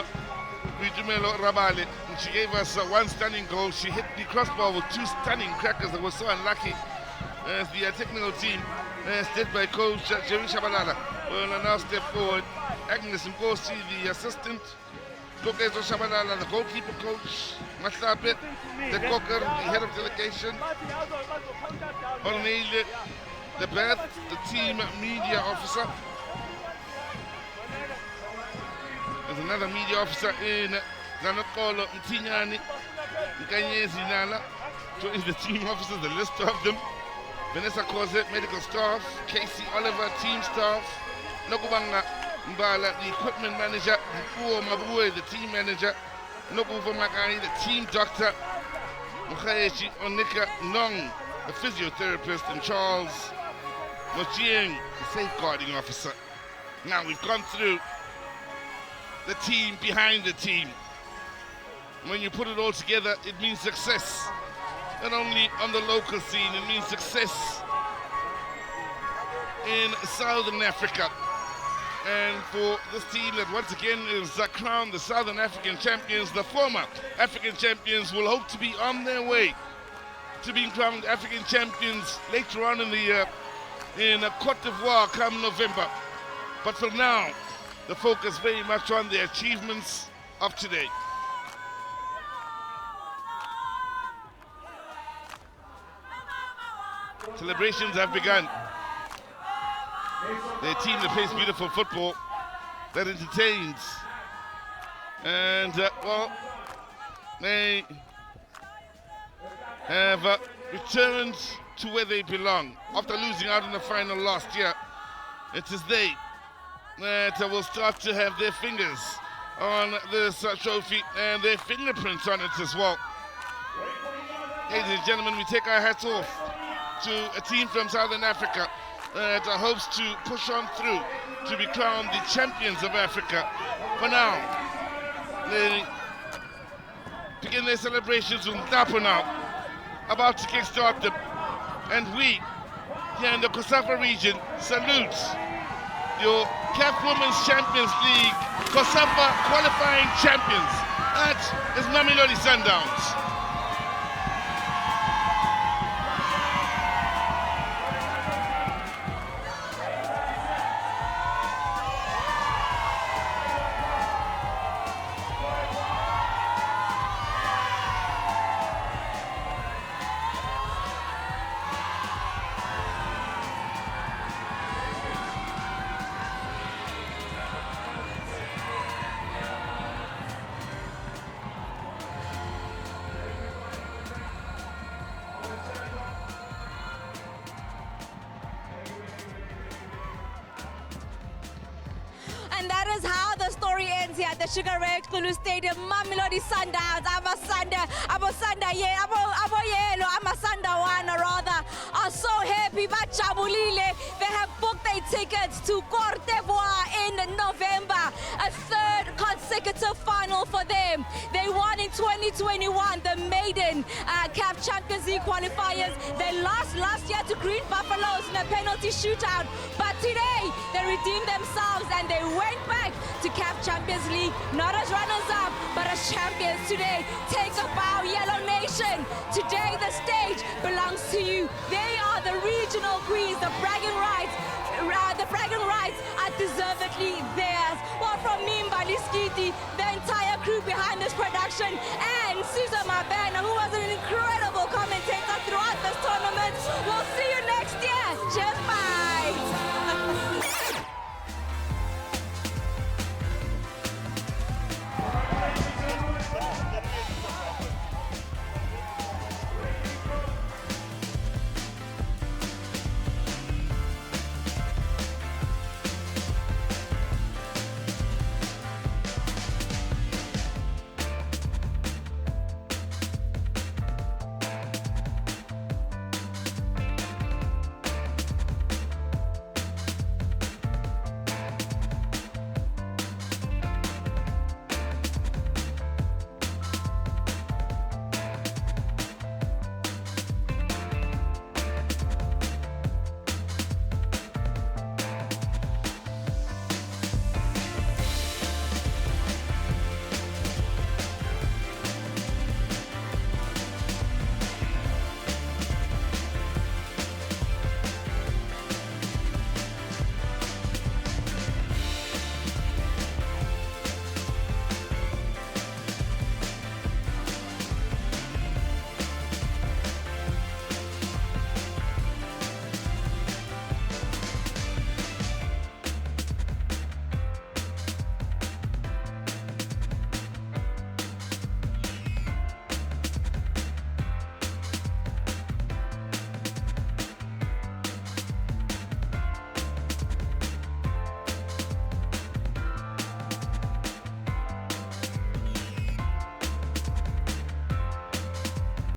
Rijumelo Rabale? And she gave us one stunning goal. She hit the crossbar with 2 stunning crackers that were so unlucky. As the technical team, led by coach Jerry Shabalala, will now step forward. Agnes Mkosi, the assistant. Kokezo Shabalala, the goalkeeper coach. Matlapet, the Cocker, the head of delegation. Orneile, the Beth, the team media officer. There's another media officer in Zanokolo Mtinyani, Nkanyezi Nala. So is the team officers, the list of them. Vanessa Cosette, medical staff. Casey Oliver, team staff. Nokubanga Mbala, the equipment manager. Mpuo Mabue, the team manager. Nokuva Makai, the team doctor. Mukhayeshi Onika Nong, the physiotherapist. And Charles Mochieng, the safeguarding officer. Now we've gone through the team behind the team. When you put it all together, it means success. Not only on the local scene, it means success in Southern Africa. And for this team that once again is crowned the Southern African champions, the former African champions will hope to be on their way to being crowned African champions later on in the year in Cote d'Ivoire come November. But for now, the focus very much on the achievements of today. Celebrations have begun. They're a team that plays beautiful football, that entertains, and well, they have returned to where they belong after losing out in the final last year. It is they that will start to have their fingers on this trophy and their fingerprints on it as well. Ladies and gentlemen, we take our hats off to a team from Southern Africa that hopes to push on through to be crowned the champions of Africa. For now, they begin their celebrations with Dapo now, about to kickstart them. And we, here in the COSAFA region, salute your CAF Women's Champions League COSAFA qualifying champions. That is Mamelodi Sundowns. And that is how the story ends here at the Sugar Ray Kulu Stadium. Mamelodi Sundowns, Abasanda, rather, are so happy. Bachabulile, they have booked their tickets to Cote d'Ivoire in November. A third consecutive final for them. They won in 2021, the maiden CAF Champions League qualifiers. They lost last year to Green Buffaloes in a penalty shootout. But today, they redeemed themselves and they went back to CAF Champions League, not as runners-up, but as champions today. Take a bow, Yellow Nation. Today, the stage belongs to you. They are the regional queens, the bragging rights. The bragging rights are deservedly theirs. Well, from me, Mbaliskiti, the entire crew behind this production, and Caesar Mabana, who was an incredible commentator throughout the